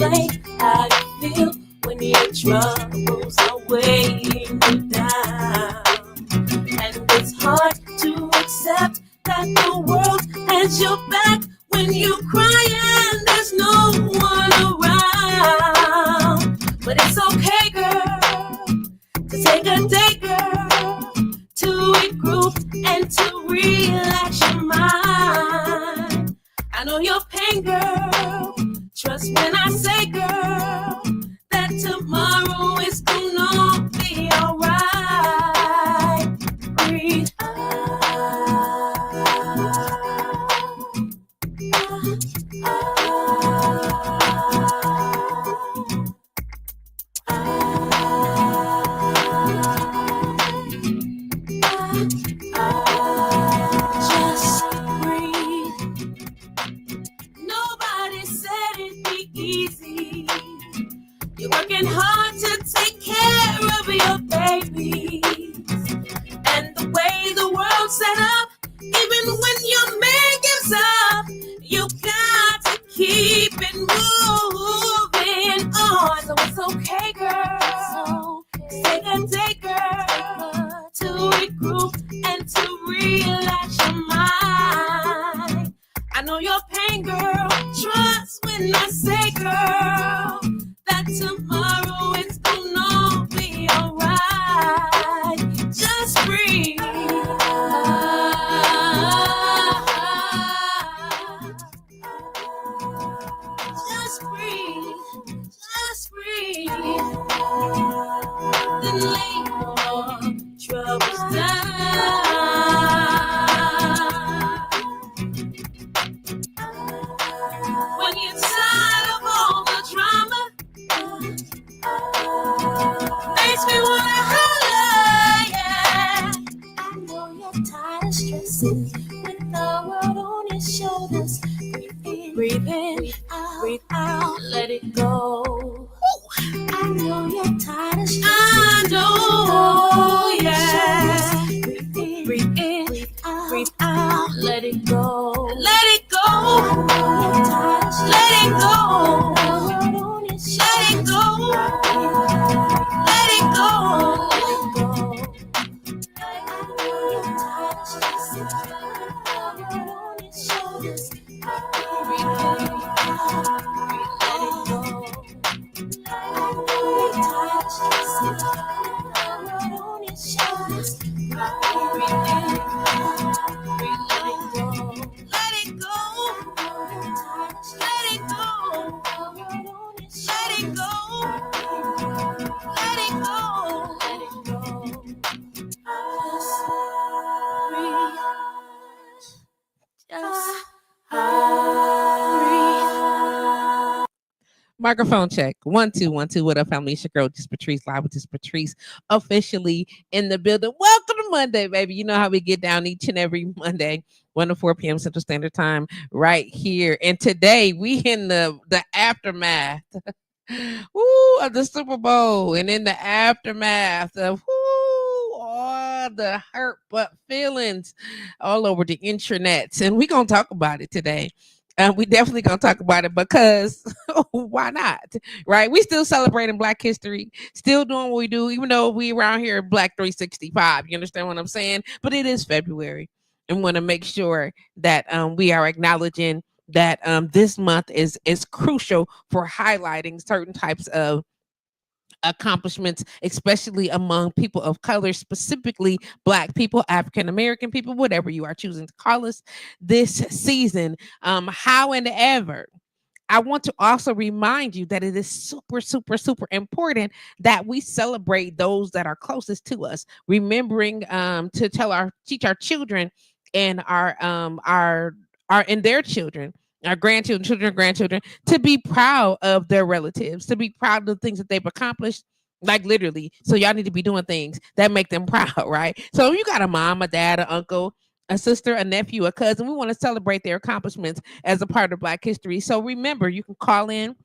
explain how you feel when your troubles are weighing you down. And it's hard to accept that the world has your back when you cry and there's no one around. But it's okay, girl, to take a day, girl, to regroup and to relax your mind. I know your pain, girl. Trust when I say, girl, that tomorrow is gonna be alright. Breathe just breathe. Nobody said it'd be easy. You're working hard to take care of your babies. And the way the world's set up, even when your man gives up, you got to keep it moving on. So it's okay, girl. Take a day, girl, to regroup and to relax your mind. I know your pain, girl. Trust when I say, girl, that tomorrow it's gonna be alright. Just breathe. Just breathe. Just breathe. Then lay your troubles down. When you're tired of all the drama, makes me wanna holler, yeah. I know you're tired of stressing with the world on your shoulders. Breathe in, breathe out, let it go. I know you're tired of stressing. I know, yeah. Breathe in, breathe out, let it go. Let it go. Let it go. Let it go. Let it go. Let it go. I know you're tired of stressing. Put on your shoulders. Breathe in. Let it go. I know you're tired of stressing. Put on your shoulders. Breathe in. Breathe. Let it go. Let it go. Let it go. Let it go. Let it go. Let it go. Just breathe. Just breathe. Microphone check. 1 2 1 2. What up, family? It's your girl, JustPatrice, live with JustPatrice, officially in the building. Welcome to Monday, baby. You know how we get down each and every Monday, 1 to 4 p.m. Central Standard Time, right here. And today we in the aftermath of the Super Bowl, and in the aftermath of all the hurt but feelings all over the internets, and we gonna talk about it today. We definitely gonna talk about it because why not, right? We still celebrating Black history, still doing what we do, even though we around here Black 365. You understand what I'm saying? But it is February, and want to make sure that we are acknowledging that this month is crucial for highlighting certain types of accomplishments, especially among people of color, specifically Black people, African American people, whatever you are choosing to call us this season. How and ever, I want to also remind you that it is super, super, super important that we celebrate those that are closest to us, remembering to teach our children and our and their children, our grandchildren, to be proud of their relatives, to be proud of the things that they've accomplished. Like literally. So y'all need to be doing things that make them proud, right? So if you got a mom, a dad, an uncle, a sister, a nephew, a cousin, we want to celebrate their accomplishments as a part of Black history. So remember, you can call in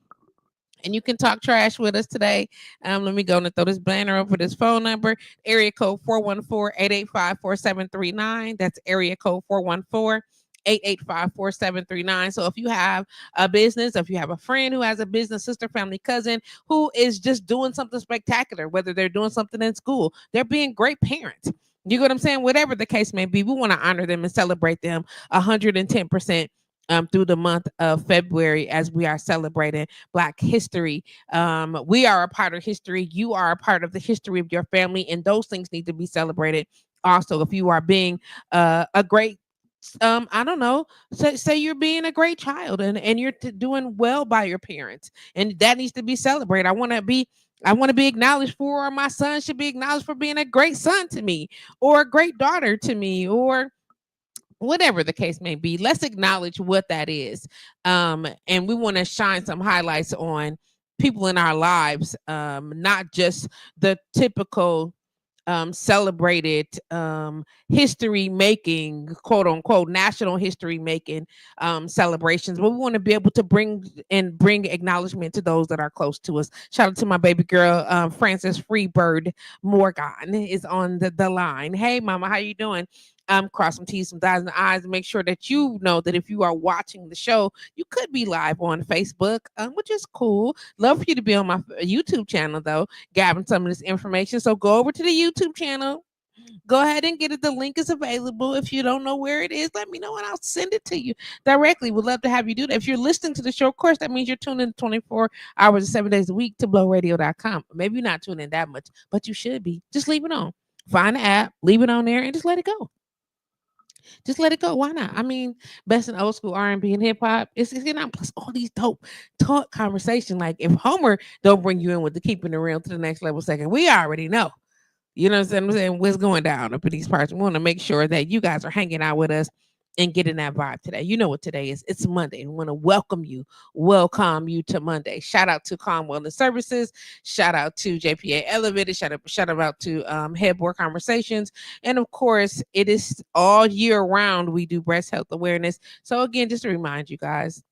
and you can talk trash with us today. Let me go and throw this banner up for this phone number. Area code 414-885-4739. That's area code 414 885-4739. So if you have a business, if you have a friend who has a business, sister, family, cousin who is just doing something spectacular, whether they're doing something in school, they're being great parents. You get what I'm saying? Whatever the case may be, we want to honor them and celebrate them 110%. Through the month of February, as we are celebrating Black history. We are a part of history. You are a part of the history of your family, and those things need to be celebrated. Also, if you are being a great I don't know, say you're being a great child and you're doing well by your parents, and that needs to be celebrated. I want to be acknowledged for, or my son should be acknowledged for being a great son to me, or a great daughter to me, or whatever the case may be. Let's acknowledge what that is. And we want to shine some highlights on people in our lives, not just the typical celebrated history making, quote unquote, national history making celebrations, but we want to be able to bring acknowledgement to those that are close to us. Shout out to my baby girl, Frances Freebird Morgan is on the line. Hey mama, how you doing? Cross some T's, some I's, and I's, and make sure that you know that if you are watching the show, you could be live on Facebook, which is cool. Love for you to be on my YouTube channel, though, gathering some of this information. So go over to the YouTube channel. Go ahead and get it. The link is available. If you don't know where it is, let me know and I'll send it to you directly. We'd love to have you do that. If you're listening to the show, of course, that means you're tuning in 24 hours and 7 days a week to blowradio.com. Maybe you're not tuning in that much, but you should be. Just leave it on. Find the app, leave it on there, and just let it go. Just let it go. Why not? I mean, best in old school R&B and hip hop. It's not, plus all these dope talk conversation. Like if Homer don't bring you in with the keeping it real to the next level second, we already know. You know what I'm saying? What's going down up in these parts? We want to make sure that you guys are hanging out with us and getting that vibe today. You know what today is. It's Monday. We want to welcome you to Monday. Shout out to Calm Wellness Services. Shout out to JPA Elevated. Shout out to Headboard Conversations. And of course, it is all year round we do breast health awareness. So again, just to remind you guys,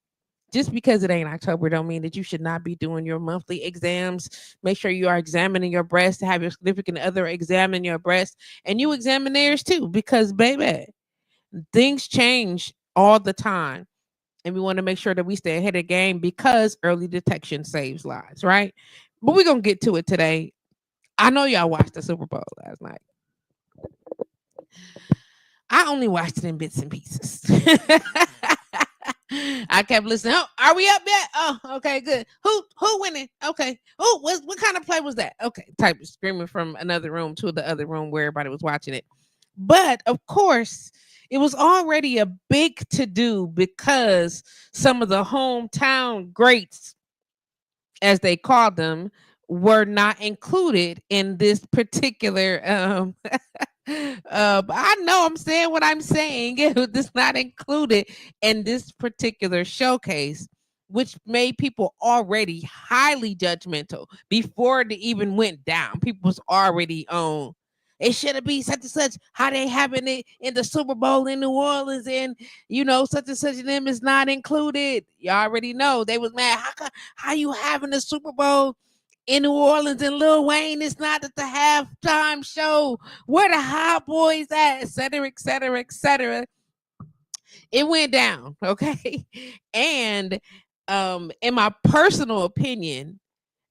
just because it ain't October don't mean that you should not be doing your monthly exams. Make sure you are examining your breast, to have your significant other examine your breast, and you examine theirs too, because baby, things change all the time. And we want to make sure that we stay ahead of the game, because early detection saves lives, right? But we're going to get to it today. I know y'all watched the Super Bowl last night. I only watched it in bits and pieces. I kept listening. Oh, are we up yet? Oh, okay, good. Who winning? Okay. Oh, what kind of play was that? Okay, type of screaming from another room to the other room where everybody was watching it. But of course, it was already a big to do, because some of the hometown greats, as they called them, were not included in this particular I know I'm saying what I'm saying. It was not included in this particular showcase, which made people already highly judgmental before it even went down. People was already on. It should have been such and such. How they having it in the Super Bowl in New Orleans, and such and such of them is not included. You already know they was mad. How you having the Super Bowl in New Orleans and Lil Wayne is not at the halftime show? Where the hot boys at? Et cetera, et cetera, et cetera. It went down, okay? And in my personal opinion,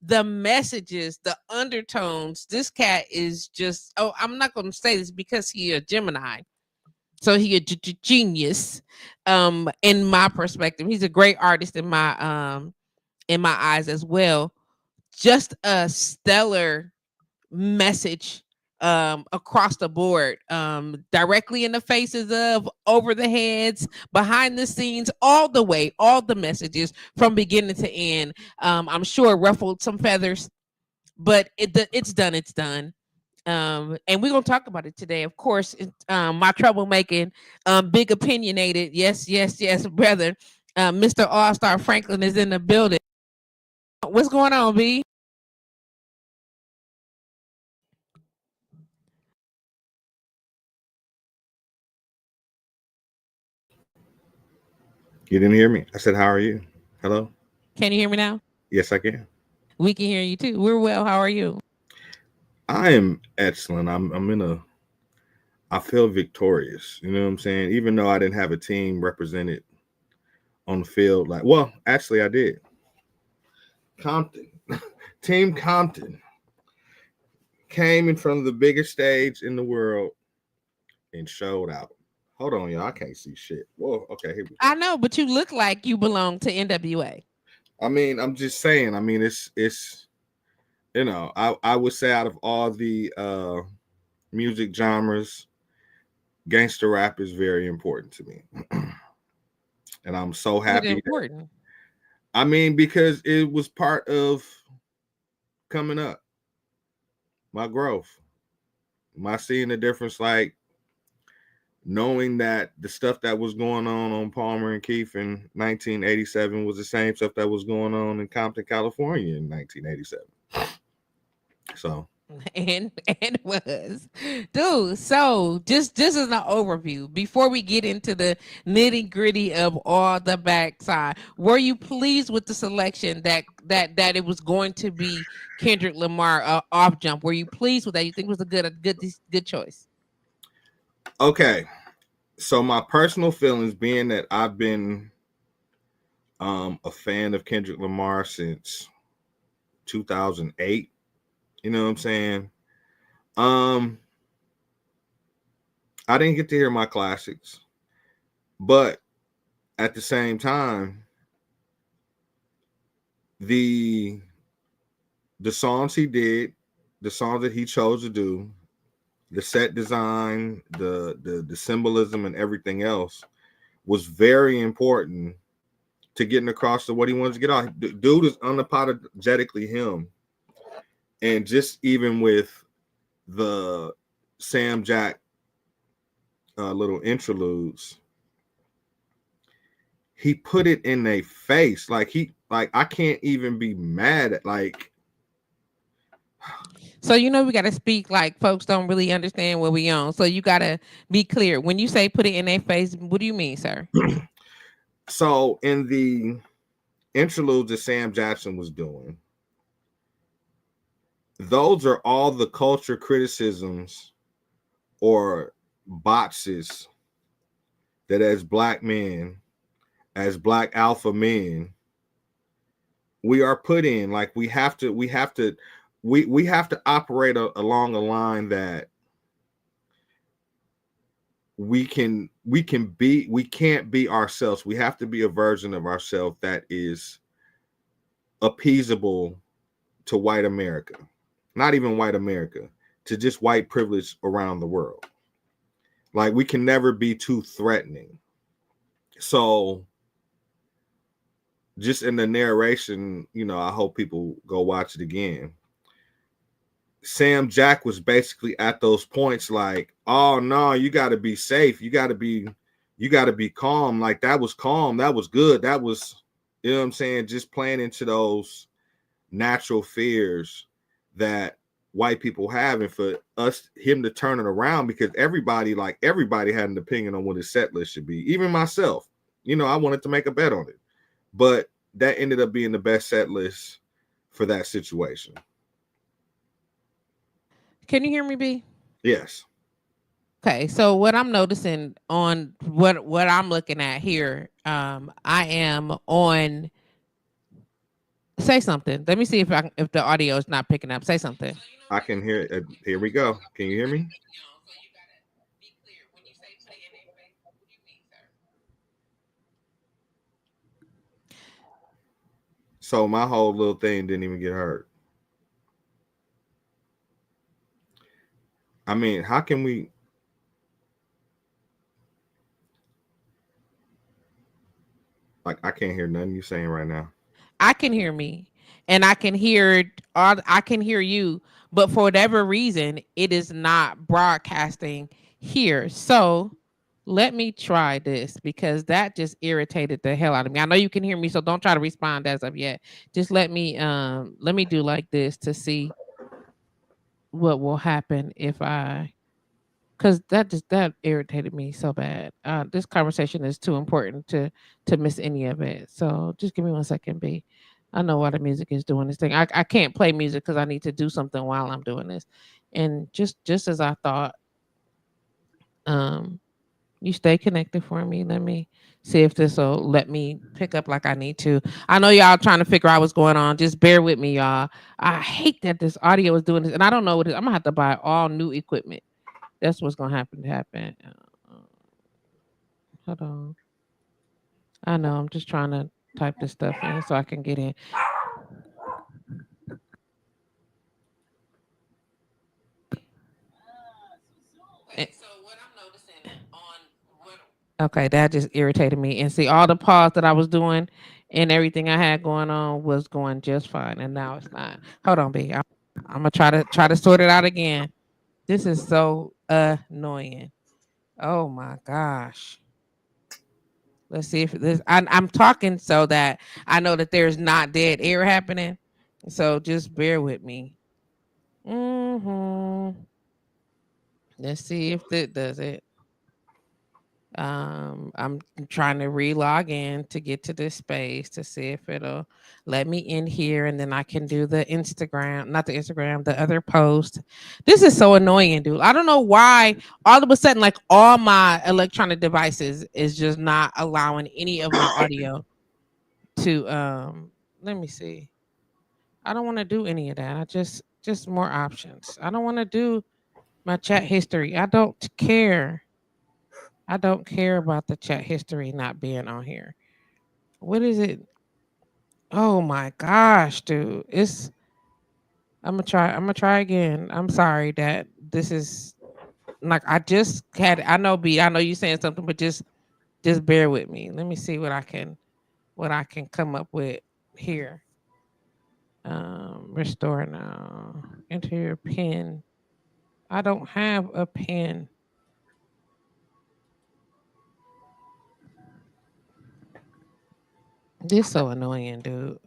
the messages, the undertones, this cat is just, I'm not going to say this because he a Gemini. So he a genius in my perspective. He's a great artist in my eyes as well. Just a stellar message across the board, directly in the faces of, over the heads, behind the scenes, all the messages from beginning to end. I'm sure it ruffled some feathers, but it's done. And we're gonna talk about it today. Of course, my troublemaking, big opinionated, yes, brother, Mr. All-Star Franklin is in the building. What's going on, B? You didn't hear me? I said, how are you? Hello? Can you hear me now? Yes, I can. We can hear you too. We're well. How are you? I am excellent. I'm in I feel victorious. You know what I'm saying? Even though I didn't have a team represented on the field, like, well, actually, I did. Compton, Team Compton came in front of the biggest stage in the world and showed out. Hold on, y'all. I can't see shit. Whoa. Okay, here we go. I know, but you look like you belong to NWA. I mean, I'm just saying. I mean, it's I would say out of all the music genres, gangster rap is very important to me, and I'm so Is it happy. important? I mean, because it was part of coming up, my growth, my seeing the difference, like knowing that the stuff that was going on Palmer and Keefe in 1987 was the same stuff that was going on in Compton, California in 1987. So, And was, dude. So just as an overview before we get into the nitty gritty of all the backside, were you pleased with the selection that it was going to be Kendrick Lamar off jump? Were you pleased with that? You think it was a good choice? okay. So my personal feelings being that I've been a fan of Kendrick Lamar since 2008, you know what I'm saying? Um I didn't get to hear my classics, but at the same time, the the songs he did, the songs that he chose to do, the set design, the symbolism and everything else was very important to getting across to what he wanted to get off. Dude is unapologetically him. And just even with the Sam Jack little interludes, he put it in their face. Like I can't even be mad at like. So we got to speak like folks don't really understand what we on. So you got to be clear when you say put it in their face. What do you mean, sir? So in the interludes that Sam Jackson was doing, those are all the culture criticisms or boxes that as black men, as black alpha men, we are put in. Like we have to operate along a line that we can't be ourselves. We have to be a version of ourselves that is appeasable to white America, not even white America, to just white privilege around the world. Like we can never be too threatening. So just in the narration, I hope people go watch it again. Sam Jack was basically at those points like, oh no, you got to be safe. You got to be calm. Like that was calm. That was good. That was, you know what I'm saying? Just playing into those natural fears that white people have, and for him to turn it around, because everybody had an opinion on what his set list should be. Even myself, I wanted to make a bet on it, but that ended up being the best set list for that situation. Can you hear me, B? Yes. Okay, so what I'm noticing on what I'm looking at here, I am on. Say something. Let me see if the audio is not picking up. Say something. I can hear it. Here we go. Can you hear me? So my whole little thing didn't even get hurt. I mean, how can we? Like, I can't hear nothing you're saying right now. I can hear me, and I can hear you, but for whatever reason, it is not broadcasting here. So let me try this, because that just irritated the hell out of me. I know you can hear me, so don't try to respond as of yet. Just let me do like this to see what will happen if I, because that irritated me so bad. This conversation is too important to miss any of it. So just give me 1 second, B. I know why the music is doing this thing. I can't play music because I need to do something while I'm doing this. And just as I thought, Um, you stay connected for me. Let me see if this will let me pick up like I need to. I know y'all trying to figure out what's going on. Just bear with me, y'all. I hate that this audio is doing this, and I don't know what it is. I'm gonna have to buy all new equipment. That's what's gonna happen. Hold on. I know. I'm just trying to type this stuff in so I can get in. Eh, Okay, that just irritated me. And see, all the pause that I was doing and everything I had going on was going just fine, and now it's not. Hold on, B. I'm gonna try to sort it out again. This is so annoying. Oh my gosh. Let's see if this. I'm talking so that I know that there's not dead air happening. So just bear with me. Let's see if that does it. I'm trying to re-log in to get to this space to see if it'll let me in here, and then I can do the Instagram, not the Instagram, the other post. This is so annoying, dude. I don't know why all of a sudden, like all my electronic devices is just not allowing any of my audio to let me see. I don't want to do any of that. I just more options. I don't want to do my chat history. I don't care. I don't care about the chat history not being on here. What is it? Oh my gosh, dude. I'm gonna try again. I'm sorry that this is like I just had I know B, I know you saying something, but just bear with me. Let me see what I can come up with here. Restore now. Enter your pin. I don't have a pin. This so annoying, dude.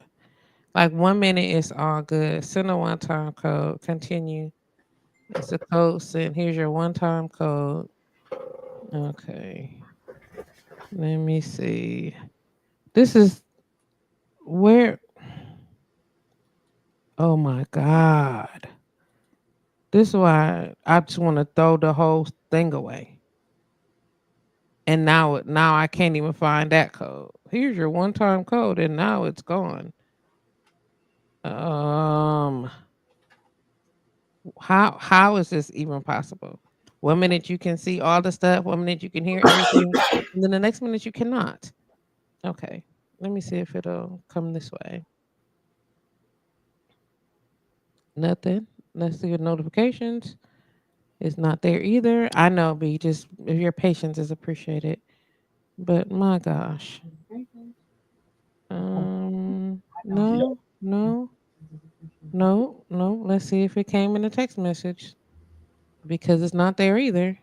Like 1 minute is all good. Send a one-time code. Continue. It's a code sent. Here's your one-time code. Okay. Let me see. This is where. Oh my God. This is why I just want to throw the whole thing away. And now I can't even find that code. Here's your one-time code, and now it's gone. Um, how is this even possible? 1 minute you can see all the stuff, 1 minute you can hear everything, and then the next minute you cannot. Okay, let me see if it'll come this way. Nothing. Let's see your notifications. It's not there either. I know, B. Just if your patience is appreciated, but my gosh. No, no, no, no. Let's see if it came in a text message because it's not there either.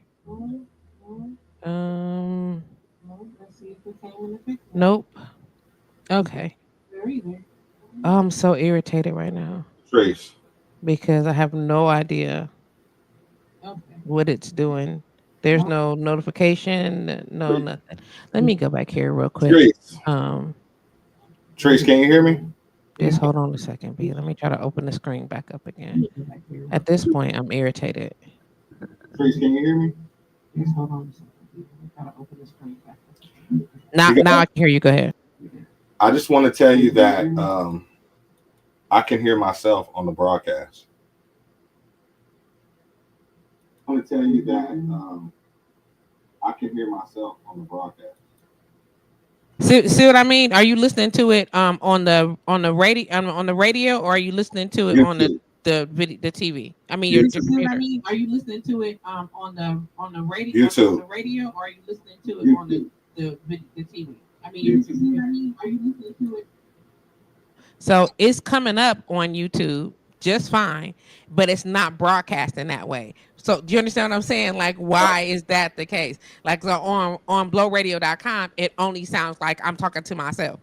Um, nope. Okay. Oh, I'm so irritated right now Trace. because I have no idea what it's doing. There's no notification, no nothing. Let me go back here real quick. Trace. Um, Trace, can you hear me? just hold on a second, B. Let me try to open the screen back up again. At this point, I'm irritated. Trace, can you hear me? Now I can hear you. Go ahead. I just want to tell you that I can hear myself on the broadcast. I want to tell you that I can hear myself on the broadcast. See what I mean? Are you listening to it on the radio on the radio, or are you listening to it on YouTube. the video, the TV? I mean your YouTube. computer. Are you listening to it on the radio YouTube. on the radio, or are you listening to it on the TV? I mean your computer. Are you listening to it? So it's coming up on YouTube just fine, but it's not broadcasting that way. So do you understand what I'm saying? Like, why is that the case? Like, so on blowradio.com, it only sounds like I'm talking to myself.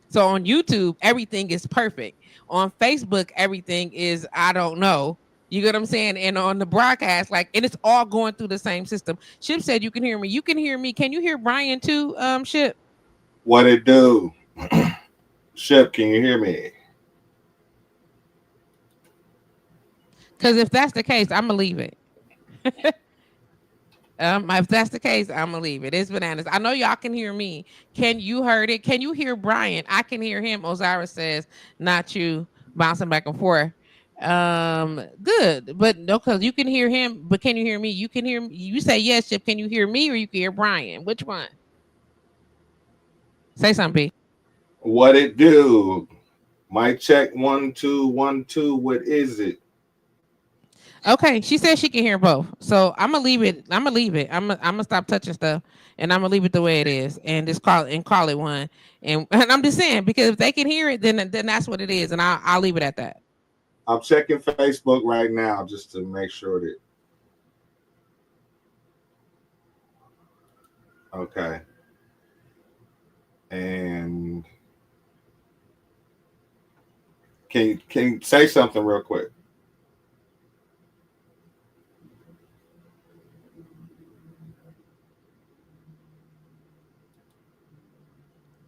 So on YouTube, everything is perfect. On Facebook, everything is I don't know. You get what I'm saying? And on the broadcast, like, and it's all going through the same system. Ship said you can hear me. You can hear me. Can you hear Brian too? Ship. What it do? Shep, can you hear me? Because if that's the case, I'm gonna leave it. If that's the case, I'm gonna leave it. It's bananas. I know y'all can hear me. Can you heard it? Can you hear Brian? I can hear him. Osiris says, "Not you," bouncing back and forth. Good, but no, because you can hear him. But can you hear me? You can hear me. You say yes, Chip. Can you hear me, or you can hear Brian? Which one? Say something. B. What it do? Mic check 1 2 1 2. What is it? Okay, she said she can hear both. So I'm gonna leave it. I'm gonna leave it. I'm gonna stop touching stuff, and I'm gonna leave it the way it is, and just call it one. And I'm just saying because if they can hear it, then that's what it is, and I'll leave it at that. I'm checking Facebook right now just to make sure that. Okay. And can you say something real quick?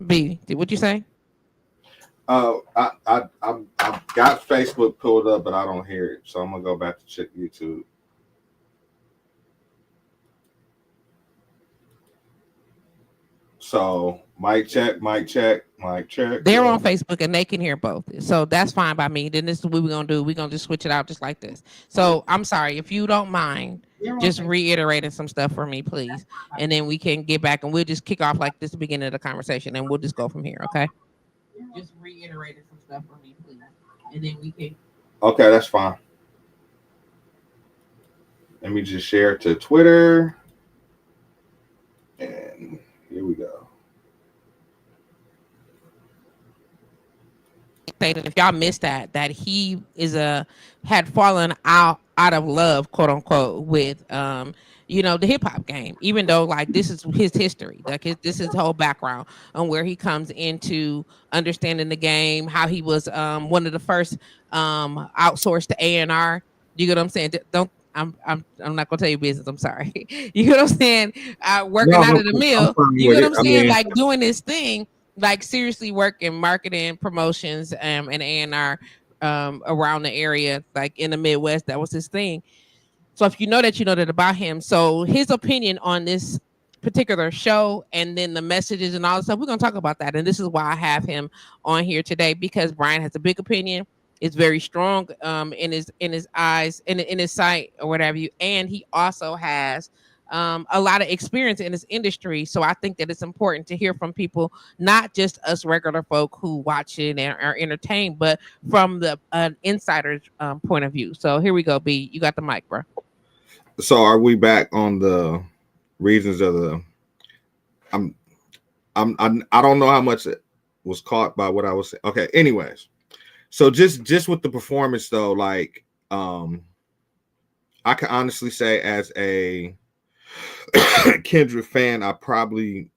B, what you say? I got Facebook pulled up, but I don't hear it, so I'm gonna go back to check YouTube. So mic check, mic check, mic check. They're on Facebook and they can hear both, so that's fine by me. Then this is what we're gonna do. We're gonna just switch it out just like this. So I'm sorry if you don't mind. Just reiterating some stuff for me, please, and then we can get back and we'll just kick off like this, the beginning of the conversation, and we'll just go from here. Okay. Just reiterating some stuff for me, please, and then we can. Okay, that's fine. Let me just share it to Twitter, and here we go. Stated if y'all missed that he had fallen out of love, quote unquote, with the hip hop game, even though like this is his history, like this is his whole background on where he comes into understanding the game, how he was one of the first outsourced to A&R. You get what I'm saying? Don't I'm not gonna tell you business. I'm sorry. You get what I'm saying? No, Working out of the I'm mill. fine You with get what it. I'm I saying? mean, Like doing this thing, like seriously working marketing promotions and A&R around the area, like in the Midwest. That was his thing. So if you know that, you know that about him. So his opinion on this particular show and then the messages and all the stuff, we're gonna talk about that. And this is why I have him on here today, because Brian has a big opinion. It's very strong in his eyes, in his sight or whatever you, and he also has a lot of experience in this industry. So I think that it's important to hear from people, not just us regular folk who watch it and are entertained, but from the insider's point of view. So here we go, B. You got the mic, bro. so are we back on the reasons of the? I'm I don't know how much it was caught by what I was saying. Okay, anyways, so just with the performance though, like I can honestly say as a Kendrick fan, I probably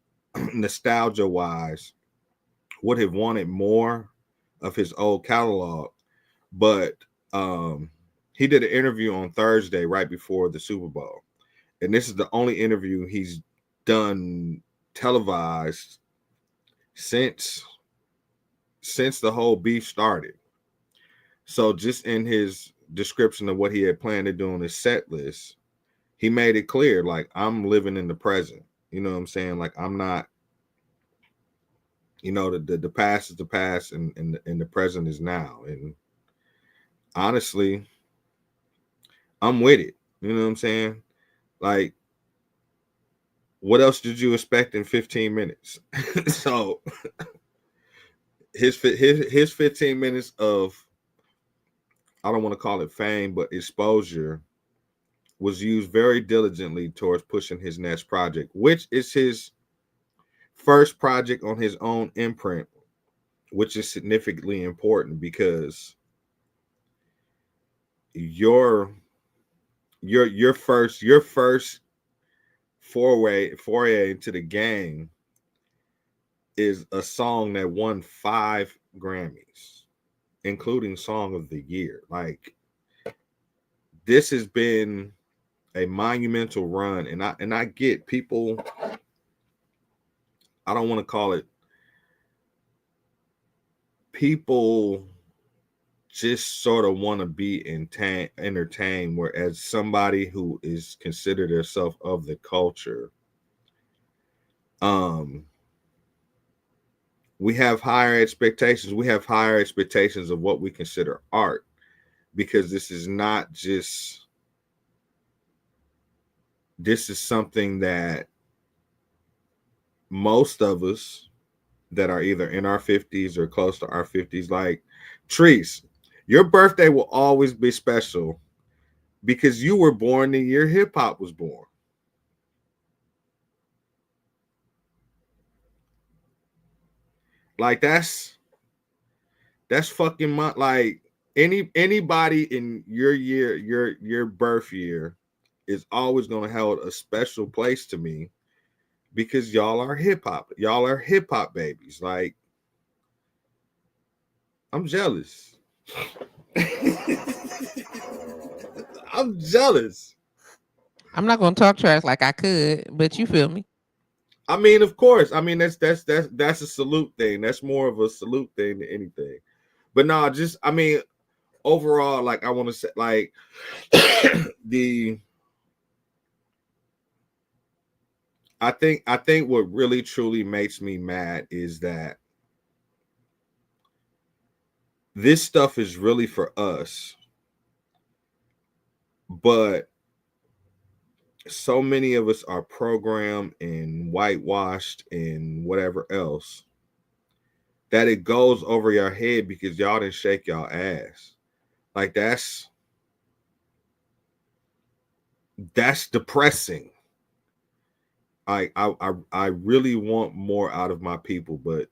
nostalgia wise would have wanted more of his old catalog, but he did an interview on Thursday right before the Super Bowl, and this is the only interview he's done televised since the whole beef started. So just in his description of what he had planned to do on his set list, he made it clear, like, I'm living in the present. You know what I'm saying? Like, I'm not, the past is the past, and the present is now. And honestly, I'm with it. You know what I'm saying? Like, what else did you expect in 15 minutes? So his 15 minutes of, I don't want to call it fame, but exposure was used very diligently towards pushing his next project, which is his first project on his own imprint, which is significantly important because your first foray into the game is a song that won 5 Grammys, including Song of the Year. Like, this has been a monumental run, and I get people, I don't want to call it, people just sort of want to be entertained, whereas somebody who is considered herself of the culture, we have higher expectations. We have higher expectations of what we consider art, because this is something that most of us that are either in our 50s or close to our 50s, like Treese, your birthday will always be special because you were born the year hip hop was born. Like that's fucking like anybody in your year, your birth year is always going to hold a special place to me because y'all are hip hop. Y'all are hip hop babies. Like, I'm jealous. I'm jealous. I'm not gonna talk trash like I could, but you feel me. I mean, of course. I mean, that's a salute thing. That's more of a salute thing than anything. But no, just I mean, overall, like I want to say, like the I think what really truly makes me mad is that this stuff is really for us, but so many of us are programmed and whitewashed and whatever else that it goes over your head because y'all didn't shake y'all ass. Like that's depressing. I really want more out of my people, but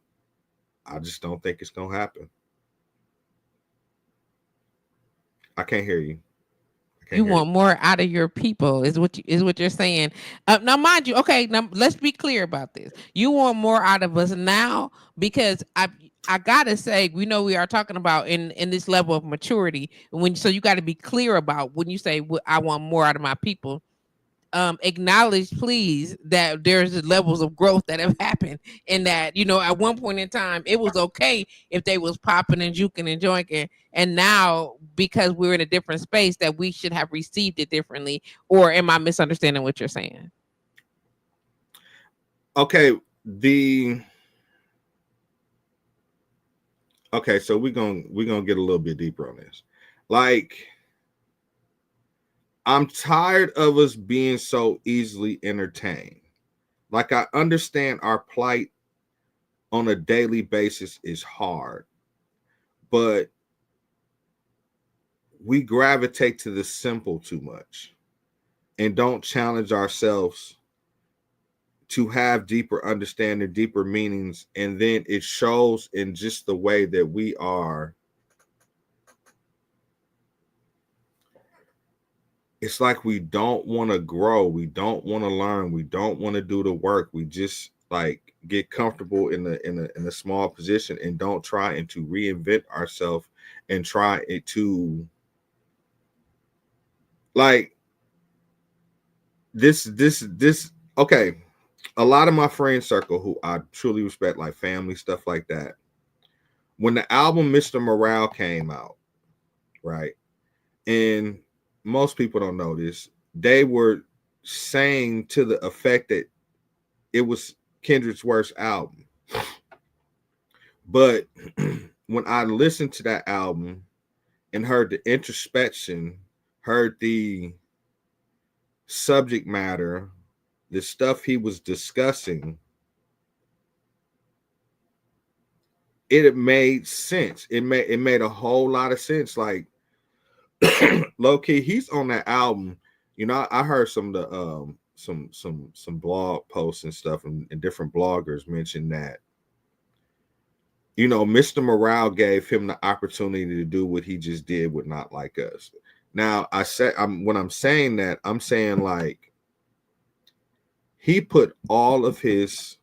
I just don't think it's gonna happen. I can't hear you. You want more out of your people is what you're saying. Now, mind you, okay. Now let's be clear about this. You want more out of us now because I gotta say, we know we are talking about in this level of maturity. So you got to be clear about when you say I want more out of my people. Acknowledge please that there's levels of growth that have happened, and that at one point in time it was okay if they was popping and juking and joinking, and now because we're in a different space that we should have received it differently. Or am I misunderstanding what you're saying? Okay, so we're gonna get a little bit deeper on this. Like, I'm tired of us being so easily entertained. Like, I understand our plight on a daily basis is hard, but we gravitate to the simple too much and don't challenge ourselves to have deeper understanding, deeper meanings, and then it shows in just the way that we are. It's like we don't want to grow, we don't want to learn, we don't want to do the work. We just like get comfortable in a small position and don't try and to reinvent ourselves and try it to like this. Okay, a lot of my friend circle who I truly respect, like family, stuff like that, when the album Mr. Morale came out, right, and most people don't know this, they were saying to the effect that it was Kendrick's worst album. But when I listened to that album and heard the introspection, heard the subject matter, the stuff he was discussing, it made sense. It made a whole lot of sense. Like, low key, he's on that album. I heard some of the some blog posts and stuff, and different bloggers mention that Mr. Morale gave him the opportunity to do what he just did with Not Like Us. Now, when I'm saying that, I'm saying like he put all of his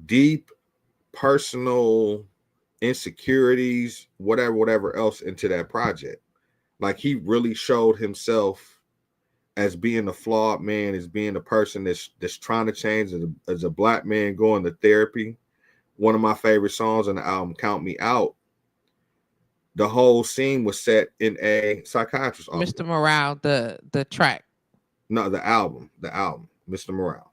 deep personal insecurities, whatever else into that project. Like, he really showed himself as being a flawed man, as being a person that's trying to change, as a black man going to therapy, one of my favorite songs on the album, Count Me Out, the whole scene was set in a psychiatrist's office. Mr. Morale, the track. No, the album, Mr. Morale,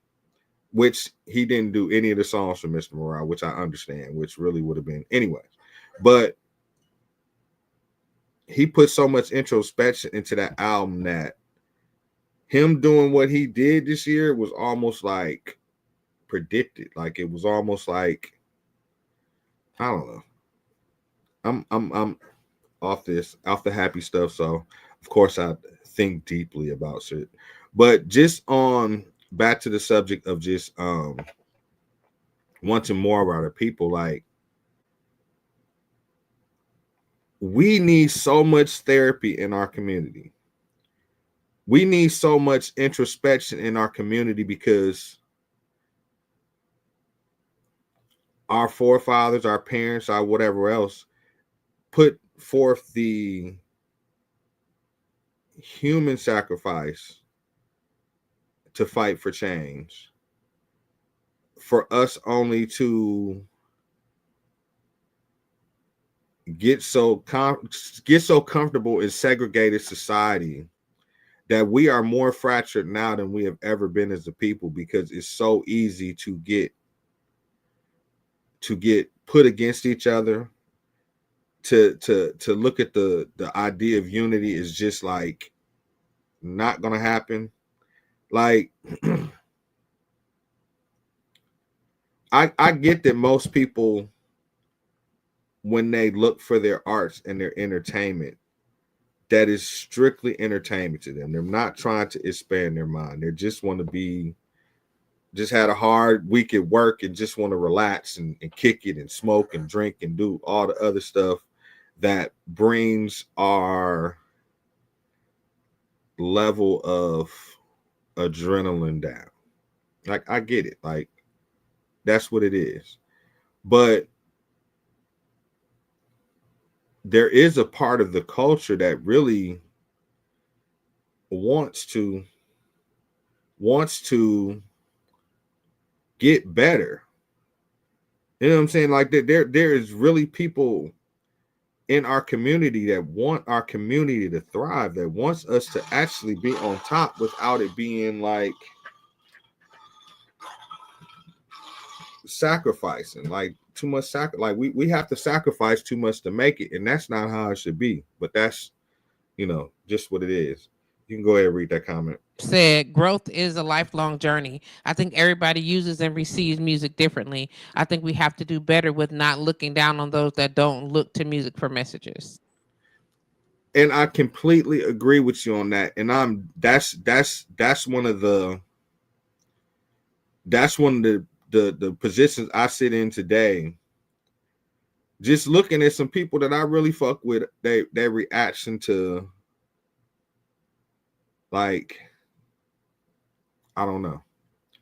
which he didn't do any of the songs for Mr. Morale, which I understand, which really would have been anyway. But he put so much introspection into that album that him doing what he did this year was almost like predicted. Like it was almost like, I don't know. I'm off the happy stuff. So of course I think deeply about shit. But just on back to the subject of just wanting more of our people, like we need so much therapy in our community. We need so much introspection in our community because our forefathers, our parents, our whatever else put forth the human sacrifice to fight for change, for us only to get so comfortable in segregated society that we are more fractured now than we have ever been as a people, because it's so easy to get put against each other. To look at the idea of unity is just like not gonna happen. Like I get that most people, when they look for their arts and their entertainment, that is strictly entertainment to them. They're not trying to expand their mind. They just want to just had a hard week at work and just want to relax and kick it and smoke and drink and do all the other stuff that brings our level of adrenaline down. Like, I get it. Like, that's what it is. But there is a part of the culture that really wants to get better. You know what I'm saying? Like, there is really people in our community that want our community to thrive, that wants us to actually be on top without it being like sacrificing, like too much like we have to sacrifice too much to make it, and that's not how it should be. But that's, just what it is. You can go ahead and read that comment. Said growth is a lifelong journey. I think everybody uses and receives music differently. I think we have to do better with not looking down on those that don't look to music for messages. And I completely agree with you on that. And that's one of the positions I sit in today. Just looking at some people that I really fuck with, their reaction to, like, I don't know.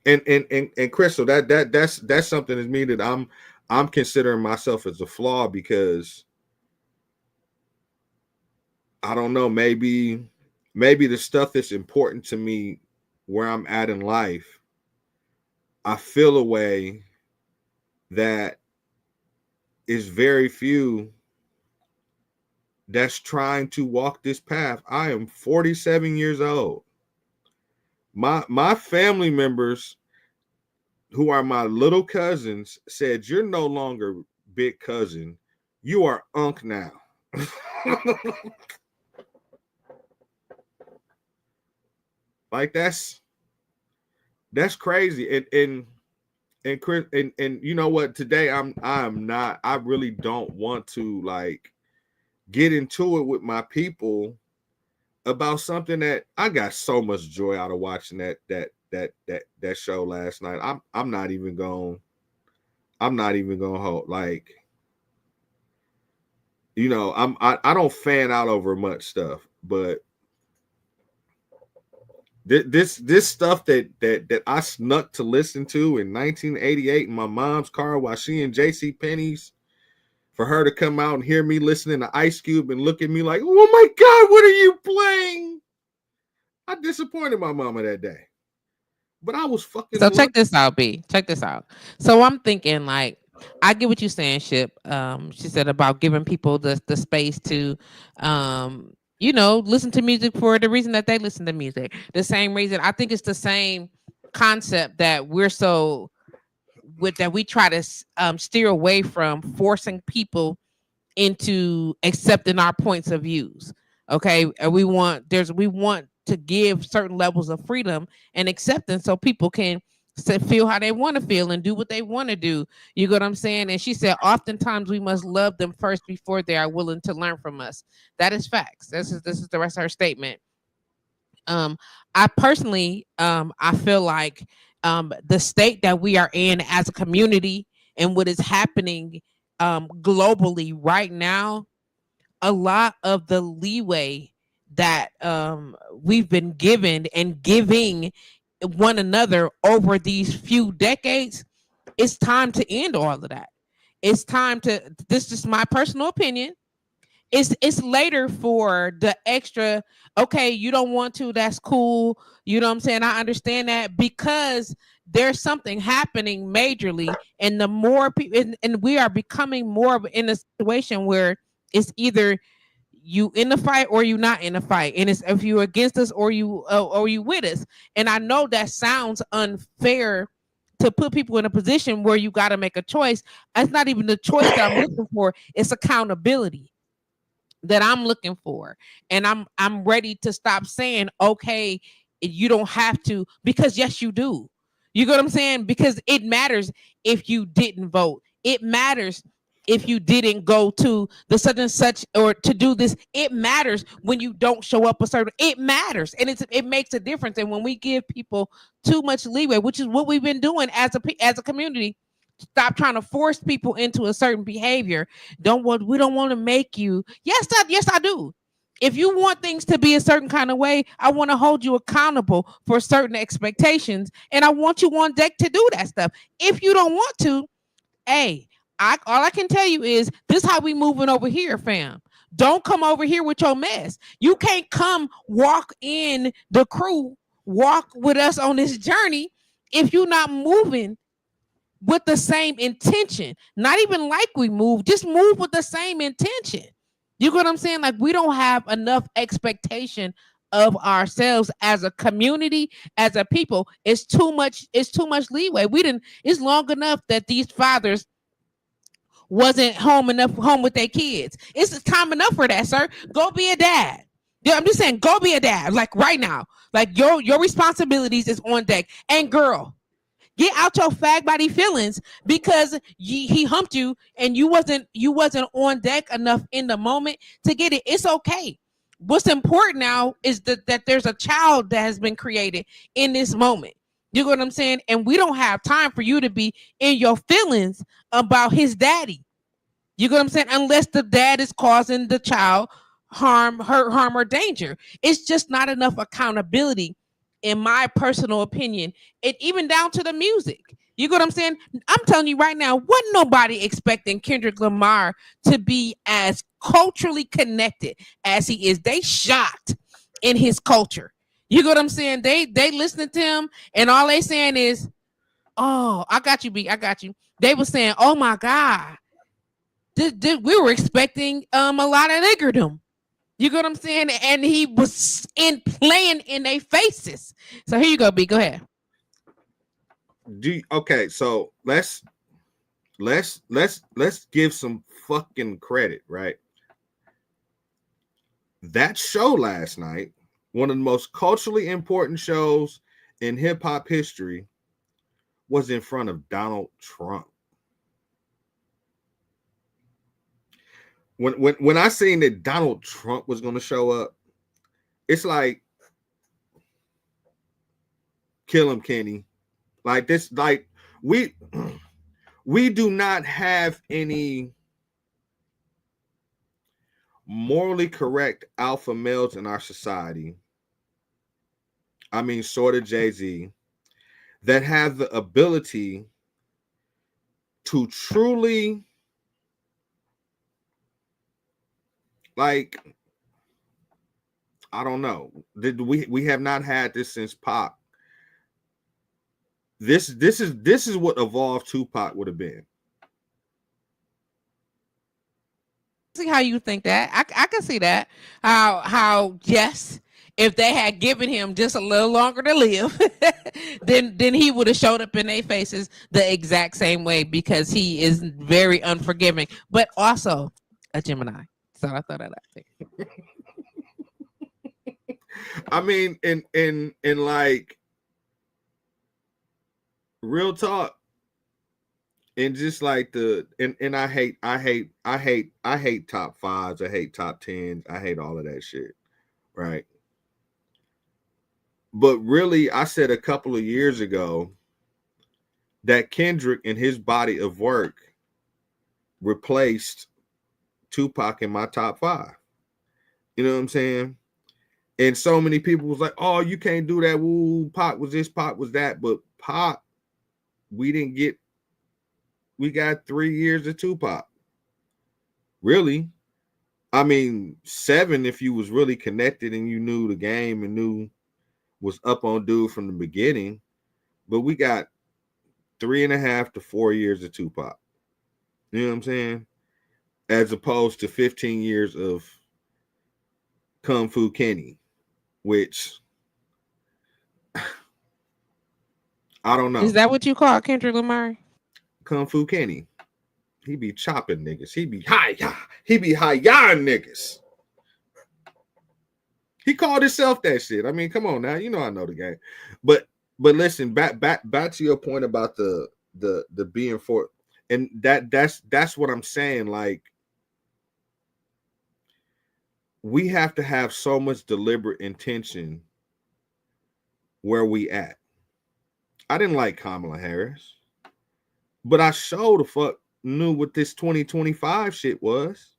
And Crystal, that's something to me that I'm considering myself as a flaw, because I don't know, maybe the stuff that's important to me where I'm at in life, I feel a way that is very few that's trying to walk this path. I am 47 years old. My family members, who are my little cousins, said, "You're no longer big cousin. You are Unc now." Like, that's crazy. And Chris, and you know what? Today I really don't want to like get into it with my people about something that I got so much joy out of watching that show last night. I'm not even gonna hold, like, I don't fan out over much stuff, but this stuff that I snuck to listen to in 1988 in my mom's car while she in J.C. Penney's, for her to come out and hear me listening to Ice Cube and look at me like, "Oh my God, what are you playing?" I disappointed my mama that day, but I was fucking. So check this out, B. Check this out. So I'm thinking, like, I get what you're saying, Ship. She said about giving people the space to, listen to music for the reason that they listen to music. The same reason. I think it's the same concept that we're so with that we try to steer away from forcing people into accepting our points of views. Okay, and we want to give certain levels of freedom and acceptance so people can feel how they want to feel and do what they want to do. You get what I'm saying? And she said, oftentimes we must love them first before they are willing to learn from us. That is facts. This is the rest of her statement. um I personally, I feel like the state that we are in as a community and what is happening globally right now, a lot of the leeway that we've been given and giving one another over these few decades, it's time to end all of that. It's time to, this is my personal opinion, it's later for the extra. Okay, you don't want to, that's cool. You know what I'm saying? I understand that, because there's something happening majorly, and the more people, and we are becoming more in a situation where it's either you in the fight or you not in the fight, and it's if you against us or you with us. And I know that sounds unfair to put people in a position where you got to make a choice. That's not even the choice that I'm looking for. It's accountability that I'm looking for. And I'm ready to stop saying, okay, you don't have to, because yes, you do. You get what I'm saying? Because it matters if you didn't vote. It matters if you didn't go to the such and such or to do this. It matters when you don't show up a certain. It matters, and it makes a difference. And when we give people too much leeway, which is what we've been doing as a community, stop trying to force people into a certain behavior. We don't want to make you. Yes, I do. If you want things to be a certain kind of way, I want to hold you accountable for certain expectations, and I want you on deck to do that stuff. If you don't want to, hey, all I can tell you is this: how we moving over here, fam. Don't come over here with your mess. You can't come walk in the crew, walk with us on this journey if you're not moving with the same intention. Not even like we move, just move with the same intention. You get what I'm saying? Like, we don't have enough expectation of ourselves as a community, as a people. It's too much leeway. It's long enough that these fathers wasn't home with their kids. It's time enough for that, sir. Go be a dad. Yeah, I'm just saying, go be a dad. Like right now. Like your responsibilities is on deck. And girl, get out your fag body feelings because he humped you and you wasn't on deck enough in the moment to get it. It's okay. What's important now is that there's a child that has been created in this moment. You know what I'm saying? And we don't have time for you to be in your feelings about his daddy. You know what I'm saying? Unless the dad is causing the child harm or danger. It's just not enough accountability, in my personal opinion. And even down to the music. You know what I'm saying? I'm telling you right now, wasn't nobody expecting Kendrick Lamar to be as culturally connected as he is. They shocked in his culture. You know what I'm saying? They listening to him, and all they saying is, "Oh, I got you, B. I got you." They were saying, "Oh my God, we were expecting a lot of niggerdom." You get what I'm saying? And he was playing in their faces. So here you go, B. Go ahead. Okay, so let's give some fucking credit, right? That show last night, one of the most culturally important shows in hip hop history, was in front of Donald Trump. When I seen that Donald Trump was going to show up, it's like, kill him, Kenny. Like this, like we do not have any morally correct alpha males in our society. I mean, sort of Jay-Z, that have the ability to truly, like, I don't know. We have not had this since Pac. This is what Evolved Tupac would have been. see how you think that. I can see that. How yes, if they had given him just a little longer to live, then he would have showed up in their faces the exact same way because he is very unforgiving, but also a Gemini. So I thought that out there. I mean, in like real talk, and just like and I hate top fives, I hate top tens, I hate all of that shit, right? But really, I said a couple of years ago that Kendrick and his body of work replaced Tupac in my top five. You know what I'm saying? And so many people was like, "Oh, you can't do that. Woo, Pac was this, Pac was that." But Pac, we didn't get. We got 3 years of Tupac. Really, I mean, 7 if you was really connected and you knew the game and knew was up on dude from the beginning. But we got 3.5 to 4 years of Tupac. You know what I'm saying? As opposed to 15 years of Kung Fu Kenny, which I don't know. Is that what you call Kendrick Lamar? Kung Fu Kenny. He be chopping niggas. He be high-yah niggas. He called himself that shit. I mean, come on now. You know I know the game. But listen, back to your point about the being for, and that's what I'm saying. Like, we have to have so much deliberate intention where we at. I didn't like Kamala Harris, but I sure the fuck knew what this 2025 shit was.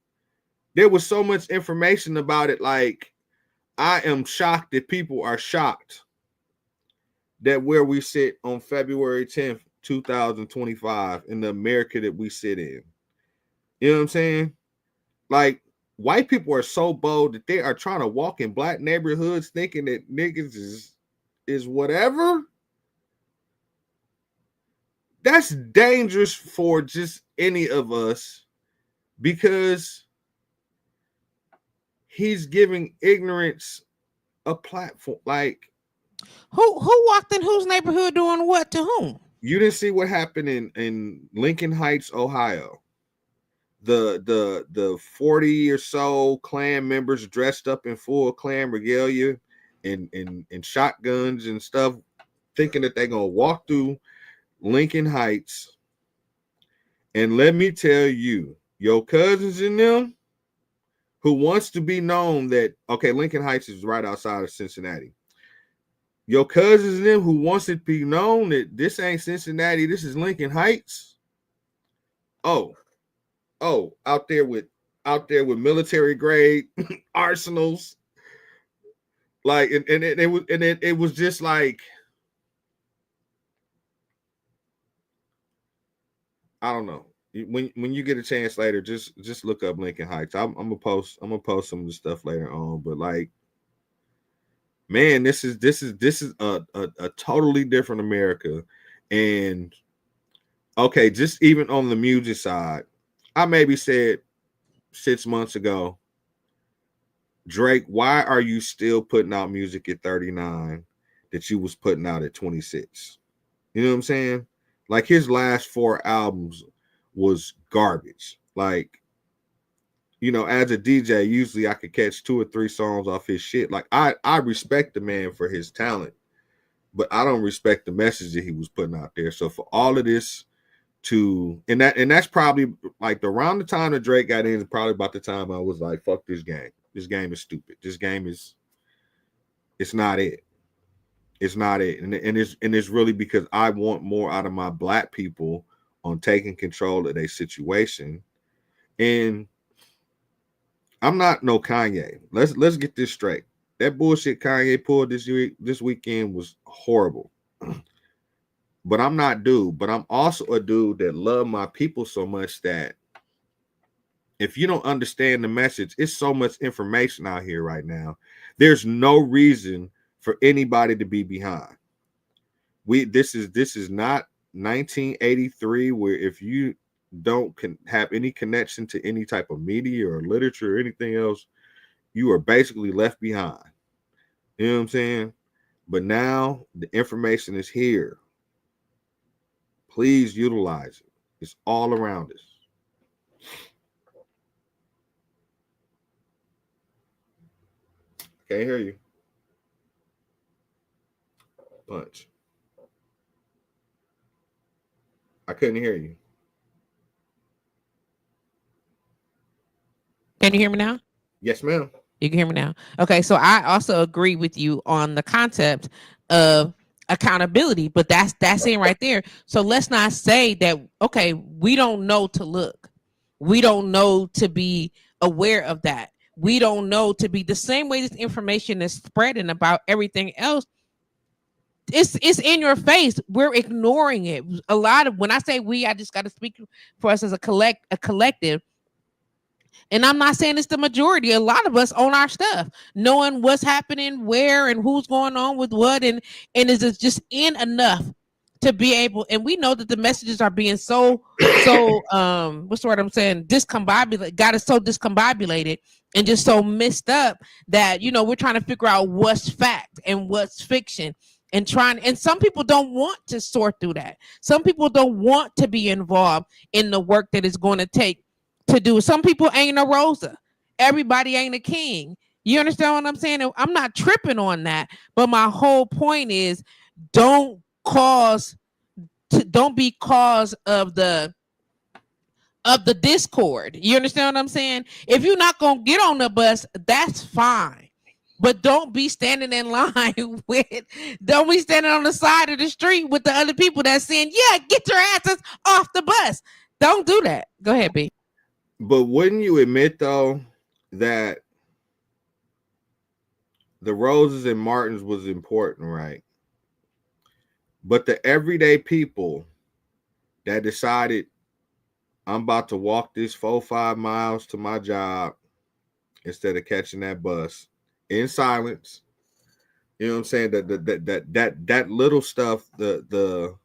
There was so much information about it. Like, I am shocked that people are shocked that where we sit on February 10th, 2025 in the America that we sit in. You know what I'm saying? Like, white people are so bold that they are trying to walk in black neighborhoods thinking that niggas is whatever. That's dangerous for just any of us because he's giving ignorance a platform. Like, Who walked in whose neighborhood doing what to whom? you didn't see what happened in Lincoln Heights, Ohio. The 40 or so Klan members dressed up in full Klan regalia and shotguns and stuff, thinking that they're gonna walk through Lincoln Heights. And let me tell you, your cousins in them who wants to be known that, okay, Lincoln Heights is right outside of Cincinnati. Your cousins in them who wants to be known that this ain't Cincinnati, this is Lincoln Heights. Oh, out there with military grade arsenals. Like, and it was just like, I don't know. When you get a chance later, just look up Lincoln Heights. I'm gonna post some of the stuff later on. But like, man, this is a totally different America. And okay, just even on the music side, I maybe said 6 months ago, Drake, why are you still putting out music at 39 that you was putting out at 26? You know what I'm saying? Like, his last 4 albums was garbage. Like, you know, as a DJ, usually I could catch 2 or 3 songs off his shit. Like, I respect the man for his talent, but I don't respect the message that he was putting out there. So for all of this and that's probably like around the time that Drake got in is probably about the time I was like, fuck this game. This game is stupid. This game is, it's not it. It's not it. And it's really because I want more out of my black people on taking control of their situation. And I'm not no Kanye. Let's get this straight. That bullshit Kanye pulled this weekend was horrible. But I'm not dude. But I'm also a dude that love my people so much that if you don't understand the message, it's so much information out here right now. There's no reason for anybody to be behind. This is not 1983 where if you don't have any connection to any type of media or literature or anything else, you are basically left behind. You know what I'm saying? But now the information is here. Please utilize it. It's all around us. Can't hear you. Punch. I couldn't hear you. Can you hear me now? Yes, ma'am. You can hear me now. Okay, so I also agree with you on the concept of accountability, but that's it right there. So let's not say that, okay, we don't know to look. We don't know to be aware of that. We don't know to be the same way this information is spreading about everything else. It's in your face. We're ignoring it. A lot of, when I say we, I just got to speak for us as a collective. And I'm not saying it's the majority. A lot of us own our stuff, knowing what's happening, where, and who's going on with what, and is it just in enough to be able. And we know that the messages are being so what's the word I'm saying? Discombobulated. Got us so discombobulated and just so messed up that we're trying to figure out what's fact and what's fiction. And some people don't want to sort through that. Some people don't want to be involved in the work that it's going to take to do. Some people ain't a Rosa. Everybody ain't a king. You understand what I'm saying? I'm not tripping on that. But my whole point is, don't be cause of the discord. You understand what I'm saying? If you're not gonna get on the bus, that's fine. But don't be standing in line don't be standing on the side of the street with the other people that's saying, yeah, get your asses off the bus. Don't do that. Go ahead, B. But wouldn't you admit, though, that the Roses and Martins was important, right? But the everyday people that decided, I'm about to walk this 4-5 miles to my job instead of catching that bus in silence. You know what I'm saying? That little stuff, the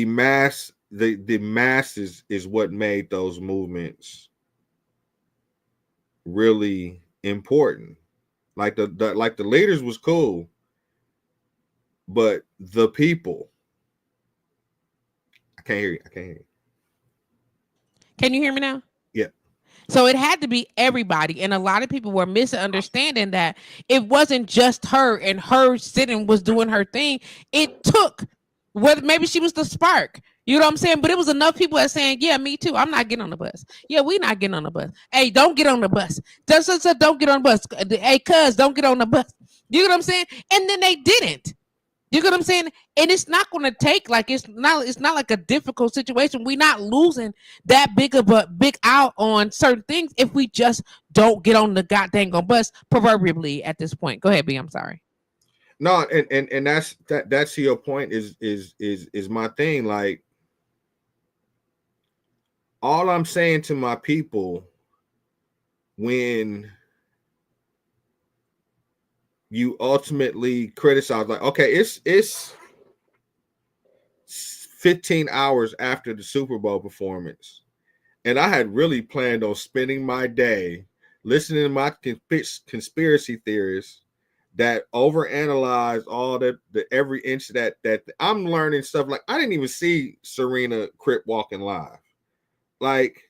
masses is what made those movements really important. Like the leaders was cool, but the people. I can't hear you. Can you hear me now? Yeah. So it had to be everybody. And a lot of people were misunderstanding that it wasn't just her and her sitting was doing her thing. It took, whether maybe she was the spark. You know what I'm saying? But it was enough people that saying, yeah, me too. I'm not getting on the bus. Yeah, we not getting on the bus. Hey, don't get on the bus. Just don't get on the bus. Hey, cuz, don't get on the bus. You know what I'm saying? And then they didn't. You know what I'm saying? And it's not going to take, like, it's not like a difficult situation. We're not losing that big out on certain things if we just don't get on the goddamn bus, proverbially, at this point. Go ahead, B. I'm sorry. No, and that's to your point is my thing. Like, all I'm saying to my people, when you ultimately criticize, like, okay, it's 15 hours after the Super Bowl performance, and I had really planned on spending my day listening to my conspiracy theorists that overanalyze all the every inch that I'm learning stuff. Like, I didn't even see Serena Crip walking live. Like,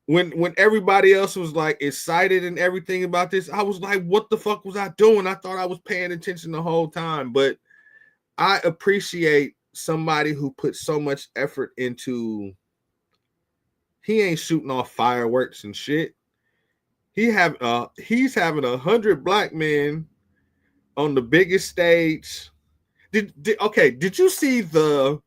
when everybody else was like excited and everything about this, I was like, what the fuck was I doing? I thought I was paying attention the whole time. But I appreciate somebody who put so much effort into, he ain't shooting off fireworks and shit. He's having 100 black men on the biggest stage. Did you see the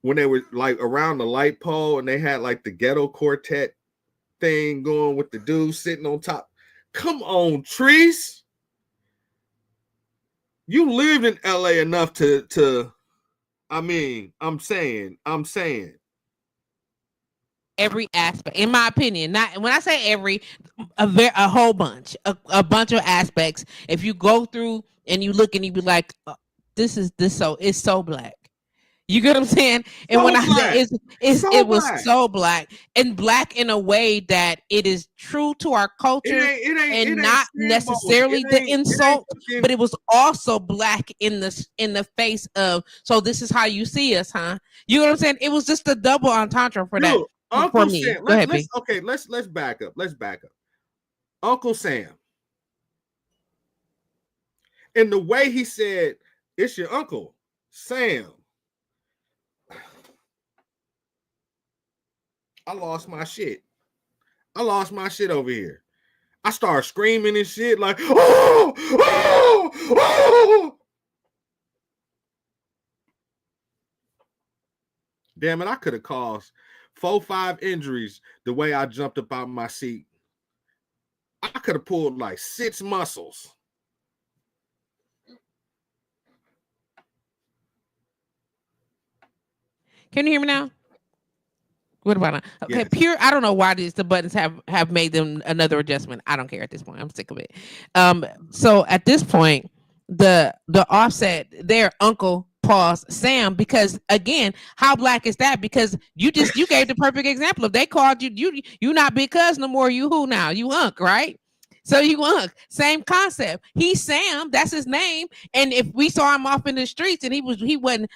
when they were like around the light pole and they had like the ghetto quartet thing going with the dude sitting on top? Come on, Treese. You lived in LA enough to I mean, I'm saying. every aspect, in my opinion. Not when I say every, a whole bunch, a bunch of aspects. If you go through and you look and you be like, this is this so it's so black. You get what I'm saying? And when So I say black. So it was black. so black, and black in a way that it is true to our culture and It ain't not scared necessarily the it ain't insult, but fucking it was also black in the face of, so this is how you see us, huh? You know what I'm saying? It was just a double entendre for that dude. for Uncle me. Sam. Go ahead, B. Let's back up. Let's back up. Uncle Sam. And the way he said, it's your uncle, Sam. I lost my shit. I lost my shit over here. I started screaming and shit like, oh, oh, oh. Damn it, I could have caused 4-5 injuries the way I jumped up out my seat. I could have pulled like 6 muscles. Can you hear me now? What about now? Okay, Yes. pure. I don't know why the buttons have made them another adjustment. I don't care at this point. I'm sick of it. So at this point, the offset their uncle pause Sam, because again, how black is that? Because you gave the perfect example. If they called you not big cuz no more, you who now? You Unc, right? So you Unc, same concept. He's Sam, that's his name. And if we saw him off in the streets and he wasn't,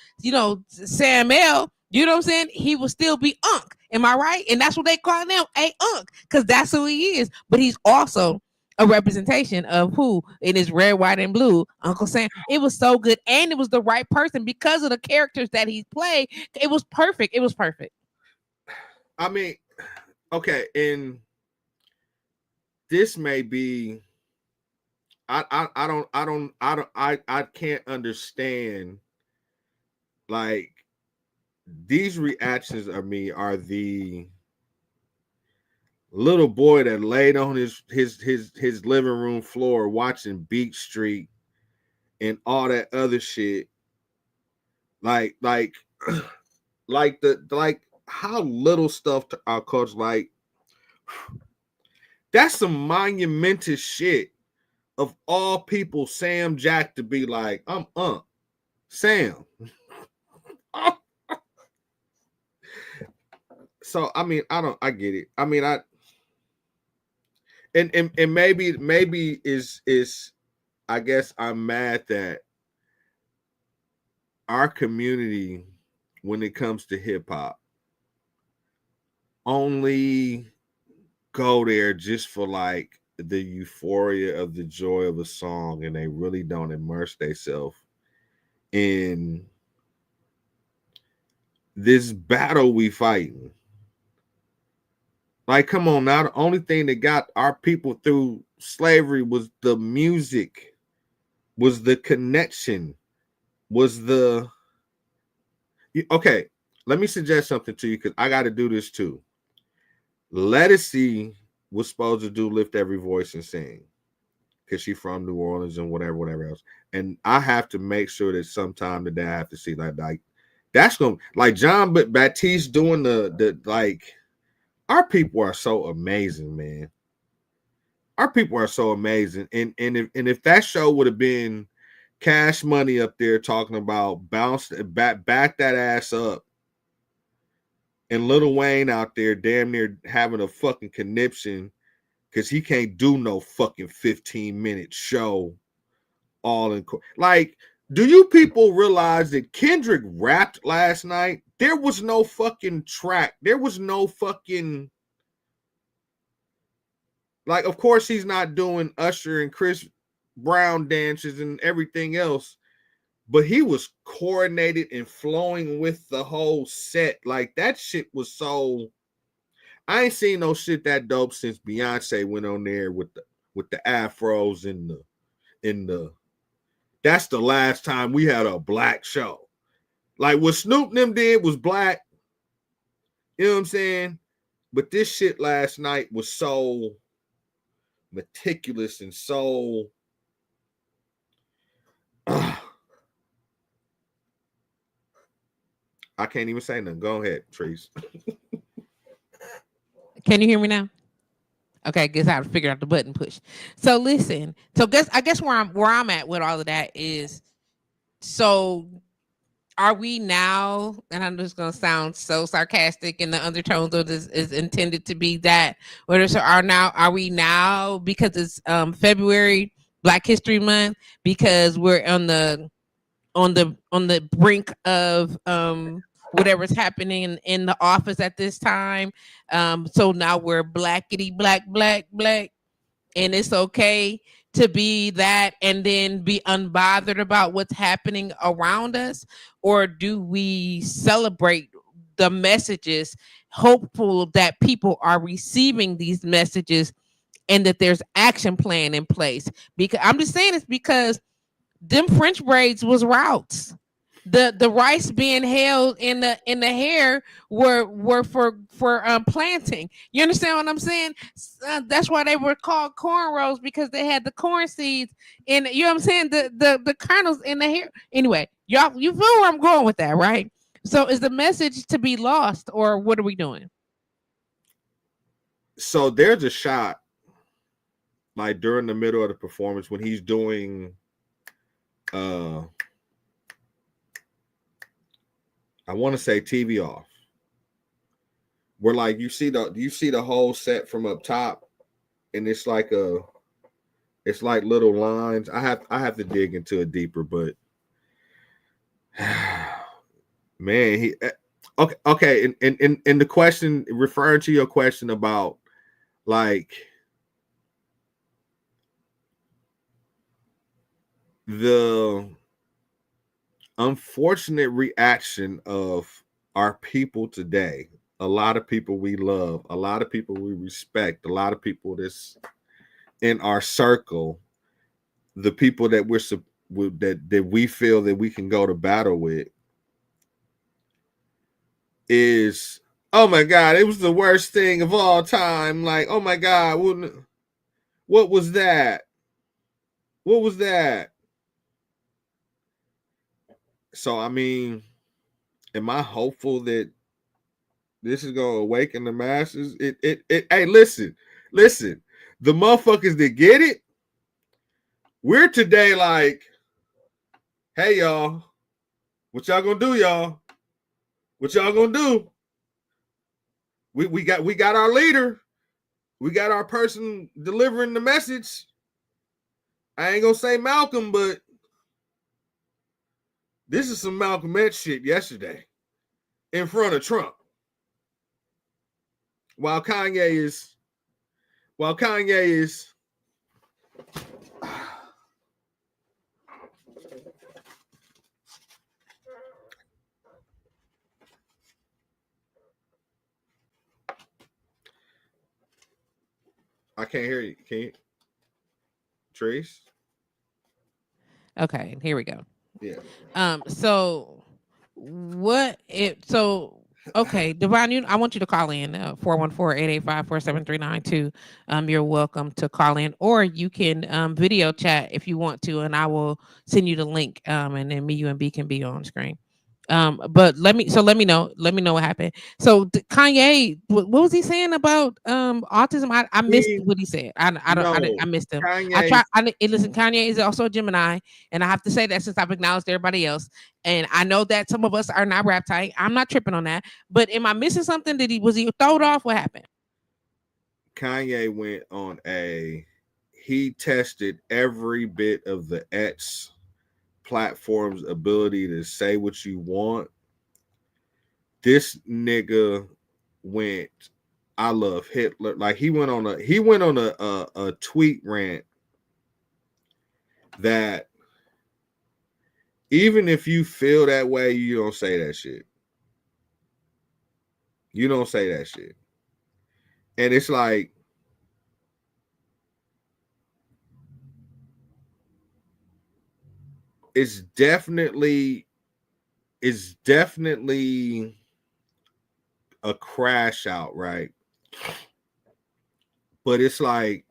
Sam L, you know what I'm saying? He will still be Unc. Am I right? And that's what they call him, a Unc, because that's who he is. But he's also a representation of who in his red, white, and blue, Uncle Sam. It was so good, and it was the right person because of the characters that he played. It was perfect. It was perfect. I mean, okay, and this may be I can't understand, like, these reactions of me are the little boy that laid on his living room floor watching Beach Street and all that other shit. Like like how little stuff to our culture, like that's some monumental shit. Of all people, Sam Jack to be like, I'm Sam. So I mean, I get it. I mean, and maybe is I guess I'm mad that our community, when it comes to hip hop, only go there just for like the euphoria of the joy of a song, and they really don't immerse themselves in this battle we fighting. Like, come on now. The only thing that got our people through slavery was the music, was the connection, was the okay. Let me suggest something to you, because I got to do this too. Lettucey was supposed to do Lift Every Voice and Sing, because she's from New Orleans and whatever else. And I have to make sure that sometime today I have to see like that's gonna, like, John Baptiste doing the like, our people are so amazing, man. Our people are so amazing. And if that show would have been Cash Money up there talking about bounce back that ass up, and Lil Wayne out there damn near having a fucking conniption because he can't do no fucking 15-minute show all in like, do you people realize that Kendrick rapped last night? There was no fucking track. There was no fucking, like, of course he's not doing Usher and Chris Brown dances and everything else, but he was coordinated and flowing with the whole set. Like, that shit was so, I ain't seen no shit that dope since Beyonce went on there with the afros and the that's the last time we had a black show. Like, what Snoop and them did was black. You know what I'm saying? But this shit last night was so meticulous and so I can't even say nothing. Go ahead, Trees. Can you hear me now? Okay, guess I figured out the button push. So listen. So I guess where I'm at with all of that is, so are we now, and I'm just gonna sound so sarcastic, and the undertones of this is intended to be that, are we now, because it's February, Black History Month, because we're on the brink of whatever's happening in the office at this time. So now we're blackety black, and it's okay to be that and then be unbothered about what's happening around us? Or do we celebrate the messages, hopeful that people are receiving these messages and that there's action plan in place? Because I'm just saying, it's because them French braids was routes. The rice being held in the hair were for planting. You understand what I'm saying? That's why they were called cornrows, because they had the corn seeds in. You know what I'm saying? The kernels in the hair. Anyway, y'all, you feel where I'm going with that, right? So is the message to be lost, or what are we doing? So there's a shot like during the middle of the performance when he's doing I want to say TV off, where like you see the whole set from up top, and it's like little lines. I have to dig into it deeper, but man, he okay. And the question, referring to your question about like the unfortunate reaction of our people today, a lot of people we love, a lot of people we respect, a lot of people that's in our circle, the people that that we feel that we can go to battle with, is, oh my God, it was the worst thing of all time. Like, oh my God, what was that? What was that? So I mean, am I hopeful that this is gonna awaken the masses? Hey, listen. The motherfuckers that get it, we're today like, hey y'all, what y'all gonna do, y'all? What y'all gonna do? We got our leader. We got our person delivering the message. I ain't gonna say Malcolm, but this is some Malcolm X shit yesterday in front of Trump. While Kanye is I can't hear you. Can you, Trace? Okay, here we go. Yeah. So okay, Divine, I want you to call in 414-885-4739. You're welcome to call in, or you can video chat if you want to, and I will send you the link. And then me, you, and B can be on screen. But let me know what happened. So Kanye, what was he saying about autism? I missed what he said. I missed him. Kanye. Listen, Kanye is also a Gemini, and I have to say that since I've acknowledged everybody else, and I know that some of us are not rap tight. I'm not tripping on that. But am I missing something? Was he thrown off? What happened? Kanye went on he tested every bit of the X platform's ability to say what you want. This nigga went, I love Hitler. Like he went on a tweet rant that even if you feel that way, you don't say that shit. You don't say that shit. And it's like, it's definitely a crash out, right? But it's like,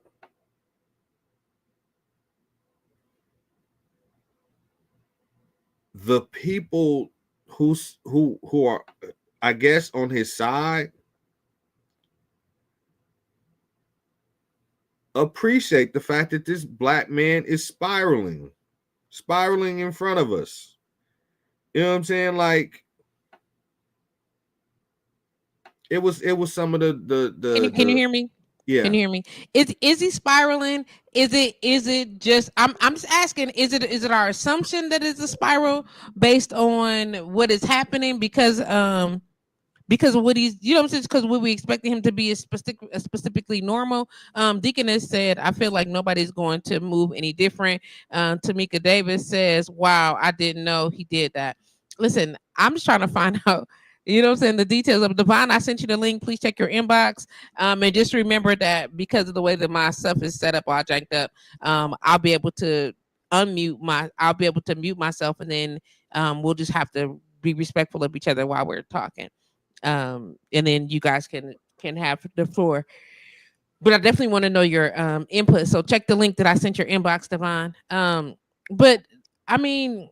the people who are, I guess, on his side, appreciate the fact that this black man is spiraling in front of us. You know what I'm saying? Like it was some of Can you hear me? Yeah. Can you hear me? Is he spiraling? Is it just I'm just asking, is it our assumption that it's a spiral based on what is happening because of what he's, you know what I'm saying, because what we expected him to be is specifically normal. Deaconess said, I feel like nobody's going to move any different. Tamika Davis says, wow, I didn't know he did that. Listen, I'm just trying to find out, you know what I'm saying, the details of Devon. I sent you the link. Please check your inbox. And just remember that because of the way that my stuff is set up, all janked up, I'll be able to mute myself, and then we'll just have to be respectful of each other while we're talking. And then you guys can have the floor. But I definitely want to know your input. So check the link that I sent your inbox, Devon. But I mean,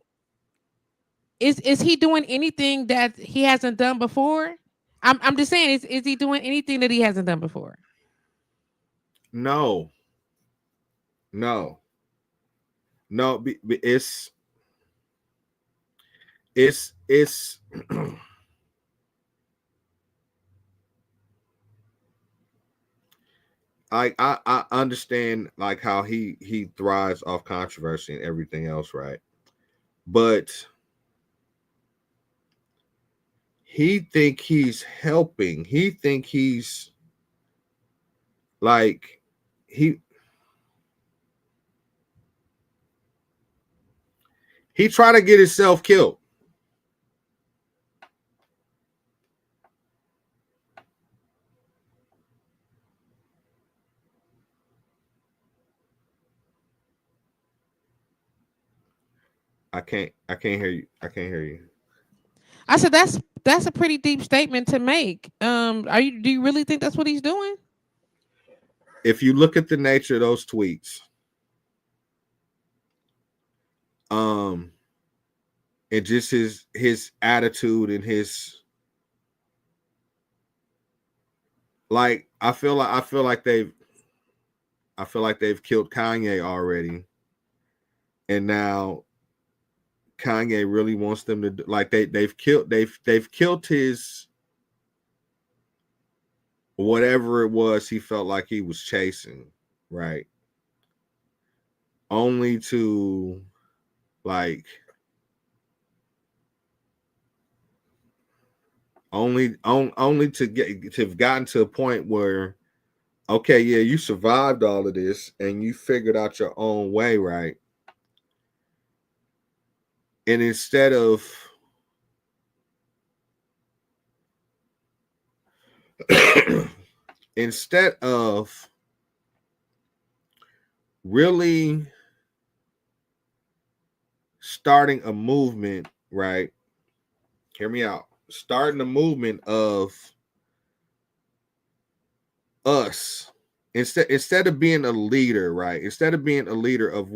is he doing anything that he hasn't done before? I'm just saying, is he doing anything that he hasn't done before? No. It's I understand like how he thrives off controversy and everything else, right? But he think he's helping. He think he's like he tried to get himself killed. I can't hear you. I can't hear you. I said that's a pretty deep statement to make. Do you really think that's what he's doing? If you look at the nature of those tweets, and just his attitude and his, like I feel like they've killed Kanye already, and now Kanye really wants them to, like, they've killed his whatever it was he felt like he was chasing, right? Only to like only to have gotten to a point where, okay, yeah, you survived all of this and you figured out your own way, right? And instead of really starting a movement, right? Hear me out. Starting a movement of us, instead of being a leader, right? Instead of being a leader of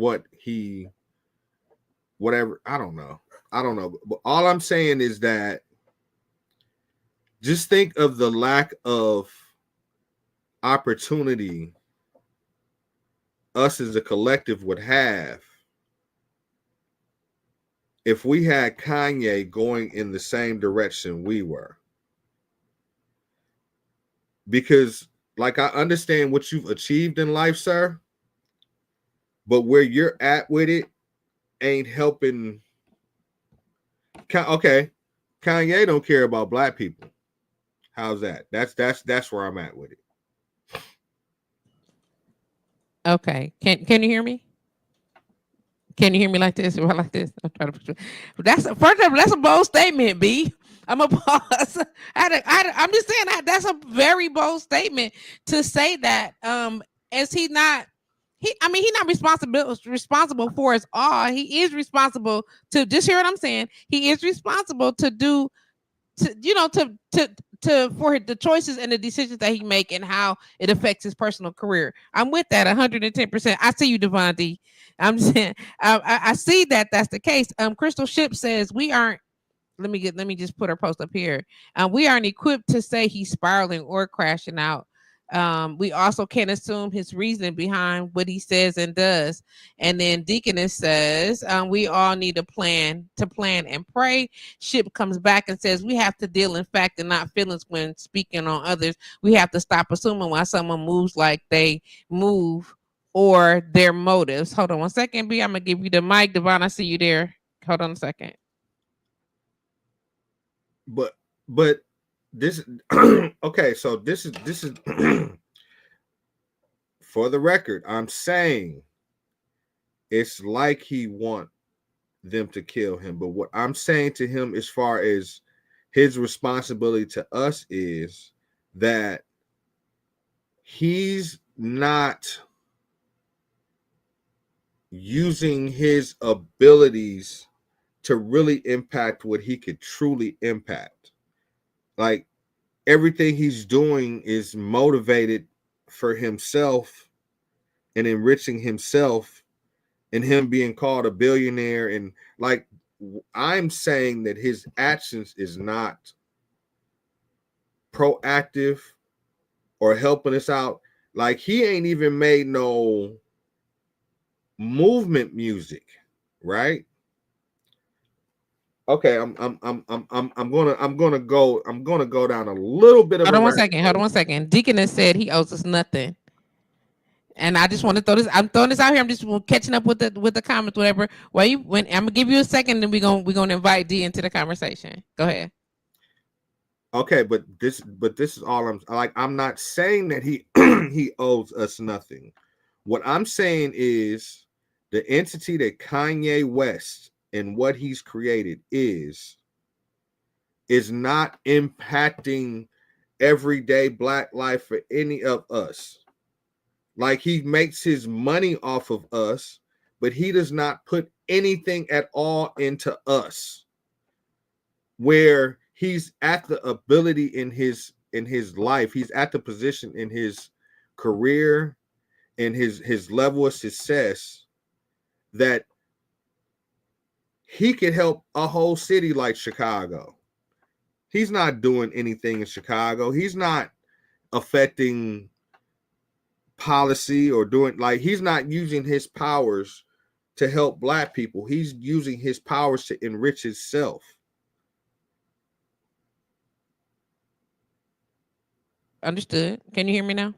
whatever, I don't know. But all I'm saying is that just think of the lack of opportunity us as a collective would have if we had Kanye going in the same direction we were. Because, like, I understand what you've achieved in life, sir, but where you're at with it ain't helping. Okay, Kanye don't care about black people. How's that? That's where I'm at with it. Okay, can you hear me? Can you hear me like this or like this? I'm trying to. That's a bold statement, B. I'm a pause. I'm just saying that's a very bold statement to say that. As he's not responsible for us all. He is responsible to, just hear what I'm saying. He is responsible to do, for the choices and the decisions that he make and how it affects his personal career. I'm with that 110%. I see you, Devon D. I'm saying I see that that's the case. Crystal Ship says we aren't. Let me just put her post up here. We aren't equipped to say he's spiraling or crashing out. We also can't assume his reasoning behind what he says and does. And then Deaconess says, we all need a plan and pray. Ship comes back and says, we have to deal in fact and not feelings when speaking on others. We have to stop assuming why someone moves like they move or their motives. Hold on one second, B. I'm going to give you the mic. Devon, I see you there. Hold on a second. But this okay, so this is for the record, I'm saying it's like he want them to kill him. But what I'm saying to him as far as his responsibility to us is that he's not using his abilities to really impact what he could truly impact. Like everything he's doing is motivated for himself and enriching himself and him being called a billionaire. And like, I'm saying that his actions is not proactive or helping us out. Like he ain't even made no movement music, right? Okay, I'm gonna go down a little bit of Hold on one second. Deaconess said he owes us nothing. And I just want to throw this. I'm throwing this out here. I'm just catching up with the comments, whatever. I'm gonna give you a second, and we're gonna invite D into the conversation. Go ahead. Okay, but this is all I'm like. I'm not saying that he he owes us nothing. What I'm saying is the entity that Kanye West and what he's created is not impacting everyday Black life for any of us. Like he makes his money off of us, but he does not put anything at all into us. Where he's at the ability in his life, he's at the position in his career and his level of success that he could help a whole city like Chicago. He's not doing anything in Chicago. He's not affecting policy or doing, like, he's not using his powers to help Black people. He's using his powers to enrich himself. Understood. Can you hear me now?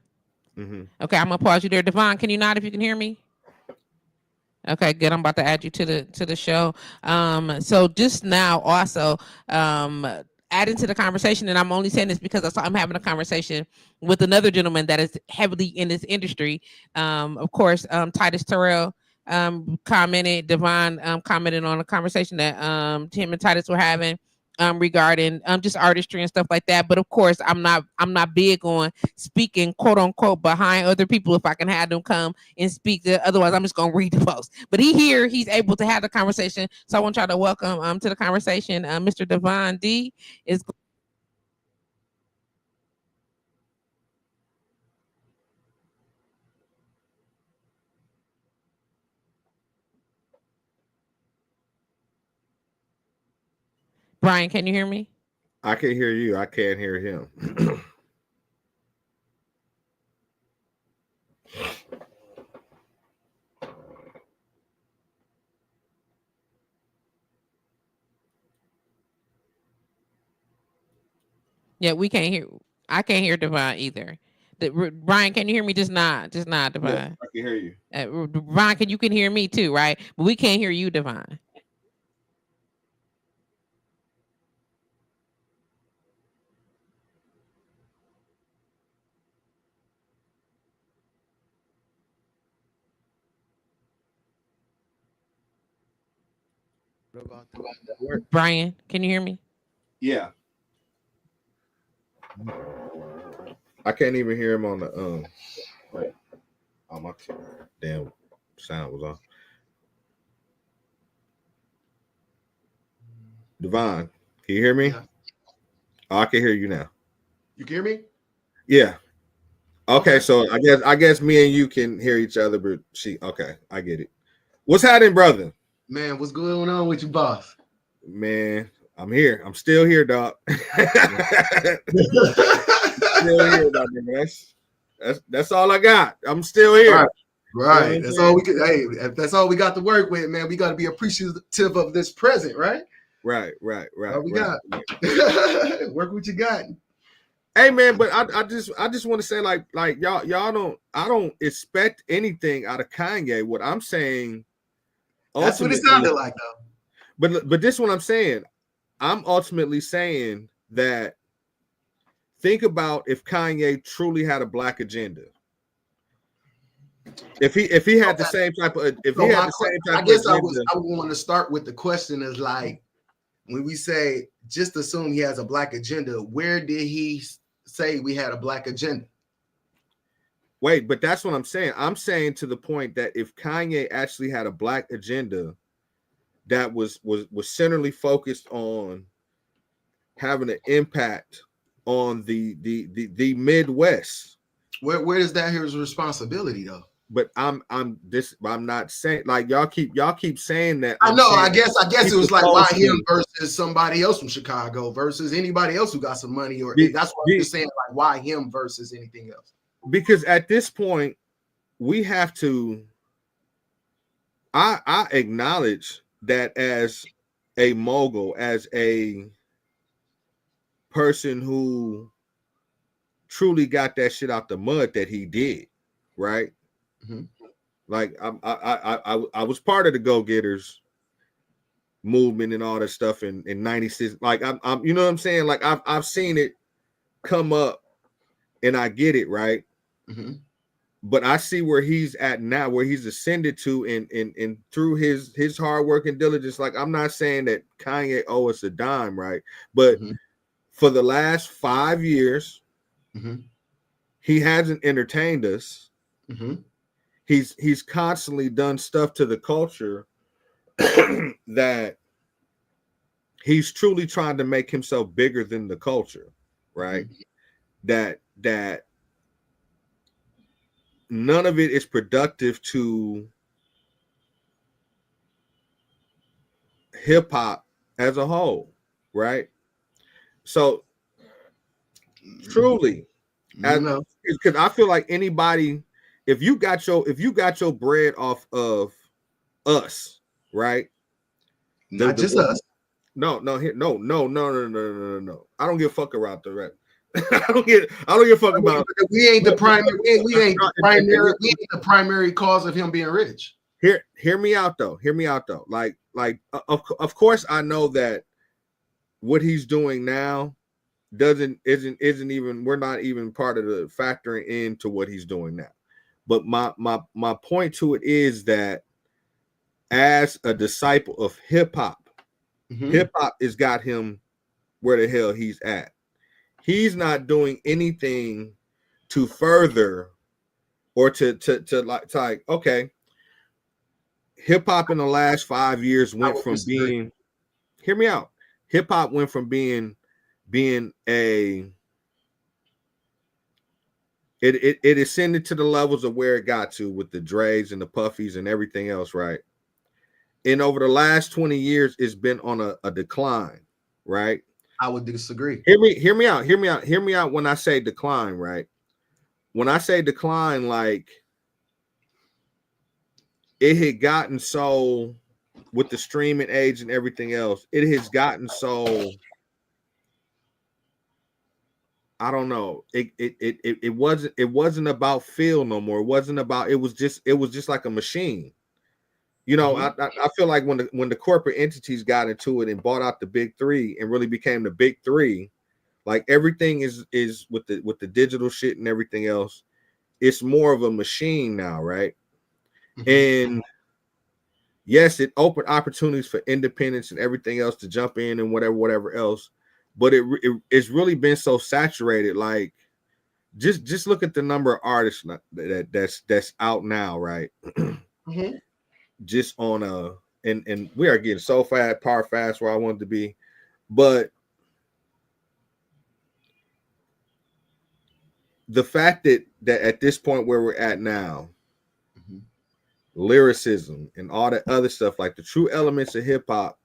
Mm-hmm. Okay, I'm gonna pause you there. Devon, can you nod if you can hear me? Okay, good. I'm about to add you to the show. So just now also adding to the conversation, and I'm only saying this because I'm having a conversation with another gentleman that is heavily in this industry. Of course, Titus Terrell commented, Devon commented on a conversation that Tim and Titus were having regarding just artistry and stuff like that. But of course, I'm not big on speaking quote unquote behind other people if I can have them come and speak. Otherwise, I'm just gonna read the post. But he's able to have the conversation. So I want to try to welcome to the conversation Mr. Devon D. is. Brian, can you hear me? I can hear you. I can't hear him. Yeah, we can't hear. I can't hear Devon either. Brian, can you hear me? Just nod, Devon. Yeah, I can hear you. Brian, you can hear me too, right? But we can't hear you, Devon. Brian, can you hear me? Yeah. I can't even hear him on the wait. Oh, my damn sound was off. Devon, can you hear me? Yeah. Oh, I can hear you now. You can hear me? Yeah. Okay, so I guess me and you can hear each other, but okay, I get it. What's happening, brother? Man, what's going on with you, boss? Man, I'm here. I'm still here, dog. Still here, dog. That's all I got. I'm still here. Right. Right. You know That's what I'm all we could. Hey, if that's all we got to work with, man. We got to be appreciative of this present, right? Right. All we got. Work what you got. Hey man, but I just want to say like y'all I don't expect anything out of Kanye. What I'm saying, That's what it ultimately, sounded like, though. but this is what I'm saying. I'm ultimately saying that think about if Kanye truly had a black agenda. If he had the same type of I guess I want to start with the question is like when we say just assume he has a black agenda, where did he say we had a black agenda? Wait, but that's what I'm saying. I'm saying to the point that if Kanye actually had a black agenda that was centrally focused on having an impact on the Midwest, where is that his responsibility though? But I'm not saying like y'all keep saying that. I know. I guess it was like why him versus somebody else from Chicago versus anybody else who got some money, or that's what I'm just saying. Like why him versus anything else? Because at this point, we have to. I acknowledge that as a mogul, as a person who truly got that shit out the mud that he did, right? Mm-hmm. Like I was part of the go-getters movement and all that stuff in 96. Like I'm you know what I'm saying? Like I've seen it come up and I get it, right? Mm-hmm. But I see where he's at now, where he's ascended to and through his hard work and diligence. Like I'm not saying that Kanye owes us a dime, right? But for the last 5 years, he hasn't entertained us. He's constantly done stuff to the culture that he's truly trying to make himself bigger than the culture, right? That none of it is productive to hip hop as a whole, right? So truly, because I feel like anybody, if you got your bread off of us, right? Not just us. No. I don't give a fuck about the rest. I don't give a fuck about. We ain't the primary. We ain't the primary cause of him being rich. Hear me out though. Like of course I know that what he's doing now isn't even, we're not even part of the factoring into what he's doing now. But my point to it is that as a disciple of hip hop, hip hop has got him where the hell he's at. He's not doing anything to further or to like okay. Hip hop in the last 5 years went from being, hear me out. Hip hop went from being a it ascended to the levels of where it got to with the Dre's and the Puffies and everything else, right? And over the last 20 years, it's been on a decline, right? I would disagree. Hear me out when I say decline, right? When I say decline, like it had gotten so, with the streaming age and everything else, it has gotten so, I don't know. It wasn't about feel no more. It wasn't about, it was just like a machine. You know, I feel like when the corporate entities got into it and bought out the big three and really became the big three, like everything is with the digital shit and everything else, it's more of a machine now, right? And yes, it opened opportunities for independence and everything else to jump in and whatever else, but it's really been so saturated. Like just look at the number of artists that's out now, right? Just on and we are getting so far fast where I wanted to be, but the fact that at this point where we're at now, lyricism and all that other stuff, like the true elements of hip hop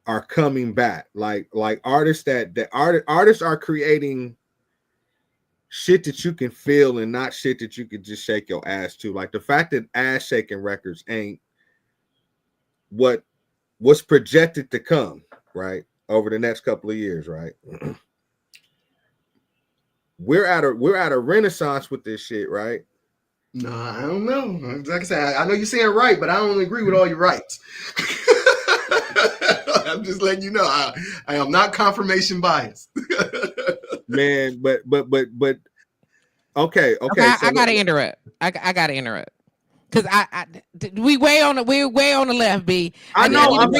are coming back. Like artists artists are creating shit that you can feel and not shit that you can just shake your ass to. Like the fact that ass shaking records ain't what's projected to come, right? Over the next couple of years, right? We're at a renaissance with this shit, right? No, I don't know. Like I said, I know you're saying right, but I don't agree with all your rights. I'm just letting you know I am not confirmation biased. Man, but okay. So I gotta interrupt. I gotta interrupt. Cause we're way on the left, B. I know. Hold on, I'm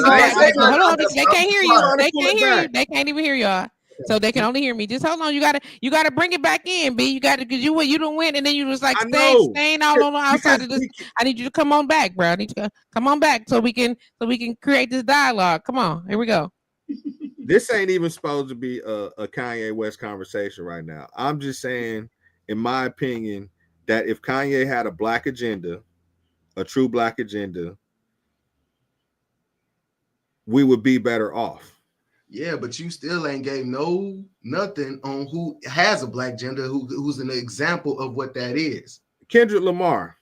they can't hear you. trying to They pull can't it hear you. back. They can't even hear y'all. So they can only hear me. Just hold on. You gotta bring it back in, B. You gotta, because you don't win, and then you was like staying all on the outside of this. I need you to come on back, bro. I need you to come on back so we can create this dialogue. Come on, here we go. This ain't even supposed to be a Kanye West conversation right now. I'm just saying, in my opinion, that if Kanye had a black agenda, a true black agenda, we would be better off. Yeah, but you still ain't gave nothing on who has a black agenda, who's an example of what that is. Kendrick Lamar.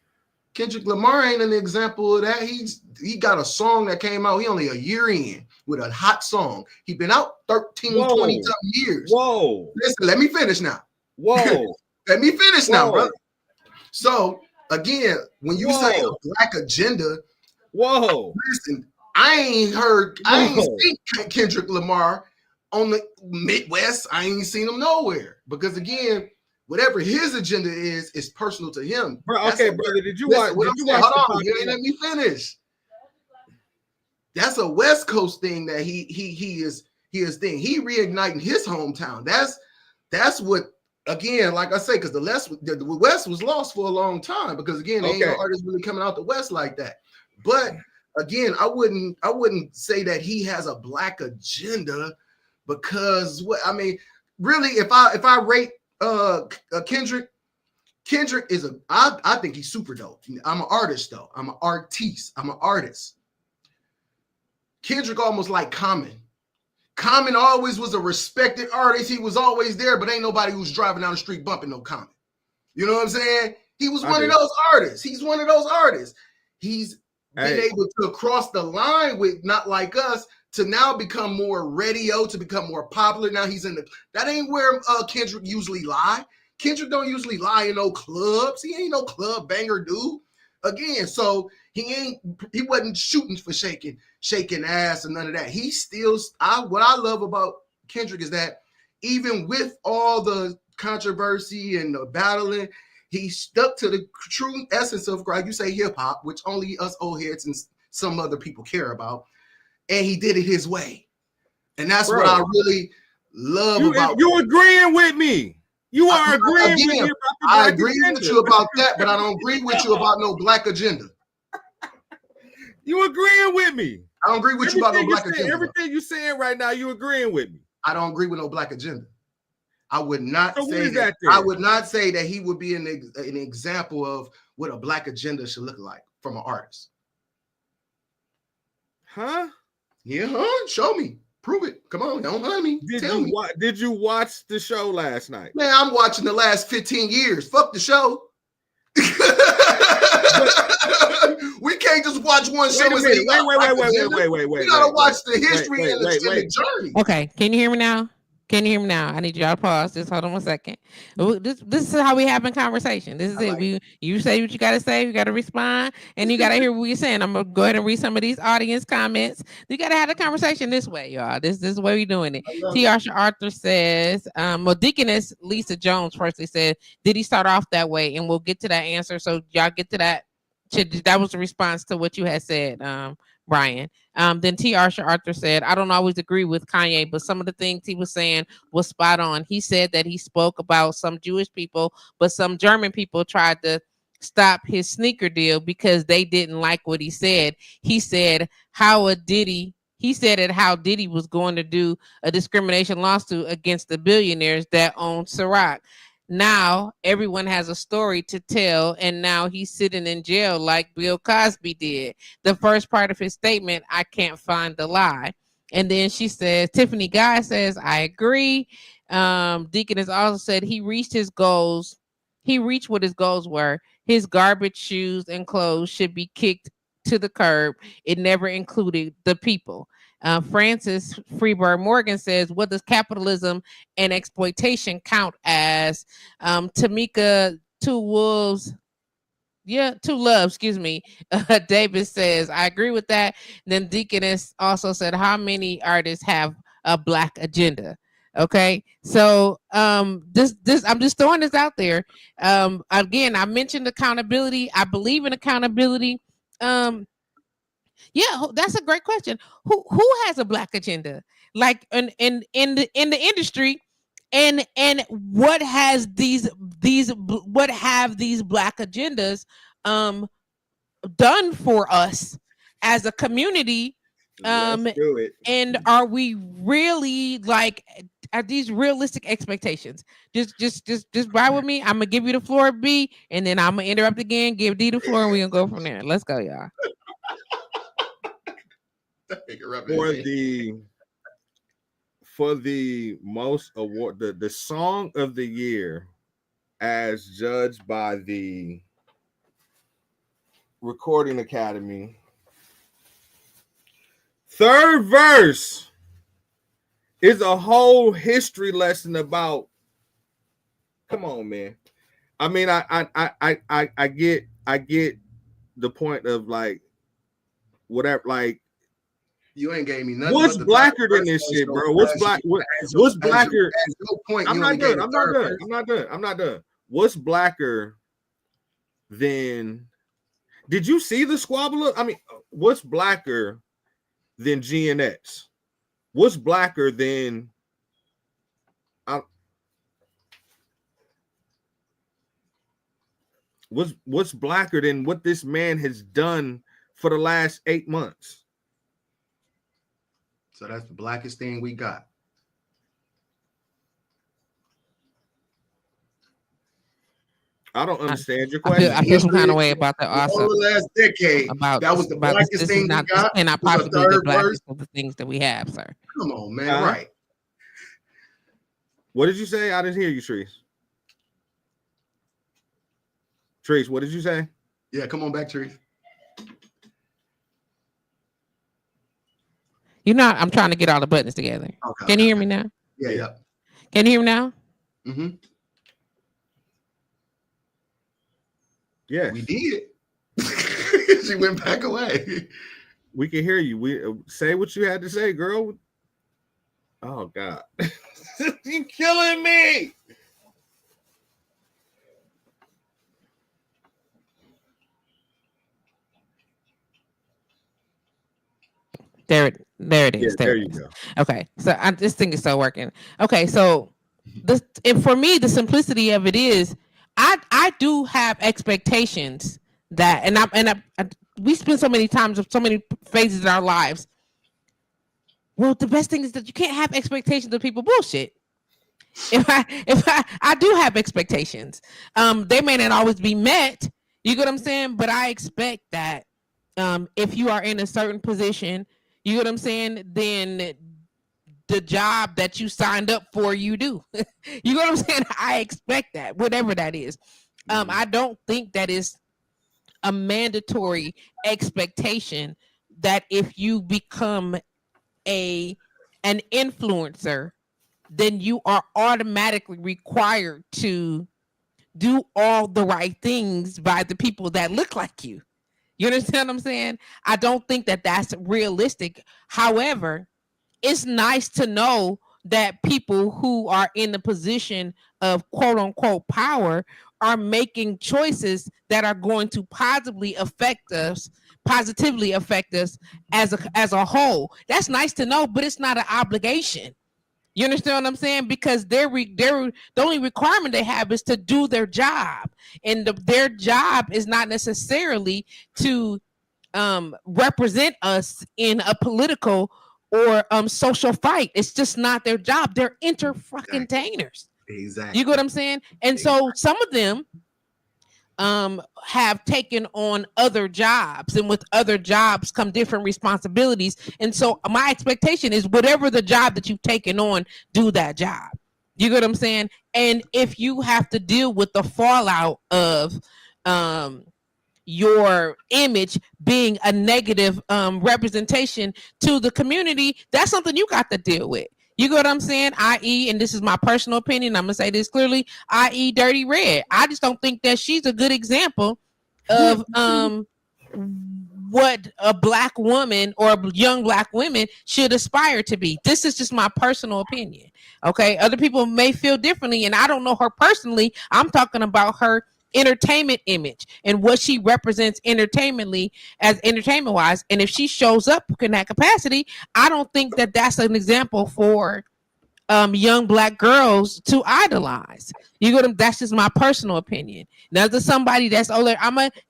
Kendrick Lamar ain't an example of that. He got a song that came out. He only a year in with a hot song. He been out 13, 20 something years. Whoa. Listen, let me finish now. Whoa. Let me finish Whoa. now, brother. So again, when you say a black agenda, listen, I ain't seen Kendrick Lamar on the Midwest. I ain't seen him nowhere because again, whatever his agenda is personal to him. Bro, okay, brother, did you watch? Hold on, you ain't let me finish. That's a West Coast thing that he is thing. He reigniting his hometown. That's what. Again, like I say, because the West was lost for a long time because again, ain't no artists really coming out the West like that. But again, I wouldn't say that he has a black agenda because really, if I rate Kendrick is I think he's super dope. I'm an artist though. I'm an artiste. I'm an artist. Kendrick almost like Common. Common always was a respected artist. He was always there, but ain't nobody who's driving down the street bumping no Common. You know what I'm saying? He was one of those artists. He's one of those artists. He's been able to cross the line with not like us to now become more radio, to become more popular. Now he's that ain't where Kendrick usually lie. Kendrick don't usually lie in no clubs. He ain't no club banger dude. Again, so he wasn't shooting for shaking ass and none of that. He still, what I love about Kendrick is that even with all the controversy and the battling, he stuck to the true essence of, like you say, hip hop, which only us old heads and some other people care about. And he did it his way. And that's what I really love about you agreeing with me. You are agreeing with me about the I agree with you about that, but I don't agree with you about no black agenda. You agreeing with me. I don't agree with you about no black agenda. Everything you're saying right now, you agreeing with me. I don't agree with no black agenda. I would not say that. I would not say that he would be an example of what a black agenda should look like from an artist. Huh? Yeah, huh? Show me. Prove it. Come on, don't lie me. Did you watch the show last night? Man, I'm watching the last 15 years. Fuck the show. We can't just watch one show. Wait. We gotta watch the history and the journey. Okay, can you hear me now? Can you hear me now? I need y'all to pause. Just hold on 1 second. This is how we having conversation. This is it. You say what you gotta say. You gotta respond, and you gotta hear what we're saying. I'm gonna go ahead and read some of these audience comments. You gotta have the conversation this way, y'all. This is the way we're doing it. T. Arthur says, Deaconess Lisa Jones firstly said, did he start off that way? And we'll get to that answer. So y'all get to that. That was the response to what you had said, Brian. Then T. Arthur said, I don't always agree with Kanye, but some of the things he was saying was spot on. He said that he spoke about some Jewish people, but some German people tried to stop his sneaker deal because they didn't like what he said. He said how Diddy was going to do a discrimination lawsuit against the billionaires that own Ciroc. Now everyone has a story to tell, and now he's sitting in jail like Bill Cosby did. The first part of his statement, I can't find the lie. And then she says, Tiffany Guy says, I agree. Deacon has also said he reached his goals. He reached what his goals were. His garbage, shoes, and clothes should be kicked to the curb. It never included the people. Francis Freeburg Morgan says, what does capitalism and exploitation count as? Tamika Two Wolves. Yeah, Two Love, excuse me. David says, I agree with that. Then Deaconess also said, how many artists have a black agenda? Okay, so this I'm just throwing this out there. Again, I mentioned accountability. I believe in accountability. Yeah, that's a great question. Who has a black agenda? Like in the industry, and what has what have these black agendas done for us as a community? Let's do it. And are we really like, are these realistic expectations? Just bear with me. I'm gonna give you the floor, B, and then I'm gonna interrupt again, give D the floor, and we're gonna go from there. Let's go, y'all. For the most award, the song of the year, as judged by the Recording Academy, third verse is a whole history lesson about. Come on, man. I mean, I get the point of like whatever, like. You ain't gave me nothing. What's blacker than this shit, bro? What's black? What's blacker? I'm not done. I'm not done. What's blacker than? Did you see the squabble? I mean, what's blacker than GNX? What's blacker than? What's blacker than what this man has done for the last 8 months? So that's the blackest thing we got. I don't understand your question. I feel some kind of way about that also. Over the last decade, that was the blackest thing we got. And not possibly the blackest of the things that we have, sir. Come on, man. Right. What did you say? I didn't hear you, Treese. Treese, what did you say? Yeah, come on back, Treese. You know, I'm trying to get all the buttons together. Okay. Can you hear me now? Yeah. Can you hear me now? Mm-hmm. Yeah. We did. She went back away. We can hear you. We say what you had to say, girl. Oh, God. You're killing me. There it is. Yeah, there you go. Okay, so this thing is still working. Okay, so and for me, the simplicity of it is, I do have expectations that, we spend so many times of so many phases in our lives. Well, the best thing is that you can't have expectations of people bullshit. If I do have expectations, they may not always be met. You get what I'm saying? But I expect that if you are in a certain position, you get what I'm saying, then the job that you signed up for, you do. You know what I'm saying? I expect that, whatever that is. I don't think that is a mandatory expectation that if you become an influencer, then you are automatically required to do all the right things by the people that look like you. You understand what I'm saying? I don't think that that's realistic. However, it's nice to know that people who are in the position of quote unquote power are making choices that are going to positively affect us as a whole. That's nice to know, but it's not an obligation. You understand what I'm saying? Because the only requirement they have is to do their job, and their job is not necessarily to represent us in a political or social fight. It's just not their job. They're entertainers. Exactly. You get what I'm saying? And so some of them have taken on other jobs, and with other jobs come different responsibilities. And so my expectation is whatever the job that you've taken on, do that job. You get what I'm saying? And if you have to deal with the fallout of your image being a negative representation to the community, that's something you got to deal with. You get what I'm saying? I.e., and this is my personal opinion, I'm gonna say this clearly, i.e. Dirty Red. I just don't think that she's a good example of what a black woman or young black women should aspire to be. This is just my personal opinion. Okay, other people may feel differently, and I don't know her personally. I'm talking about her entertainment image and what she represents entertainment wise. And if she shows up in that capacity, I don't think that that's an example for young black girls to idolize. You go to, that's just my personal opinion. Now there's somebody that's older,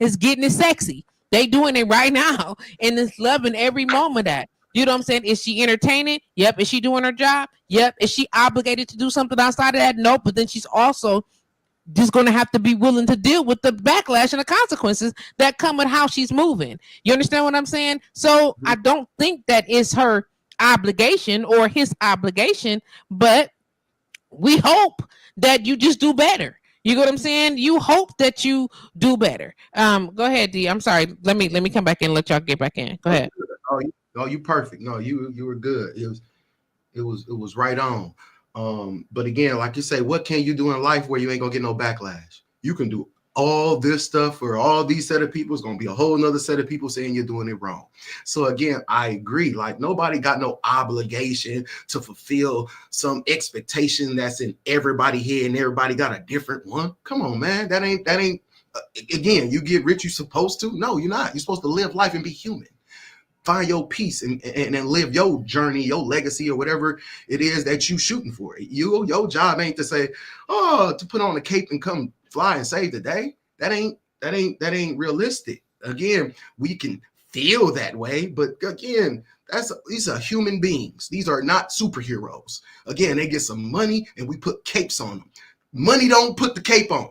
is getting it sexy. They doing it right now and is loving every moment of that. You know what I'm saying? Is she entertaining? Yep. Is she doing her job? Yep. Is she obligated to do something outside of that? No. But then she's also just going to have to be willing to deal with the backlash and the consequences that come with how she's moving. You understand what I'm saying? So I don't think that is her obligation or his obligation, but we hope that you just do better. You know what I'm saying? You hope that you do better. Go ahead, D. I'm sorry. Let me come back in and let y'all get back in. Go ahead. Oh, you perfect. No, you were good. It was right on. But again, like you say, what can you do in life where you ain't gonna get no backlash? You can do all this stuff for all these set of people. It's gonna be a whole nother set of people saying you're doing it wrong. So again, I agree. Like nobody got no obligation to fulfill some expectation that's in everybody here, and everybody got a different one. Come on, man. That ain't. Again, you get rich, you supposed to? No, you're not. You're supposed to live life and be human. Find your peace and live your journey, your legacy, or whatever it is that you shooting for. Your job ain't to say, to put on a cape and come fly and save the day. That ain't realistic. Again, we can feel that way, but again, these are human beings. These are not superheroes. Again, they get some money and we put capes on them. Money don't put the cape on.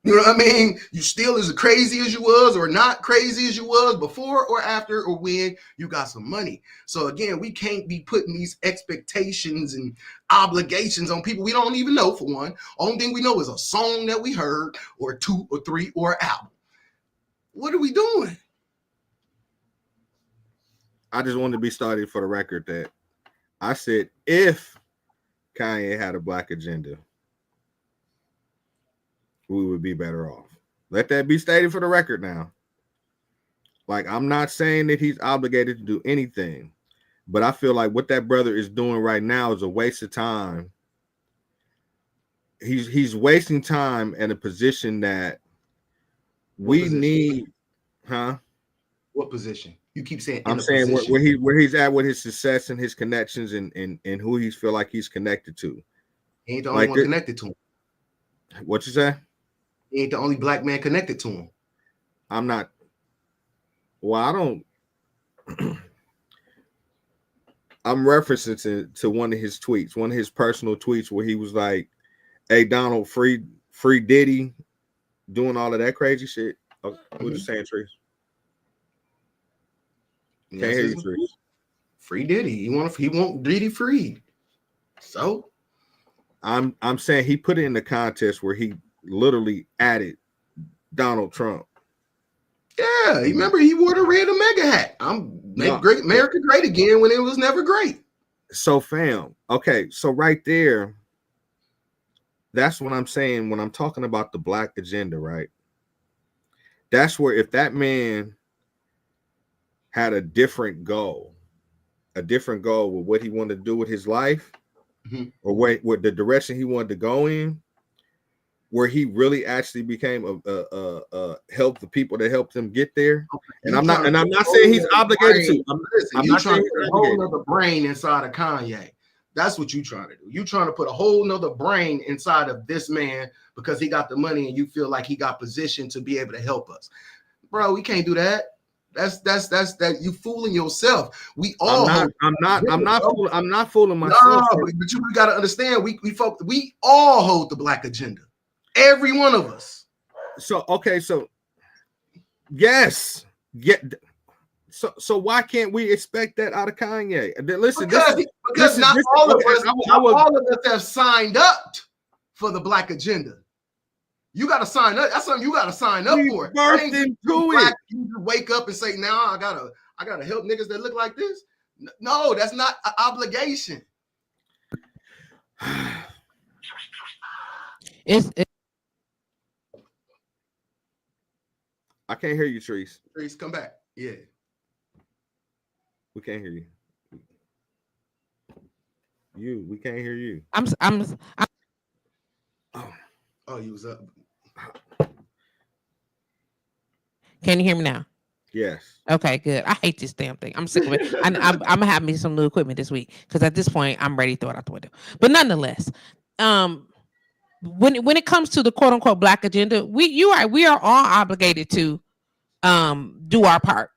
You know what I mean? You still as crazy as you was or not crazy as you was before or after or when you got some money. So again, we can't be putting these expectations and obligations on people we don't even know, for one. Only thing we know is a song that we heard or two or three or an album. What are we doing? I just wanted to be started for the record that I said if Kanye had a black agenda, we would be better off. Let that be stated for the record now. Like, I'm not saying that he's obligated to do anything, but I feel like what that brother is doing right now is a waste of time. He's wasting time in a position that we need, huh? What position? You keep saying. I'm saying where he's at with his success and his connections and who he feel like he's connected to. He ain't the only one connected to him. What you say? He ain't the only black man connected to him. I'm not. Well, I don't. I'm referencing to one of his tweets, one of his personal tweets, where he was like, "Hey, Donald, free Diddy, doing all of that crazy shit." Oh, what you saying, Trees? Can't hear you, Trees. Free Diddy. He want Diddy freed. So, I'm saying he put it in the contest where he literally added Donald Trump. Yeah, remember he wore the red Omega hat. Great America great again when it was never great. So, fam, okay, so right there, that's what I'm saying when I'm talking about the black agenda, right? That's where if that man had a different goal with what he wanted to do with his life, or what the direction he wanted to go in, where he really actually became a help the people that helped him get there. And I'm not saying he's obligated to. I'm not trying to put a whole nother brain inside of Kanye. That's what you're trying to do. You're trying to put a whole nother brain inside of this man because he got the money and you feel like he got positioned to be able to help us. Bro, we can't do that. That's you fooling yourself. We all I'm not fooling myself. No, but you got to understand we all hold the black agenda. Every one of us. So okay, so yes, yeah. So why can't we expect that out of Kanye? Listen, because not all of us have signed up for the black agenda. You got to sign up. That's something you got to sign up for. Birthed into it. You wake up and say, "Now I gotta help niggas that look like this." No, that's not an obligation. I can't hear you, Treese. Treese, come back. Yeah, we can't hear you. We can't hear you. Oh, you was up. Can you hear me now? Yes. Okay, good. I hate this damn thing. I'm sick of it. I'm gonna have me some new equipment this week because at this point I'm ready to throw it out the window. But nonetheless, when it comes to the quote unquote black agenda, we are all obligated to do our part.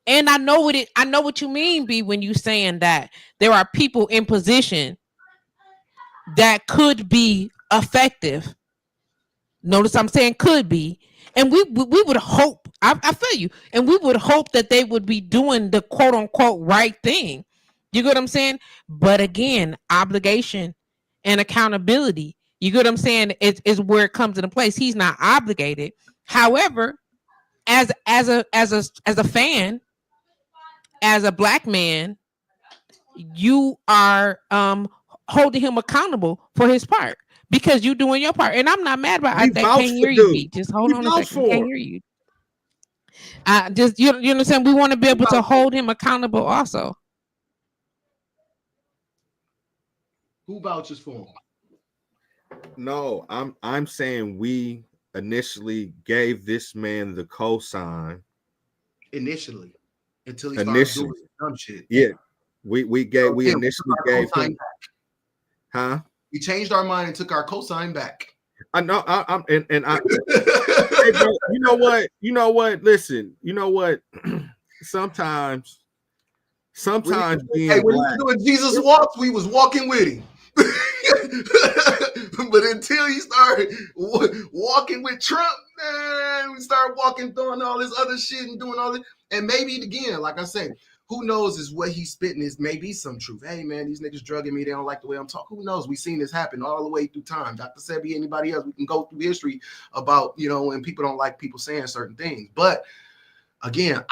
And I know what you mean, B, when you saying that there are people in position that could be effective. Notice I'm saying could be. And we would hope, I feel you, and we would hope that they would be doing the quote unquote right thing. You get what I'm saying? But again, obligation and accountability, you get what I'm saying, is where it comes into place. He's not obligated. However, as a fan, as a black man, you are holding him accountable for his part. Because you doing your part, and I'm not mad about it. I can't hear you, B. Just hold on a second. I can't hear you. Just you understand? We want to be able to hold him accountable, also. Who vouches for him? No, I'm saying we initially gave this man the cosign. Initially, until he started doing dumb shit. Yeah, we initially gave him. Huh? We changed our mind and took our cosign back. I know. Hey, bro, you know what? Listen, you know what? Sometimes when he was doing Jesus walks, we was walking with him. But until he started walking with Trump, man, we started walking, doing all this other shit and doing all this. And maybe again, like I said, who knows is what he's spitting is maybe some truth. Hey, man, these niggas drugging me. They don't like the way I'm talking. Who knows? We've seen this happen all the way through time. Dr. Sebi, anybody else, we can go through history about, when people don't like people saying certain things. But again,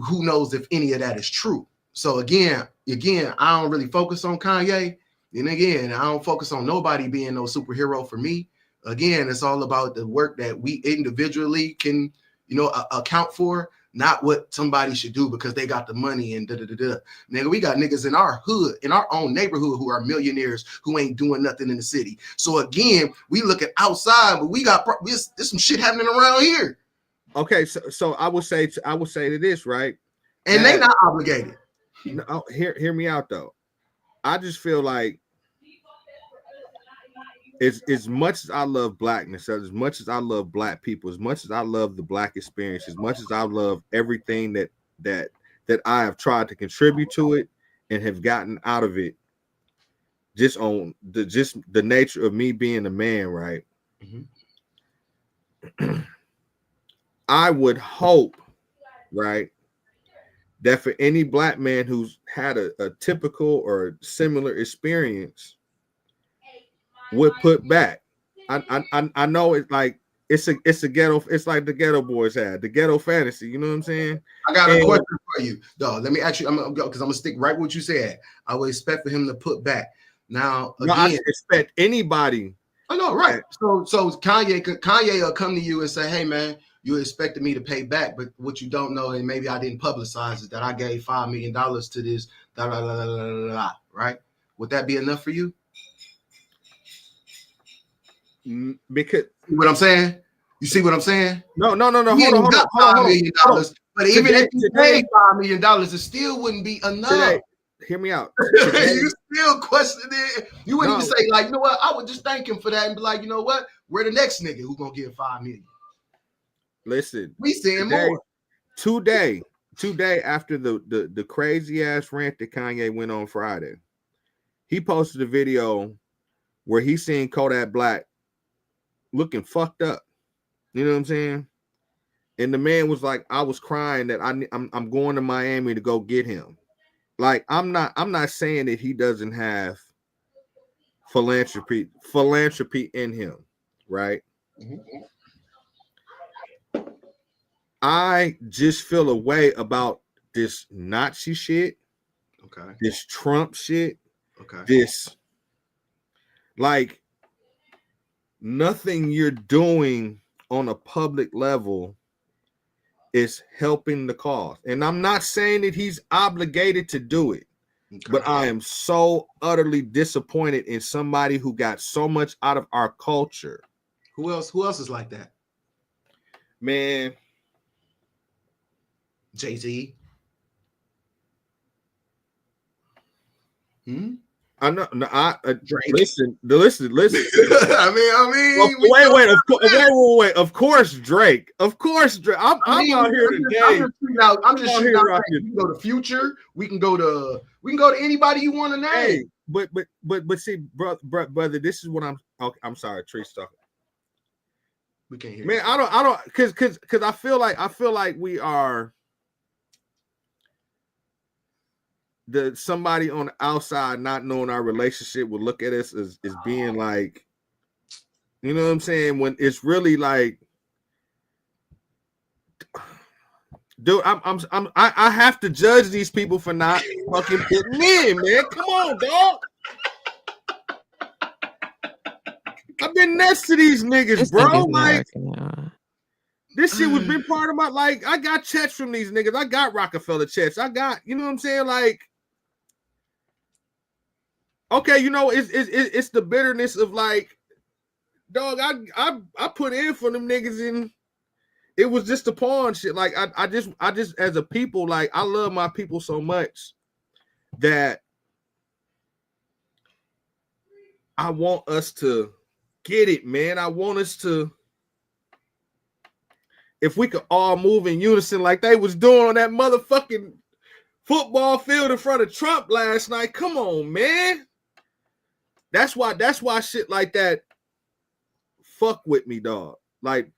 who knows if any of that is true? So again, I don't really focus on Kanye. And again, I don't focus on nobody being no superhero for me. Again, it's all about the work that we individually can, account for. Not what somebody should do because they got the money and da-da-da-da. Nigga, we got niggas in our hood, in our own neighborhood who are millionaires who ain't doing nothing in the city. So again, we look at outside, but we got there's some shit happening around here. Okay, so I would say to this, right? And they not obligated. No, hear me out though. I just feel like as much as I love blackness, as much as I love black people, as much as I love the black experience, as much as I love everything that I have tried to contribute to it and have gotten out of it, just the nature of me being a man, right? Mm-hmm. I would hope, right, that for any black man who's had a typical or similar experience would put back. I know it's like it's a ghetto. It's like the Ghetto Boys had the ghetto fantasy. You know what I'm saying? I got a question for you, dog. Let me ask you. I'm gonna go because I'm gonna stick right with what you said. I would expect for him to put back. Now, again, I expect anybody. I know, right? So Kanye will come to you and say, "Hey, man, you expected me to pay back, but what you don't know, and maybe I didn't publicize, is that I gave $5 million to this." Right? Would that be enough for you? Because see what I'm saying? You see what I'm saying? No. Hold on. $5 million, but even if you paid $5 million, it still wouldn't be enough. Today, hear me out. You still question it. You wouldn't even say, like, you know what? I would just thank him for that and be like, you know what? We're the next nigga who's gonna give $5 million. Listen, we seeing more. Today after the crazy ass rant that Kanye went on Friday, he posted a video where he seen Kodak Black looking fucked up. You know what I'm saying? And the man was like, I was crying that I'm going to Miami to go get him. Like, I'm not saying that he doesn't have philanthropy in him, right? Mhm. I just feel a way about this Nazi shit, Okay. this Trump shit, Okay. this, like, nothing you're doing on a public level is helping the cause. And I'm not saying that he's obligated to do it, but I am so utterly disappointed in somebody who got so much out of our culture. Who else is like that? Man, Jay-Z. I know. No, Drake. Listen. I mean, Wait. Of course, Drake. Of course, Drake. I'm out here today. I'm just shooting out. We can go to Future. We can go to anybody you want to name. Hey, but see, brother, this is what I'm. Okay, I'm sorry, Tree's talking. We can't hear. Man, I don't, because I feel like we are. Somebody on the outside not knowing our relationship would look at us as being like, you know what I'm saying? When it's really like, dude, I have to judge these people for not fucking fitting in, man. Come on, dog. I've been next to these niggas, bro. Like, this shit was been part of my, like, I got checks from these niggas. I got Rockefeller checks. I got, you know what I'm saying? Like, okay, you know, it's the bitterness of like, dog, I put in for them niggas and it was just a pawn shit. Like, I just as a people, like, I love my people so much that I want us to get it, man. I want us to, if we could all move in unison like they was doing on that motherfucking football field in front of Trump last night. Come on, man. That's why shit like that fuck with me, dog. Like,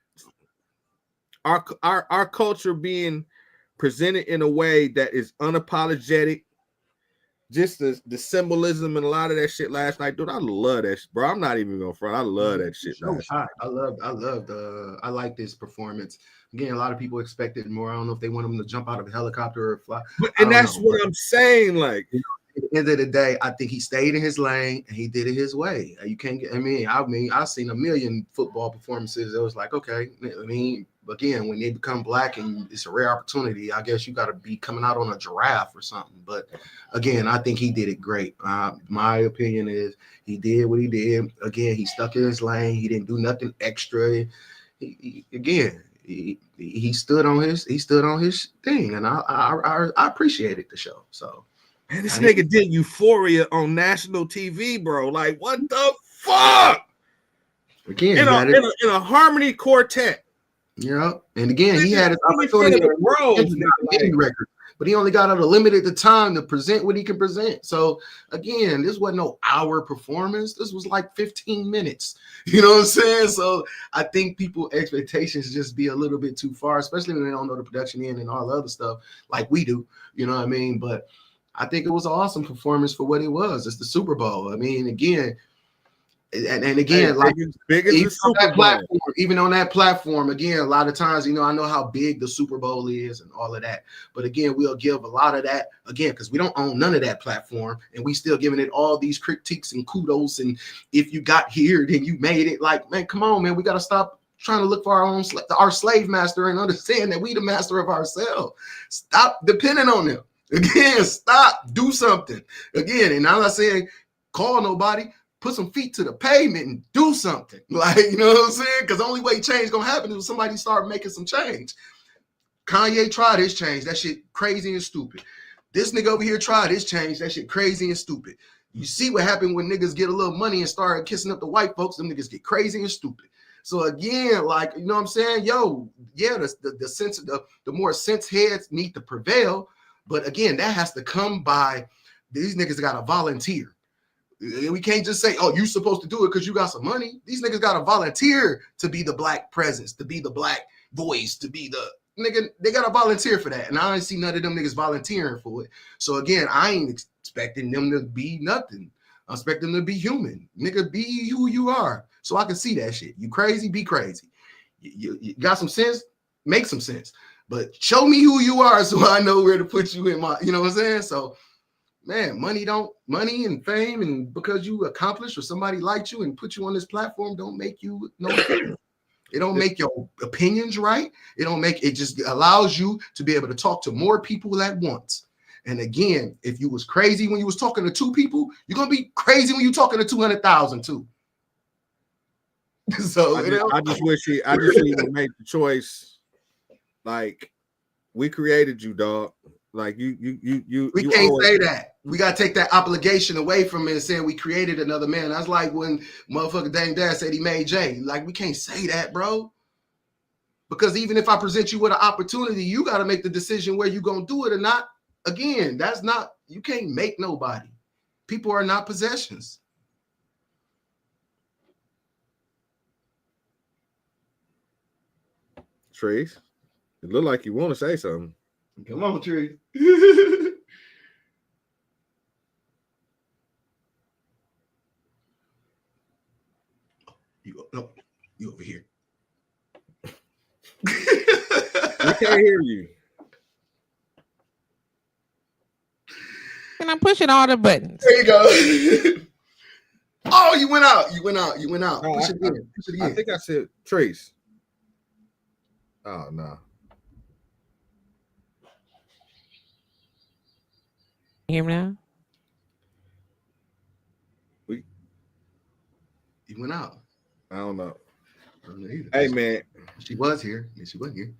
our culture being presented in a way that is unapologetic. Just the symbolism and a lot of that shit last night, dude. I love that shit, bro. I'm not even gonna front. I love that shit. I like this performance. Again, a lot of people expected more. I don't know if they want him to jump out of a helicopter or fly. And that's what I'm saying. Like, at the end of the day, I think he stayed in his lane and he did it his way. You can't get. I mean, I've seen a million football performances. It was like, okay. I mean, again, when they become black and it's a rare opportunity, I guess you got to be coming out on a giraffe or something. But again, I think he did it great. My opinion is he did what he did. Again, he stuck in his lane. He didn't do nothing extra. He stood on his thing, and I appreciated the show. So. Man, this nigga did Euphoria on national TV, bro. Like, what the fuck? Again, in a harmony quartet. Yeah, and again, he had his opportunity to record, but he only got a limited time to present what he can present. So again, this wasn't no hour performance. This was like 15 minutes. You know what I'm saying? So I think people's expectations just be a little bit too far, especially when they don't know the production end and all the other stuff like we do. You know what I mean? But I think it was an awesome performance for what it was. It's the Super Bowl. I mean, again, and again, like big as the Super Bowl. Even on that platform, again, a lot of times, you know, I know how big the Super Bowl is and all of that. But again, we'll give a lot of that again because we don't own none of that platform, and we still giving it all these critiques and kudos. And if you got here, then you made it. Like, man, come on, man, we got to stop trying to look for our slave master and understand that we the master of ourselves. Stop depending on them. Again, stop, do something. Again, and I'm not saying call nobody, put some feet to the pavement and do something. Like, you know what I'm saying? Because the only way change gonna happen is when somebody start making some change. Kanye tried his change. That shit crazy and stupid. This nigga over here tried his change. That shit crazy and stupid. You see what happened when niggas get a little money and start kissing up the white folks, them niggas get crazy and stupid. So again, like, you know what I'm saying? Yo, yeah, the sense of the more sense heads need to prevail. But again, that has to come by these niggas got to volunteer. We can't just say, oh, you're supposed to do it because you got some money. These niggas got to volunteer to be the black presence, to be the black voice, to be the nigga. They got to volunteer for that. And I don't see none of them niggas volunteering for it. So again, I ain't expecting them to be nothing. I expect them to be human. Nigga, be who you are. So I can see that shit. You crazy, be crazy. You got some sense, make some sense. But show me who you are so I know where to put you in my, you know what I'm saying? So man, money and fame, and because you accomplished or somebody liked you and put you on this platform don't make you no it don't make your opinions right. It just allows you to be able to talk to more people at once. And again, if you was crazy when you was talking to 2 people, you're gonna be crazy when you're talking to 200,000 too. So I just wish he would make the choice. Like, we created you, dog. Like we can't say that. We gotta take that obligation away from it and saying we created another man. That's like when motherfucker Dame Dad said he made Jay. Like, we can't say that, bro. Because even if I present you with an opportunity, you gotta make the decision where you gonna do it or not. Again, that's not, you can't make nobody. People are not possessions. Trace, it look like you want to say something. Come on, Tree. You over here. I can't hear you. And I'm pushing all the buttons. There you go. Oh, you went out. No, Push it again. I think I said Trace. Oh no. You hear me now? You went out. I don't know. I don't know either. Hey man, she was here. Yeah, she wasn't here.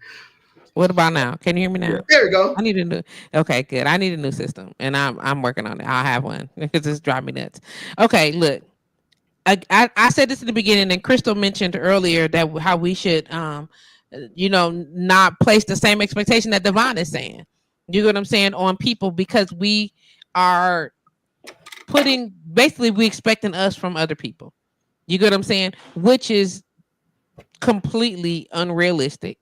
What about now? Can you hear me now? There we go. I need a new. Okay, good. I need a new system, and I'm working on it. I'll have one because it's driving me nuts. Okay, look. I said this in the beginning, and Crystal mentioned earlier that how we should, not place the same expectation that Devon is saying. You know what I'm saying, on people, because we are we expecting us from other people. You get what I'm saying? Which is completely unrealistic.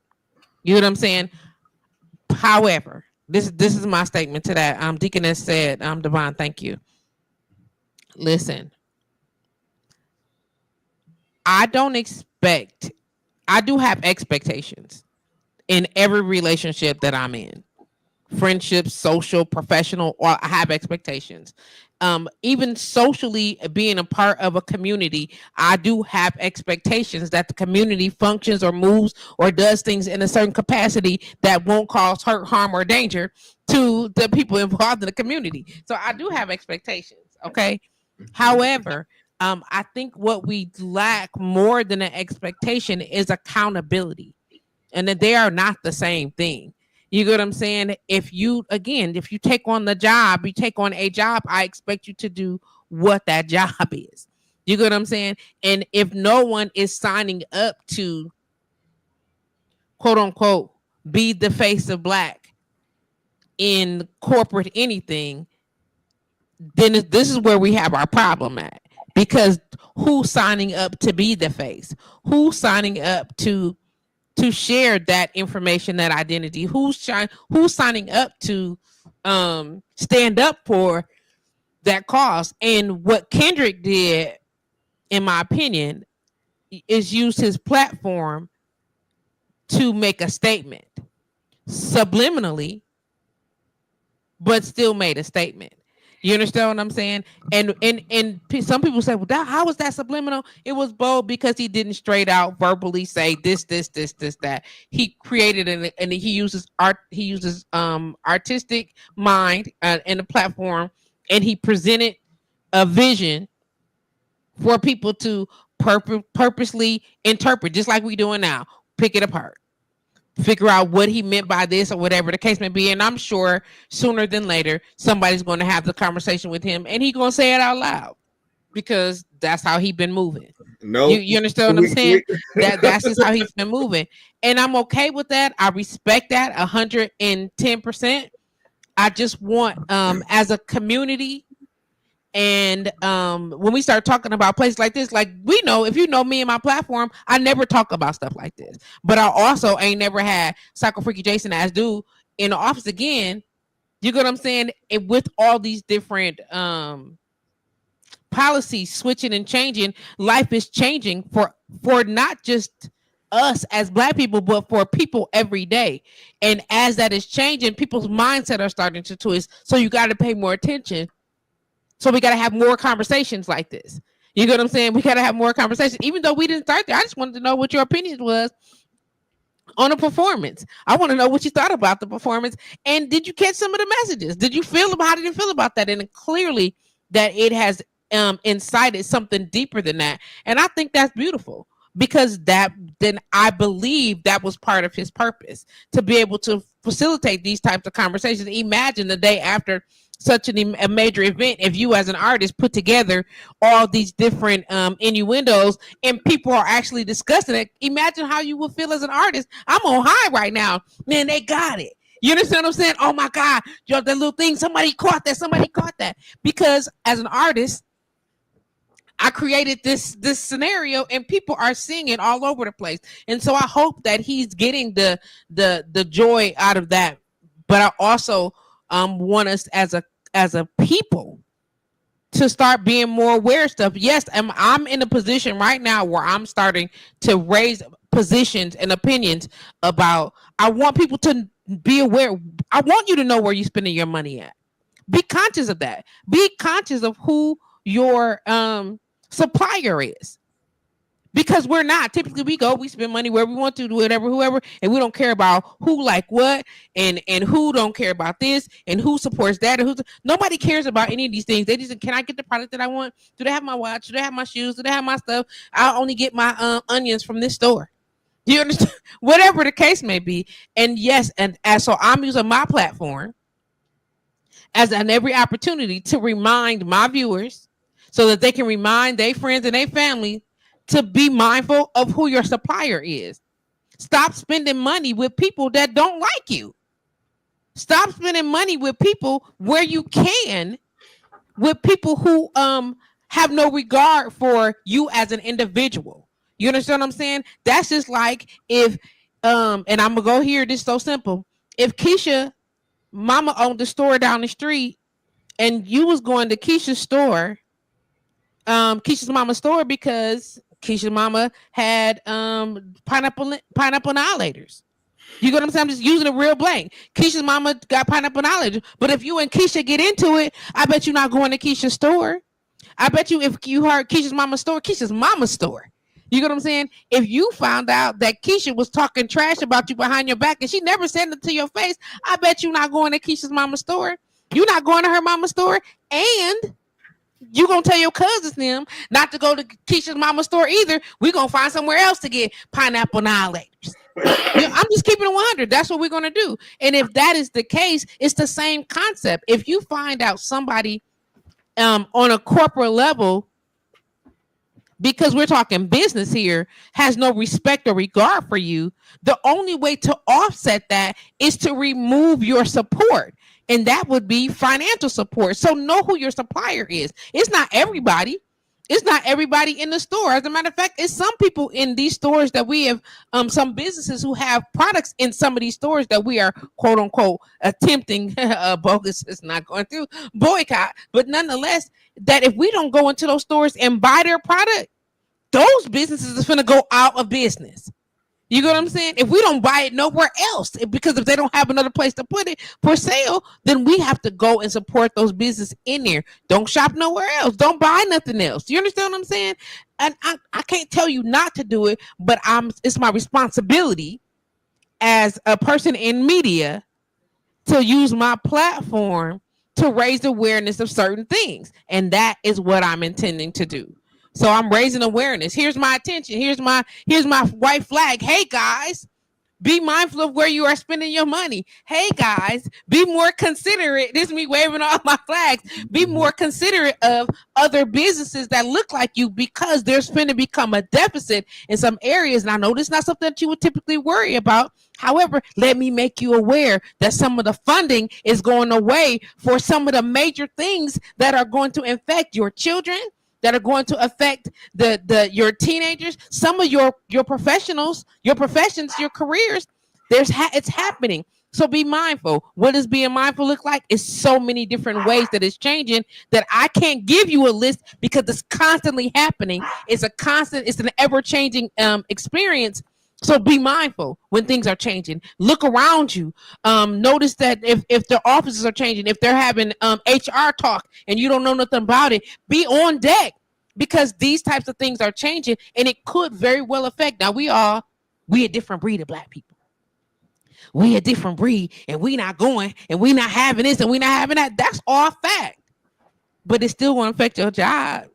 You know what I'm saying? However, this is my statement to that. Deaconess said, Devon, thank you. Listen, I do have expectations in every relationship that I'm in. Friendships, social, professional, or I have expectations. Even socially, being a part of a community, I do have expectations that the community functions or moves or does things in a certain capacity that won't cause hurt, harm, or danger to the people involved in the community. So I do have expectations. Okay. However, I think what we lack more than an expectation is accountability, and that they are not the same thing. You get what I'm saying? If you take on a job, I expect you to do what that job is. You get what I'm saying? And if no one is signing up to, quote unquote, be the face of Black in corporate anything, then this is where we have our problem at. Because who's signing up to be the face? Who's signing up to share that information, that identity? Who's signing up to stand up for that cause? And what Kendrick did, in my opinion, is use his platform to make a statement subliminally, but still made a statement. You understand what I'm saying? And some people say, well, how was that subliminal? It was bold because he didn't straight out verbally say this, that. He created and he uses art. He uses artistic mind and a platform, and he presented a vision for people to purposely interpret, just like we doing now. Pick it apart. Figure out what he meant by this or whatever the case may be. And I'm sure sooner than later, somebody's going to have the conversation with him and he's going to say it out loud, because that's how he's been moving. No, you understand what I'm saying? That's just how he's been moving. And I'm okay with that. I respect that 110%. I just want, as a community, And when we start talking about places like this, like we know, if you know me and my platform, I never talk about stuff like this. But I also ain't never had Psycho Freaky Jason as dude in the office again. You get what I'm saying? And with all these different policies switching and changing, life is changing for not just us as Black people, but for people every day. And as that is changing, people's mindset are starting to twist. So you got to pay more attention. So we got to have more conversations like this. You get what I'm saying? We got to have more conversations. Even though we didn't start there, I just wanted to know what your opinion was on a performance. I want to know what you thought about the performance. And did you catch some of the messages? Did you feel about, how did you feel about that? And clearly that it has incited something deeper than that. And I think that's beautiful, because that, then I believe that was part of his purpose, to be able to facilitate these types of conversations. Imagine the day after such a major event, if you as an artist put together all these different innuendos and people are actually discussing it. Imagine how you would feel as an artist. I'm on high right now. Man, they got it. You understand what I'm saying? Oh my God, that little thing, somebody caught that. Because as an artist, I created this scenario and people are seeing it all over the place. And so I hope that he's getting the joy out of that. But I also want us as a people to start being more aware of stuff. Yes, I'm in a position right now where I'm starting to raise positions and opinions about, I want people to be aware. I want you to know where you're spending your money at. Be conscious of that. Be conscious of who your supplier is, because we're not. Typically we spend money where we want to, do whatever, whoever, and we don't care about who like what, and who don't care about this, and who supports that, and nobody cares about any of these things. They just, can I get the product that I want? Do they have my watch? Do they have my shoes? Do they have my stuff? I'll only get my onions from this store. Do you understand? Whatever the case may be. And yes, and so I'm using my platform as an every opportunity to remind my viewers, so that they can remind their friends and their family to be mindful of who your supplier is. Stop spending money with people that don't like you. Stop spending money with people where you can, with people who have no regard for you as an individual. You understand what I'm saying? That's just like if and I'm gonna go here, this is so simple. If Keisha mama owned the store down the street and you was going to Keisha's store, Keisha's mama's store, because Keisha's mama had pineapple annihilators. You get what I'm saying? I'm just using a real blank. Keisha's mama got pineapple annihilators. But if you and Keisha get into it, I bet you're not going to Keisha's store. I bet you, if you heard Keisha's mama's store. You get what I'm saying? If you found out that Keisha was talking trash about you behind your back and she never said it to your face, I bet you're not going to Keisha's mama's store. You're not going to her mama's store. And you gonna tell your cousins them not to go to Keisha's mama's store either. We gonna find somewhere else to get pineapple annihilators. I'm just keeping it 100. That's what we're gonna do. And if that is the case, it's the same concept. If you find out somebody on a corporate level, because we're talking business here, has no respect or regard for you, the only way to offset that is to remove your support. And that would be financial support. So know who your supplier is. It's not everybody. It's not everybody in the store. As a matter of fact, it's some people in these stores that we have, some businesses who have products in some of these stores that we are, quote unquote, attempting bogus. It's not going through boycott. But nonetheless, that if we don't go into those stores and buy their product, those businesses are going to go out of business. You get what I'm saying? If we don't buy it nowhere else, because if they don't have another place to put it for sale, then we have to go and support those businesses in there. Don't shop nowhere else. Don't buy nothing else. You understand what I'm saying? And I can't tell you not to do it, but it's my responsibility as a person in media to use my platform to raise awareness of certain things. And that is what I'm intending to do. So I'm raising awareness. Here's my attention. Here's my white flag. Hey guys, Be mindful of where you are spending your money. Hey guys, be more considerate. This is me waving all my flags. Be more considerate of other businesses that look like you, because there's going to become a deficit in some areas. And I know this is not something that you would typically worry about. However, let me make you aware that some of the funding is going away for some of the major things that are going to affect your children, that are going to affect your teenagers, some of your professionals, your professions, your careers. It's happening. So be mindful. What does being mindful look like? It's so many different ways that it's changing that I can't give you a list because it's constantly happening. It's an ever-changing experience. So be mindful when things are changing. Look around you. Notice that if the offices are changing, if they're having HR talk and you don't know nothing about it, be on deck, because these types of things are changing and it could very well affect. Now we a different breed of Black people. We a different breed, and we not going, and we not having this, and we not having that. That's all fact. But it's still going to affect your job.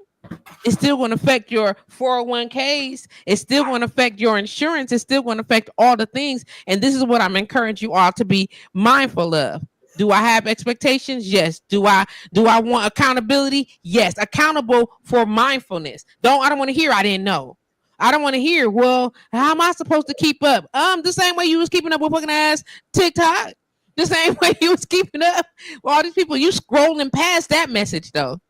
It's still going to affect your 401ks. It's still going to affect your insurance. It's still going to affect all the things. And this is what I'm encouraging you all to be mindful of. Do I have expectations? Yes. Do I want accountability? Yes. Accountable for mindfulness. I don't want to hear I didn't know. I don't want to hear, well, how am I supposed to keep up? The same way you was keeping up with fucking ass TikTok. The same way you was keeping up with all these people. You scrolling past that message though.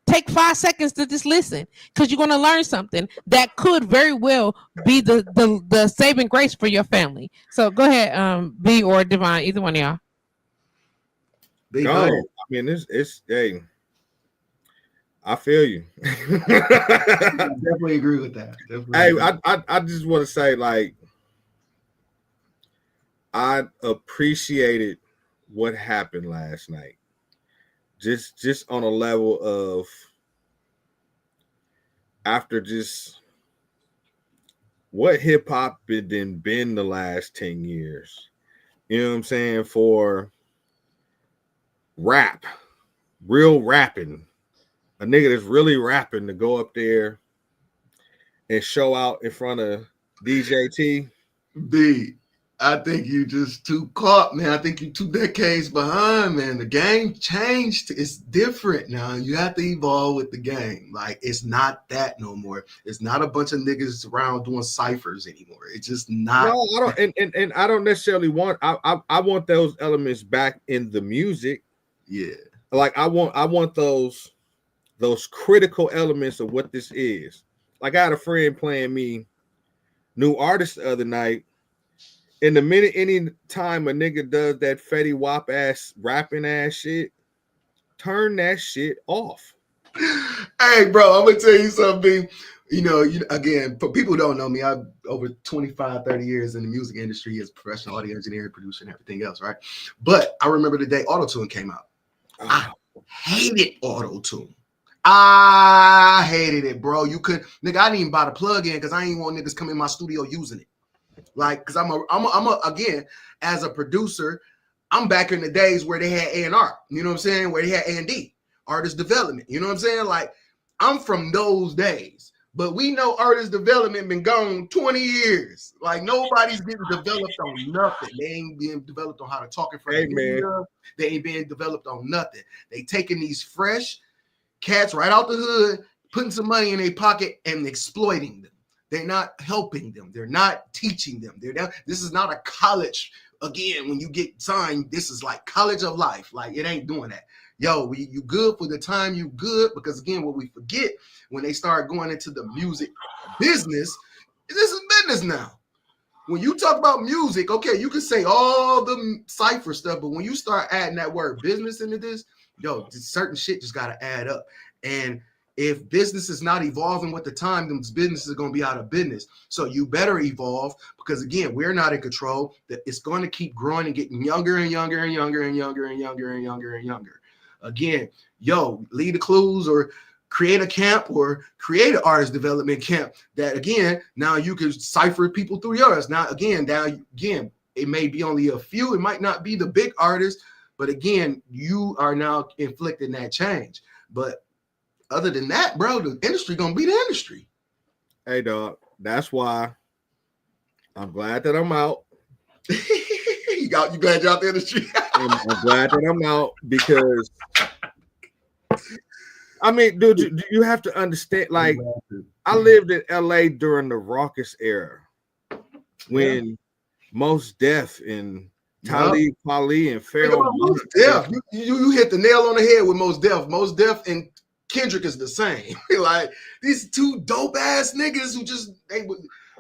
Take 5 seconds to just listen, because you're going to learn something that could very well be the saving grace for your family. So go ahead, B or Divine, either one of y'all. No, I mean it's hey, I feel you. Definitely agree with that. I just want to say, like, I appreciated what happened last night. Just on a level of, after just what hip hop been the last 10 years. You know what I'm saying? For rap, real rapping, a nigga that's really rapping, to go up there and show out in front of DJ T. B, I think you just too caught, man. I think you 2 decades behind, man. The game changed. It's different now. You have to evolve with the game. Like, it's not that no more. It's not a bunch of niggas around doing ciphers anymore. It's just not. No, I don't, and I don't necessarily want. I want those elements back in the music. Yeah. Like I want those critical elements of what this is. Like, I had a friend playing me new artists the other night. In the minute, any time a nigga does that Fetty Wap ass rapping ass shit, turn that shit off. Hey, bro, I'm gonna tell you something. You know, again, for people who don't know me, I've over 25, 30 years in the music industry as a professional audio engineer, producer, and everything else, right? But I remember the day Auto-Tune came out. I hated Auto-Tune. I hated it, bro. You could, nigga, I didn't even buy the plug-in because I ain't want niggas come in my studio using it. Like, because again, as a producer, I'm back in the days where they had A&R, you know what I'm saying? Where they had A&D, artist development, you know what I'm saying? Like, I'm from those days, but we know artist development been gone 20 years. Like, nobody's getting developed on nothing. They ain't being developed on how to talk in front of media. They ain't being developed on nothing. They taking these fresh cats right out the hood, putting some money in their pocket and exploiting them. They're not helping them. They're not teaching them. This is not a college. Again, when you get signed, this is like college of life. Like, it ain't doing that. Yo, you good for the time you good, because again, what we forget when they start going into the music business, this is business now. When you talk about music, okay, you can say all the cipher stuff, but when you start adding that word business into this, yo, certain shit just got to add up. And if business is not evolving with the time, then business is going to be out of business. So you better evolve, because again, we're not in control. That it's going to keep growing and getting younger and younger and younger and younger and younger and younger and younger. Again, yo, lead the clues or create a camp or create an artist development camp that, again, now you can cipher people through yours. Now, again, it may be only a few. It might not be the big artists, but again, you are now inflicting that change. But other than that, bro, the industry gonna be the industry. Hey, dog, that's why I'm glad that I'm out. You glad you're out there in the street? I'm glad that I'm out because I mean, dude, you have to understand. Like, I lived in LA during the raucous era when Mos Def and Talib Kweli and Pharoah. Mos Def, you hit the nail on the head with Mos Def. Mos Def and Kendrick is the same. Like these two dope ass niggas who just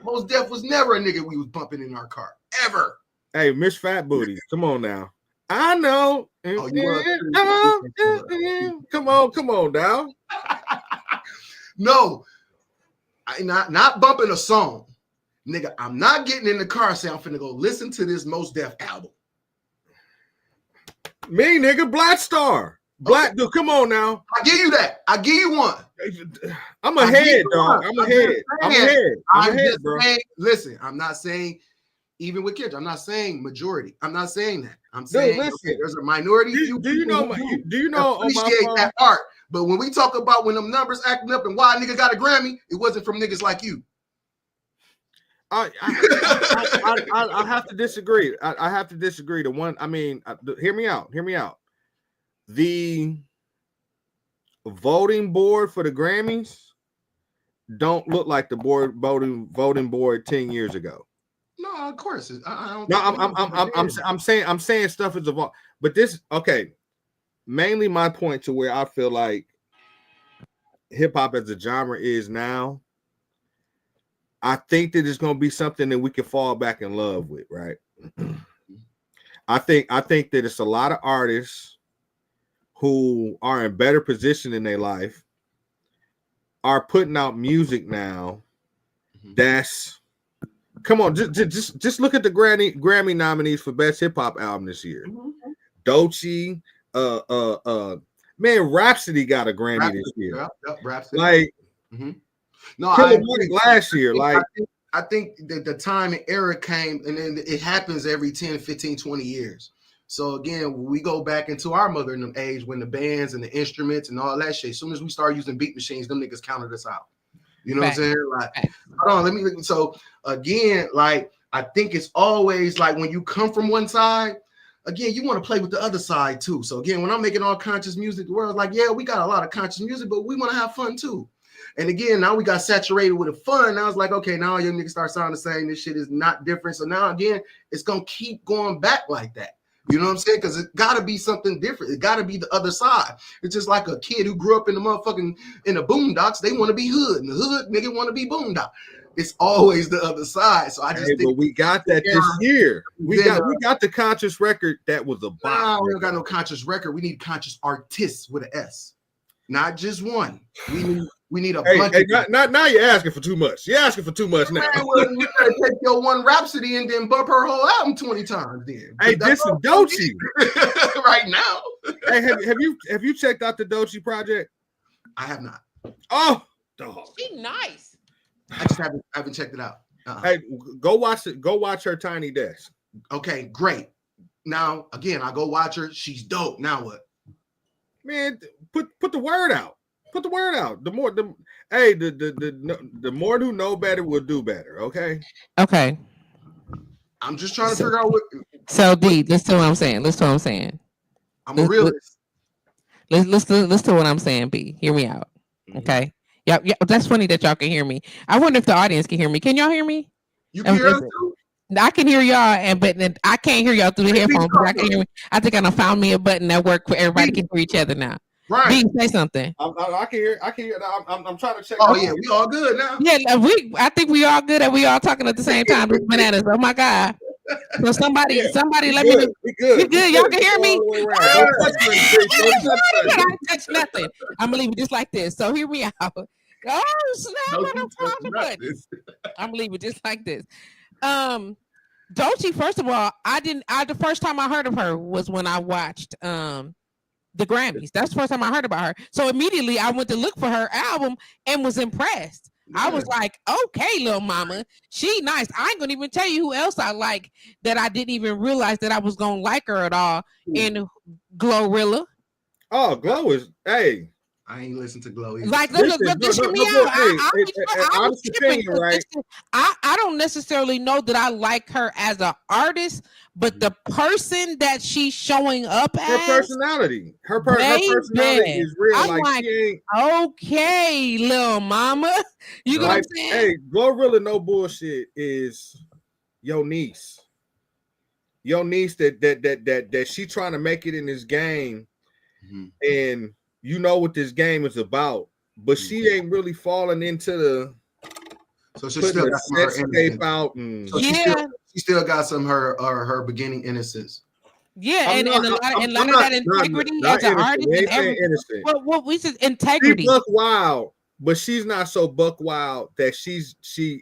Mos Def was never a nigga we was bumping in our car ever. Hey, Miss Fat Booty, come on now. I know. Come on now. No, I not bumping a song, nigga. I'm not getting in the car saying I'm finna go listen to this Mos Def album. Me, nigga, Black Star. Black dude, come on now. I give you that. I give you one. I'm ahead, dog. I'm ahead, bro. Listen, I'm not saying even with kids. I'm not saying majority. I'm not saying that. I'm saying okay, there's a minority. Do you know appreciate that art? But when we talk about when them numbers acting up and why a nigga got a Grammy, it wasn't from niggas like you. I have to disagree. I have to disagree. The one, I mean, hear me out. The voting board for the Grammys don't look like the voting board 10 years ago. No, of course. I'm saying stuff is evolved. But this, okay, mainly my point to where I feel like hip hop as a genre is now. I think that it's going to be something that we can fall back in love with, right? I think that it's a lot of artists who are in better position in their life are putting out music now. That's come on, just look at the Grammy nominees for best hip hop album this year. Doechii, man, Rhapsody got a Grammy this year. Rhapsody. Like. No, I last year. Like I think that the time and era came, and then it happens every 10, 15, 20 years. So again, when we go back into our modern age when the bands and the instruments and all that shit, as soon as we start using beat machines, them niggas counted us out. You know what I'm saying? Like, hold on, so again, like I think it's always like when you come from one side, again, you want to play with the other side too. So again, when I'm making all conscious music, the world's like, yeah, we got a lot of conscious music, but we want to have fun too. And again, now we got saturated with the fun. Now it's like, okay, now your niggas start sounding the same. This shit is not different. So now again, it's gonna keep going back like that. You know what I'm saying? Because it gotta be something different. It gotta be the other side. It's just like a kid who grew up in the motherfucking in the boondocks. They want to be hood, and the hood nigga want to be boondock. It's always the other side. So I just think but we got that this year. We got the conscious record that was a bop. We don't got no conscious record. We need conscious artists with an S, not just one. We need a bunch. Hey, now you're asking for too much. You're asking for too much now. Man, well, you gotta take your one Rhapsody and then bump her whole album 20 times. Then, hey, this is Doechii right now. Hey, have you checked out the Doechii project? I have not. Oh, dog. She nice. I just haven't checked it out. Hey, go watch it. Go watch her Tiny Desk. Okay, great. Now again, I go watch her. She's dope. Now what? Man, put the word out. Put the word out. The more who know better will do better. Okay. I'm just trying to figure out what. So D, listen to what I'm saying. I'm a realist. Listen to what I'm saying. B, hear me out. Okay. Yeah. That's funny that y'all can hear me. I wonder if the audience can hear me. Can y'all hear me? You can hear us too? I can hear y'all, but I can't hear y'all through the headphones. But I can hear me. I think I done found me a button that works where everybody can hear each other now. Right. B, say something. I can hear. I'm trying to check. Oh yeah, we all good now. Yeah, I think we all good and we all talking at the same time. It's bananas. Oh my God. So somebody let me know. We good. You good? Y'all can hear me? I don't touch nothing. I'm gonna leave it just like this. So hear me out. Oh snap! I don't find the button. I'm gonna leave it just like this. Doechii, first of all, the first time I heard of her was when I watched the Grammys. That's the first time I heard about her. So immediately I went to look for her album and was impressed. Yeah. I was like, okay, little mama, she nice. I ain't gonna even tell you who else I like that I didn't even realize that I was gonna like her at all. And Glorilla. Oh, Glow is, hey. I ain't listen to Glow either. Like, look, just hear me out. Honest opinion, right? I don't necessarily know that I like her as an artist, but the person that she's showing up Her as, personality, her personality is real. I'm like she ain't okay, little mama. You know what I'm saying? Hey, Glorilla, no bullshit, is your niece. Your niece that she trying to make it in this game, and you know what this game is about, but she ain't really falling into the. So she still got some of her innocence. Out so she still got some of her beginning innocence. Yeah, and a lot of that integrity as an artist and everything. What we said integrity. She's buck wild, but she's not so buck wild that she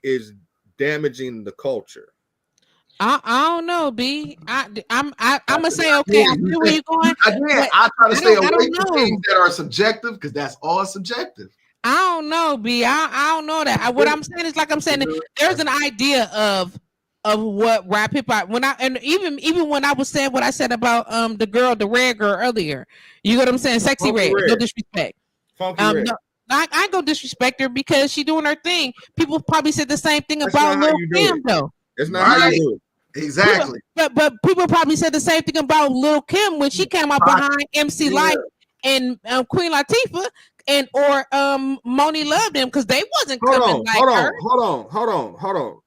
is damaging the culture. I don't know, B. I'm gonna say okay. I see where you're going. Again, I try to stay away from things that are subjective because that's all subjective. I don't know, B. I don't know that. What I'm saying is, like I'm saying, there's an idea of what rap hip hop. Even when I was saying what I said about the red girl earlier, you know what I'm saying? Sexy Red. No disrespect. Funky Red. No, I ain't gonna disrespect her because she doing her thing. People probably said the same thing about Lil Kim, though. It's not how you do it. Exactly. But people probably said the same thing about Lil Kim when she came out behind MC Lyte and Queen Latifah or Moni Love them because they wasn't coming like her. Hold on.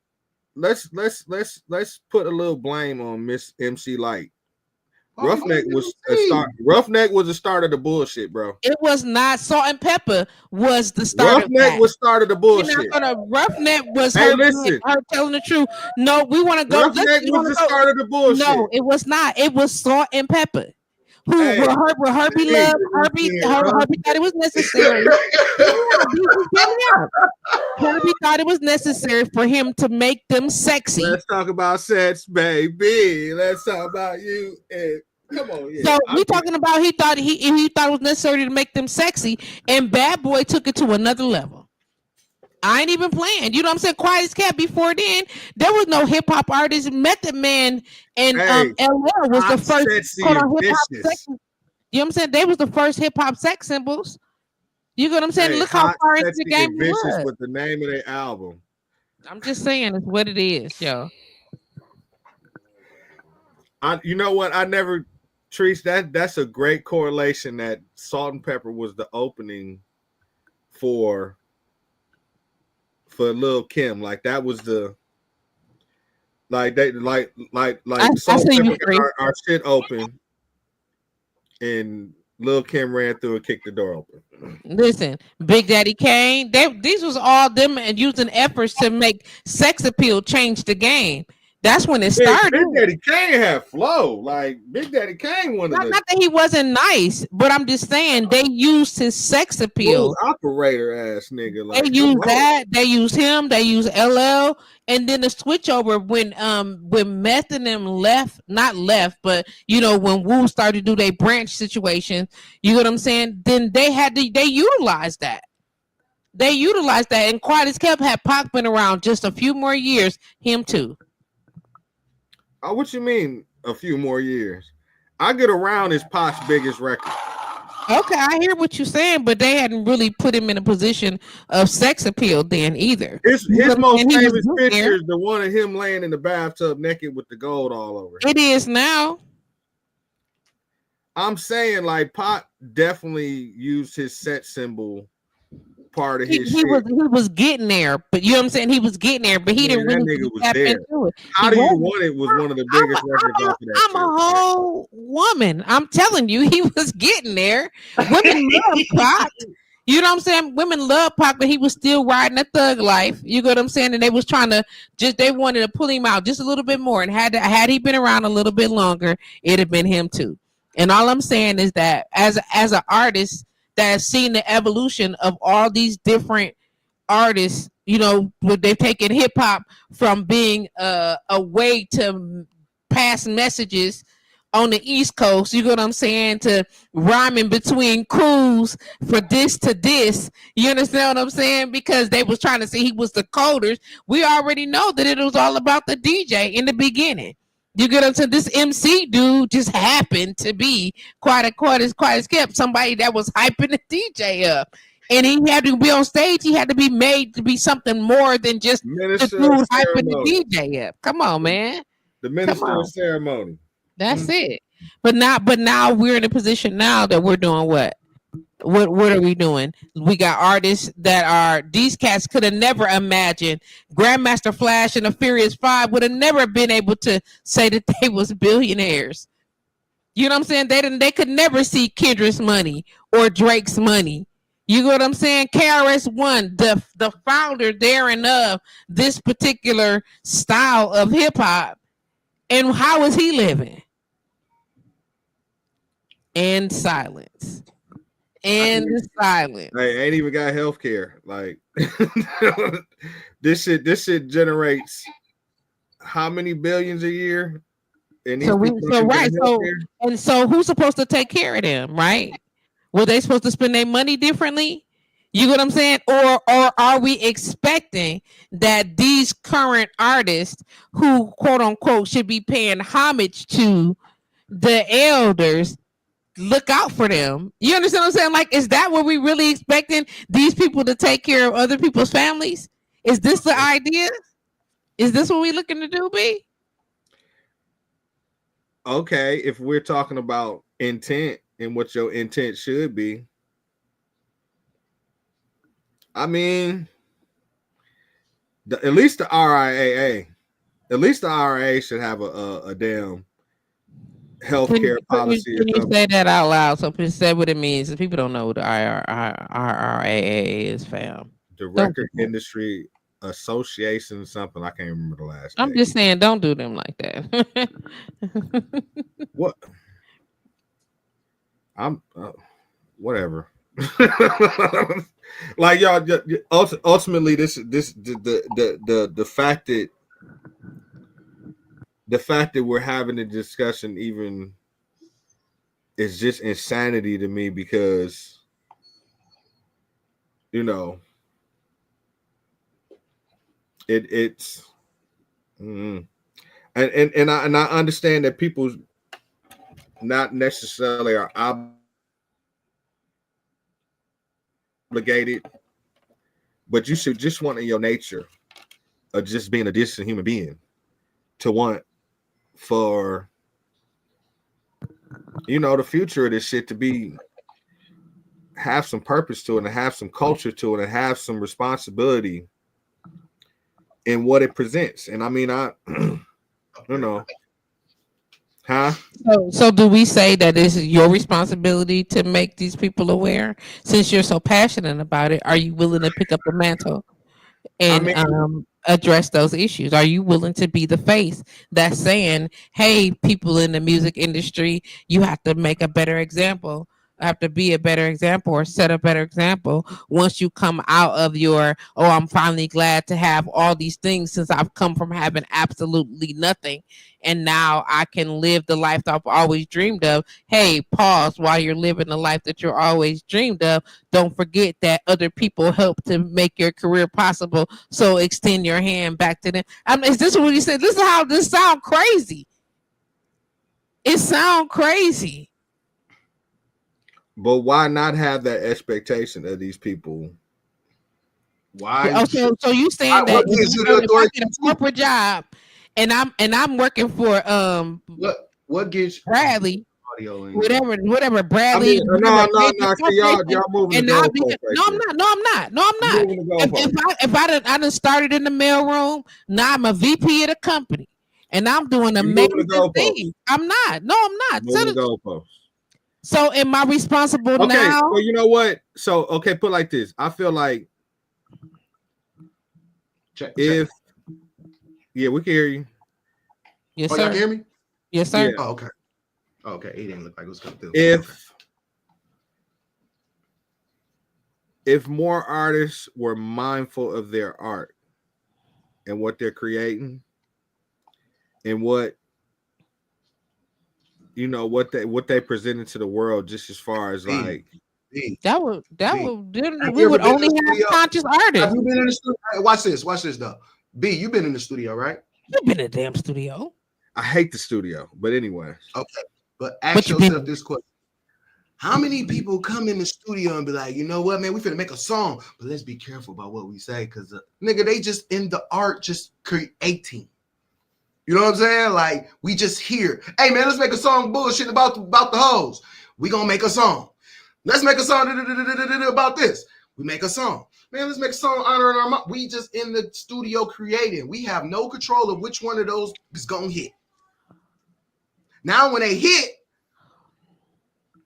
Let's put a little blame on Miss MC Lyte. Roughneck was the start of the bullshit, bro. It was not. Salt and Pepper was the start. Roughneck was start of the bullshit. Roughneck was her telling the truth. No, we want to go. Roughneck was the start of the bullshit. No, it was not. It was Salt and Pepper. Herbie thought it was necessary. Herbie thought it was necessary for him to make them sexy. Let's talk about sex, baby. Let's talk about you. Come on, yeah. So we talking about he thought it was necessary to make them sexy, and Bad Boy took it to another level. I ain't even playing. You know what I'm saying? Quiet as Cat. Before then, there was no hip hop artist. Method Man and LL was the first hip hop sex. You know what I'm saying? They was the first hip hop sex symbols. You know what I'm saying? Look how far into the game it was. With the name of their album. I'm just saying it's what it is, yo. You know what? Treese, that's a great correlation that Salt and Pepper was the opening for Lil Kim. Like that was the like Salt and Pepper got our shit open and Lil Kim ran through and kicked the door open. Listen, Big Daddy Kane, these was all them and using efforts to make sex appeal change the game. That's when it started. Big Daddy Kane had flow. Like Big Daddy Kane not that he wasn't nice, but I'm just saying they used his sex appeal. Operator ass nigga. Like, they used that. They used him. They used LL, and then the switch over when Meth and them not left, but you know when Wu started to do their branch situation. You know what I'm saying? Then they utilized that. They utilized that, and Quiet as Kept had Pac been around just a few more years. Him too. What you mean a few more years? I Get Around is Pac's biggest record. Okay, I hear what you're saying, but they hadn't really put him in a position of sex appeal then either. His most famous picture is the one of him laying in the bathtub naked with the gold all over him. It is now. I'm saying like Pac definitely used his sex symbol part of his shit. He was getting there, but you know what I'm saying? He was getting there, but he didn't really tap into it. How Do You Want It was one of the biggest records off of that. I'm a whole woman. I'm telling you, he was getting there. Women love Pac. You know what I'm saying? Women love Pac, but he was still riding a thug life. You know what I'm saying? And they was trying to they wanted to pull him out just a little bit more. And had he been around a little bit longer, it'd have been him too. And all I'm saying is that as an artist that has seen the evolution of all these different artists, you know, they've taken hip hop from being a way to pass messages on the East Coast, you know what I'm saying, to rhyming between crews for this to this. You understand what I'm saying? Because they was trying to say he was the coders. We already know that it was all about the DJ in the beginning. You get up to this MC dude just happened to be quite as kept somebody that was hyping the DJ up. And he had to be on stage. He had to be made to be something more than just Minister the of dude hyping ceremony. the DJ up. Come on, man. The minister on. of ceremony. That's it. But now we're in a position now that we're doing what? What are we doing? We got artists that are these cats could have never imagined. Grandmaster Flash and the Furious Five would have never been able to say that they was billionaires. You know what I'm saying? They could never see Kendra's money or Drake's money. You know what I'm saying? KRS-One, the founder therein of this particular style of hip hop, and how is he living? In silence. And silence. Hey, ain't even got health care. Like this shit generates how many billions a year? And So who's supposed to take care of them, right? Were they supposed to spend their money differently? You know what I'm saying? Or are we expecting that these current artists who quote unquote should be paying homage to the elders look out for them? You understand what I'm saying? Like, is that what we really expecting these people to take care of other people's families? Is this the idea? Is this what we looking to do, B? Okay, if we're talking about intent and what your intent should be, I mean, at least the RIAA, should have a damn healthcare policy. Can you say that out loud? So please say what it means. People don't know what the RIAA is, fam. The Record Industry Association, something I can't remember the last. I'm just saying, don't do them like that. What? I'm whatever. Like y'all, ultimately, the fact that we're having a discussion even is just insanity to me, because you know it's and I understand that people not necessarily are obligated, but you should just want in your nature of just being a decent human being to want for the future of this shit to have some purpose to it, and have some culture to it, and have some responsibility in what it presents. And I mean, I don't know. Huh? So do we say that this is your responsibility to make these people aware? Since you're so passionate about it, are you willing to pick up the mantle and address those issues? Are you willing to be the face that's saying, hey, people in the music industry, you have to make a better example, have to be a better example, or set a better example once you come out of your, I'm finally glad to have all these things since I've come from having absolutely nothing, and now I can live the life that I've always dreamed of. Hey, pause while you're living the life that you're always dreamed of. Don't forget that other people help to make your career possible. So extend your hand back to them. Is this what you said? This is how this sound crazy. It sound crazy. But why not have that expectation of these people? Why? So you saying that if I get a corporate job and I'm working for what gives Bradley, audio whatever Bradley. I mean, y'all moving the goalpost. No, I'm not. If I done started in the mailroom, now I'm a VP of the company and I'm doing amazing things. I'm not. No, I'm not. Moving the goalpost. So am I responsible now? Okay, so you know what? So put it like this. I feel like we can hear you. Yes, sir. Y'all can hear me? Yes, sir. Yeah. Oh, okay. Okay, he didn't look like it was coming through. If more artists were mindful of their art and what they're creating and what they presented to the world, just as far as like we would only have conscious artists. Have you been in the studio? Watch this though. B, you've been in the studio, right? You've been in the damn studio. I hate the studio, but anyway. Okay, but ask you yourself this question. How many people come in the studio and be like, you know what, man, we finna make a song, but let's be careful about what we say, because nigga, they just in the art just creating. You know what I'm saying? Like, we just here. Hey, man, let's make a song bullshit about the hoes. We gonna make a song. Let's make a song about this. We make a song. Man, let's make a song honoring our mom. We just in the studio creating. We have no control of which one of those is gonna hit. Now, when they hit,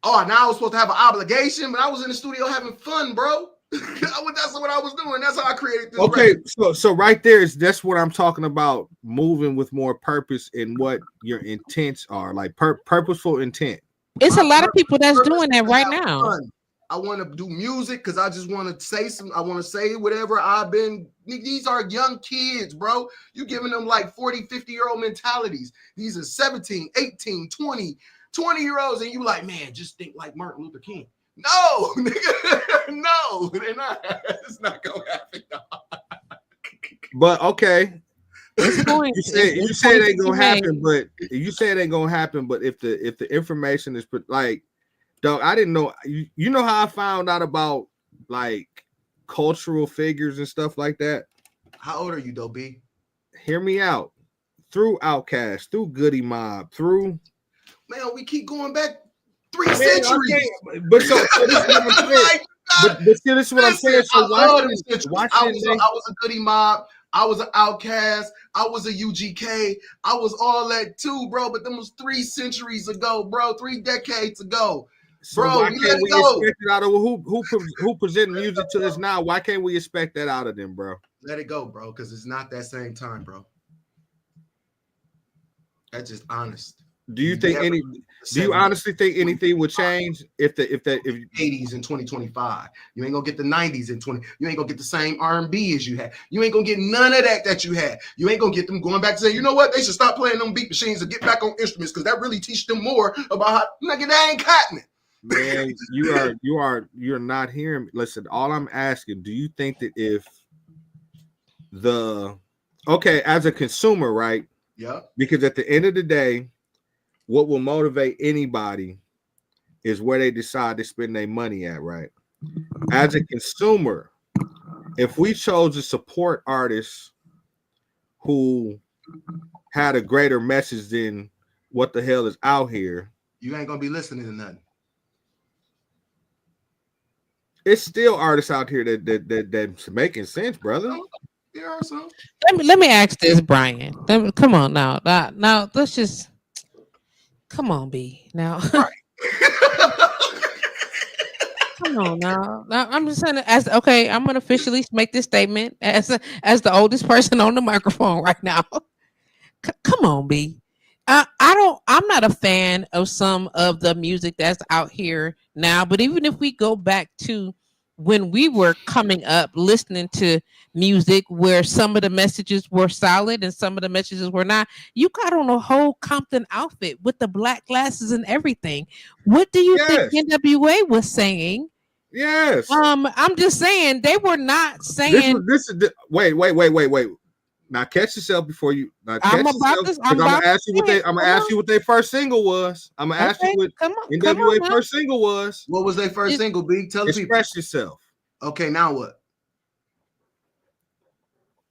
now I was supposed to have an obligation, but I was in the studio having fun, bro. That's what I was doing. That's how I created this. Okay, so right there that's what I'm talking about. Moving with more purpose in what your intents are, like purposeful intent. It's a lot of people that's doing that right now. Fun. I want to do music because I just want to say I want to say whatever I've been. These are young kids, bro. You giving them like 40, 50-year-old mentalities. These are 17, 18, 20-year-olds, and you like, man, just think like Martin Luther King. No, nigga, no, they're not. It's not gonna happen. But okay, You say it ain't gonna happen, but you say it ain't gonna happen. But if the information is like, dog, I didn't know. You know how I found out about like cultural figures and stuff like that. How old are you, though, B? Hear me out. Through Outkast, through Goody Mob, through man, we keep going back 3 centuries. Okay. But so this is what I'm saying. But this is what I'm saying. So I was a Goody Mob. I was an Outkast. I was a UGK. I was all that too, bro. But them was 3 centuries ago, bro. 3 decades ago. So bro, why can't we expect it out of who present music to us now? Why can't we expect that out of them, bro? Let it go, bro, because it's not that same time, bro. That's just honest. Do you think do you honestly think anything would change if 80s in 2025? You ain't gonna get the 90s in 20. You ain't gonna get the same R&B as you had. You ain't gonna get none of that you had. You ain't gonna get them going back to saying, you know what, they should stop playing them beat machines and get back on instruments because that really teach them more about how nigga that ain't happening. Man, you're not hearing me. Listen, all I'm asking, do you think that if as a consumer, right? Yeah. Because at the end of the day, what will motivate anybody is where they decide to spend their money at, right? As a consumer, if we chose to support artists who had a greater message than what the hell is out here, you ain't gonna be listening to nothing. It's still artists out here that's making sense, brother. There are some. Let me ask this, Brian. Come on now. Now let's just come on, B. Now. Right. Come on now. I'm just saying I'm gonna officially make this statement as the oldest person on the microphone right now. Come on, B. I'm not a fan of some of the music that's out here now, but even if we go back to when we were coming up listening to music where some of the messages were solid and some of the messages were not, you got on a whole Compton outfit with the black glasses and everything. What do you think NWA was saying? Yes. I'm just saying they were not saying wait. Now catch yourself before you. I'm gonna ask you what their first single was. I'm gonna ask you what NWA first single was. What was their first single? B, tell the people. Express yourself. Okay, now what?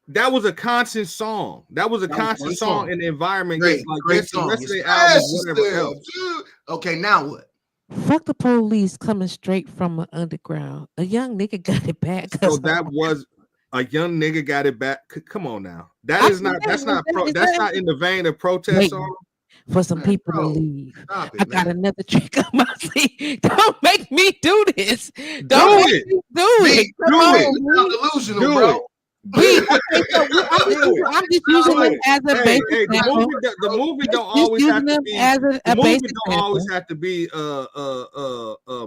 That was a constant song. That was a constant song in the environment. Great song. Okay, now what? Fuck the police coming straight from the underground. A young nigga got it back. So that was. A young nigga got it back. Come on now. That's not in the vein of protest song. For some people to leave. I got another trick up my sleeve. Don't make me do this. Don't make me do it. Delusional, bro. I'm just using them as a basic example. The movie don't always have to be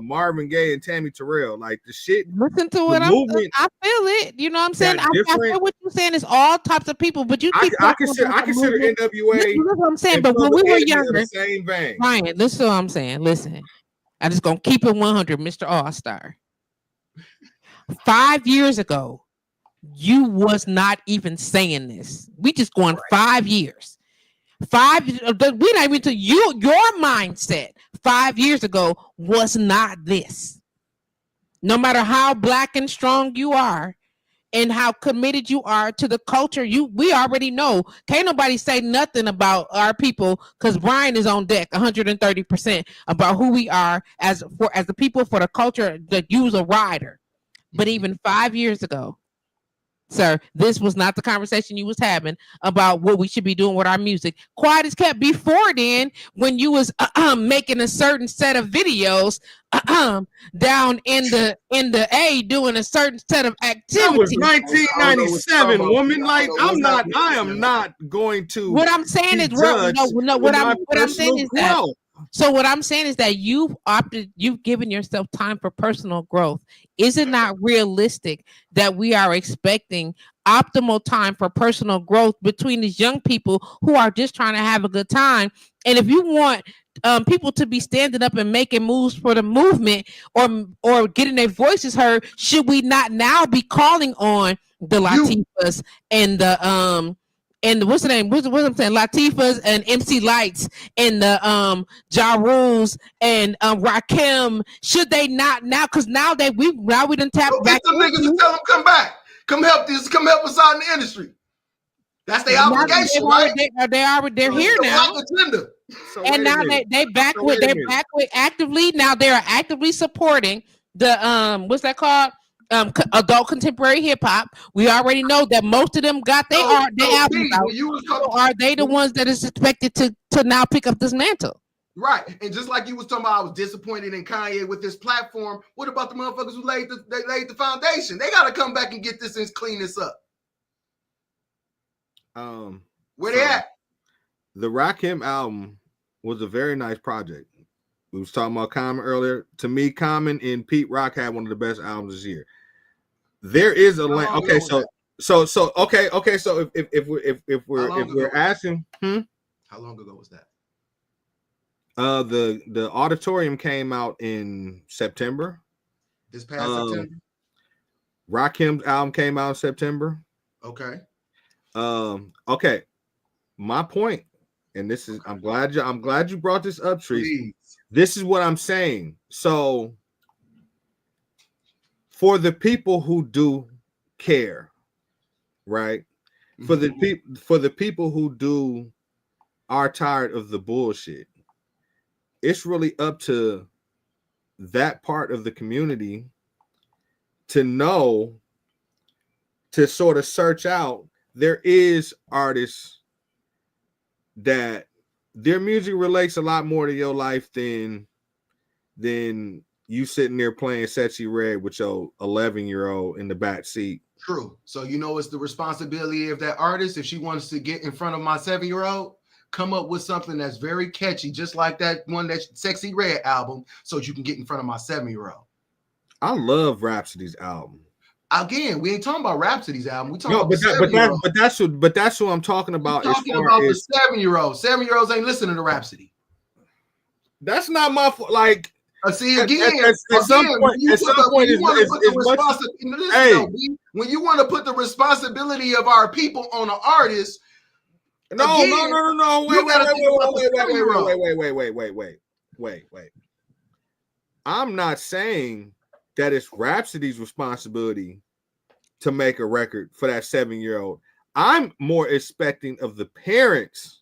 Marvin Gaye and Tammy Terrell. Like the shit. Listen to what I feel it. You know what I'm saying? I feel what you're saying is all types of people, but you keep I consider NWA. That's what I'm saying. But when we were younger, same vein. Ryan, listen to what I'm saying. Listen, I'm just gonna keep it 100, Mr. All-Star. 5 years ago, you was not even saying this. We just going 5 years. We not even to you. Your mindset 5 years ago was not this. No matter how black and strong you are, and how committed you are to the culture, we already know. Can't nobody say nothing about our people because Brian is on deck 130% about who we are as the people for the culture that use a rider. But even 5 years ago, sir, this was not the conversation you was having about what we should be doing with our music. Quiet as kept before then, when you was making a certain set of videos down in the A doing a certain set of That activities. was 1997, woman. Like I am not going to. What I'm saying is, what I'm saying is that. So what I'm saying is that you've given yourself time for personal growth. Is it not realistic that we are expecting optimal time for personal growth between these young people who are just trying to have a good time? And if you want people to be standing up and making moves for the movement or getting their voices heard, should we not now be calling on the Latifahs and the and what's the name? What I'm saying? Latifahs and MC Lights and the Ja Rules and Rakim. Should they not now? Because now we done tapped back. Get them niggas to tell them come back. Come help us out in the industry. That's their obligation, right? They're here now. So and now they back with actively. Now they are actively supporting the what's that called? Adult contemporary hip hop. We already know that most of them got their albums out. So are they the ones that is expected to now pick up this mantle? Right. And just like you was talking about, I was disappointed in Kanye with this platform. What about the motherfuckers who laid the foundation? They got to come back and get this and clean this up. Where they at? The Rakim album was a very nice project. We was talking about Common earlier. To me, Common and Pete Rock had one of the best albums this year. There is a lane. Okay, so if we're asking, how long ago was that? The Auditorium came out in September. This past September. Rakim's album came out in September. Okay. Okay. My point, and this is I'm glad you brought this up, Tree. This is what I'm saying. So for the people who do care, right? For the people who are tired of the bullshit, it's really up to that part of the community to know, to sort of search out. There is artists that their music relates a lot more to your life than you sitting there playing Sexy Red with your 11-year-old in the back seat. True. So it's the responsibility of that artist. If she wants to get in front of my 7-year-old, come up with something that's very catchy, just like that one, that Sexy Red album, so you can get in front of my 7-year-old. I love Rhapsody's album. Again, we ain't talking about Rhapsody's album. We talking about that's what I'm talking about. We're talking about the 7-year-old. 7-year-olds ain't listening to Rhapsody. That's not my fault. Like, see again. At some point, when you want to put the responsibility of our people on an artist. No. Wait. I'm not saying that it's Rhapsody's responsibility to make a record for that 7-year-old. I'm more expecting of the parents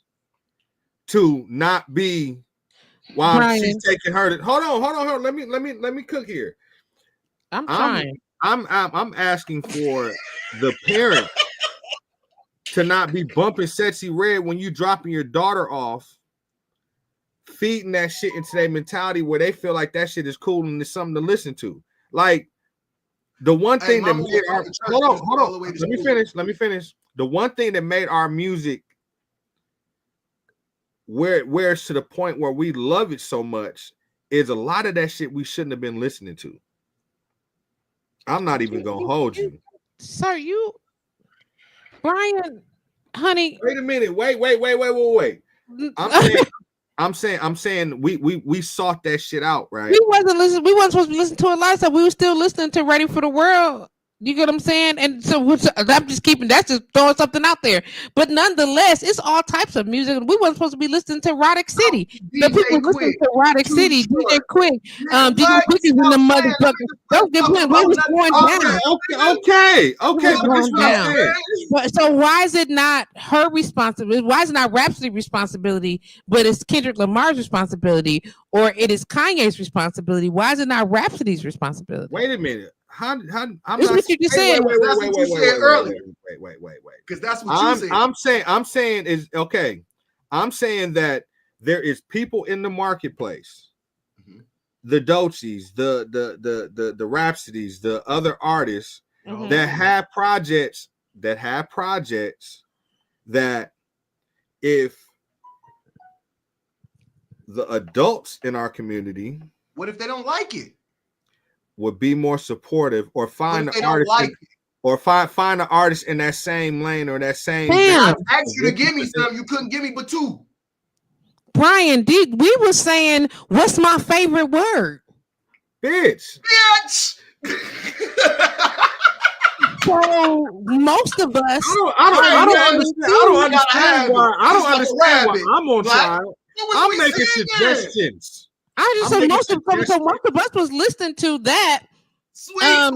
to not be while she's taking her. Hold on. Let me cook here. I'm trying. I'm asking for the parent to not be bumping Sexy Red when you dropping your daughter off, feeding that shit into their mentality where they feel like that shit is cool and it's something to listen to. Like, the one thing that made our hold on. Let me finish. The one thing that made our music where it's to the point where we love it so much is a lot of that shit we shouldn't have been listening to. I'm not even gonna hold you. Sir, Brian, honey. Wait a minute. Wait. I'm saying we sought that shit out, right? We wasn't supposed to listen to it last time. We were still listening to Ready for the World You get what I'm saying? And so I'm just that's just throwing something out there. But nonetheless, it's all types of music. We weren't supposed to be listening to Erotic City. The people listening to Erotic City, DJ Quick, DJ Quick is in the motherfucker. Don't get me. We was going down. Okay. Going down. So why is it not her responsibility? Why is it not Rhapsody's responsibility, but it's Kendrick Lamar's responsibility, or it is Kanye's responsibility? Why is it not Rhapsody's responsibility? Wait a minute. I'm This not. is what you just said. Wait. Because that's what you said. I'm saying is okay. I'm saying that there is people in the marketplace, the Doechis, the Rhapsodies, the other artists that have projects that if the adults in our community, what if they don't like it? Would be more supportive, or find an artist, or find an artist in that same lane or that same. I asked you to give me some, you couldn't give me but two. Brian, we were saying, what's my favorite word? Bitch. So most of us, I don't understand why I'm on trial. I'm making suggestions. I just said most of us was listening to that. No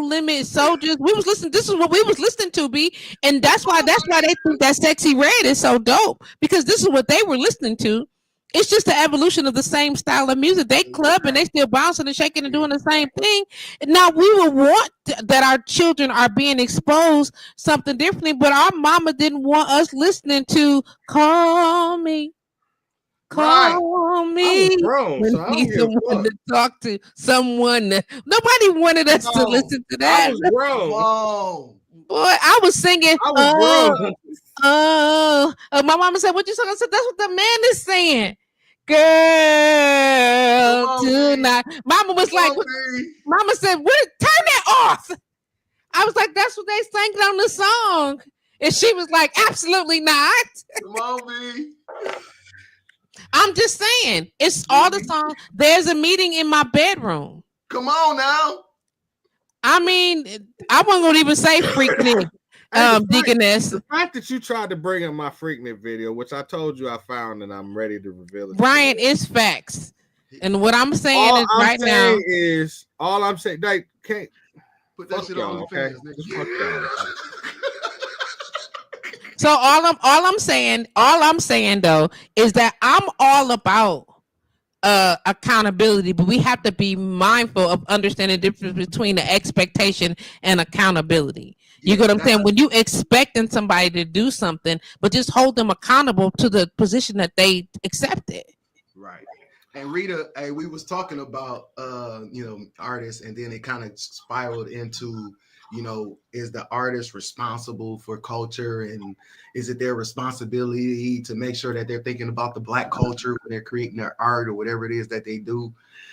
limit soldiers. We was listening. This is what we was listening to, B, and that's why they think that Sexy Red is so dope, because this is what they were listening to. It's just the evolution of the same style of music. They club and they still bouncing and shaking and doing the same thing. Now we would want that our children are being exposed something differently, but our mama didn't want us listening to Call Me. Call me when need someone to talk to, someone that nobody wanted us to listen to that. I was grown. Boy, I was singing. My mama said, "What you talking?" I said, "That's what the man is saying." Girl, tonight. Mama was like, Mama said, "What? Turn that off." I was like, "That's what they sang on the song," and she was like, "Absolutely not." Come on, B. I'm just saying, it's all the song. There's a meeting in my bedroom. Come on now. I mean, I wasn't gonna even say Freaknik, Deaconess. The fact that you tried to bring up my Freaknik video, which I told you I found, and I'm ready to reveal it. Brian, it's facts, and what I'm saying is right now is all I'm saying. Like, can't put that shit on the fans, nigga. So all I'm saying though is that I'm all about accountability, but we have to be mindful of understanding the difference between the expectation and accountability. You get what I'm saying? When you expecting somebody to do something, but just hold them accountable to the position that they accepted. Right. And Rita, we was talking about artists, and then it kind of spiraled into, is the artist responsible for culture, and is it their responsibility to make sure that they're thinking about the Black culture when they're creating their art or whatever it is that they do?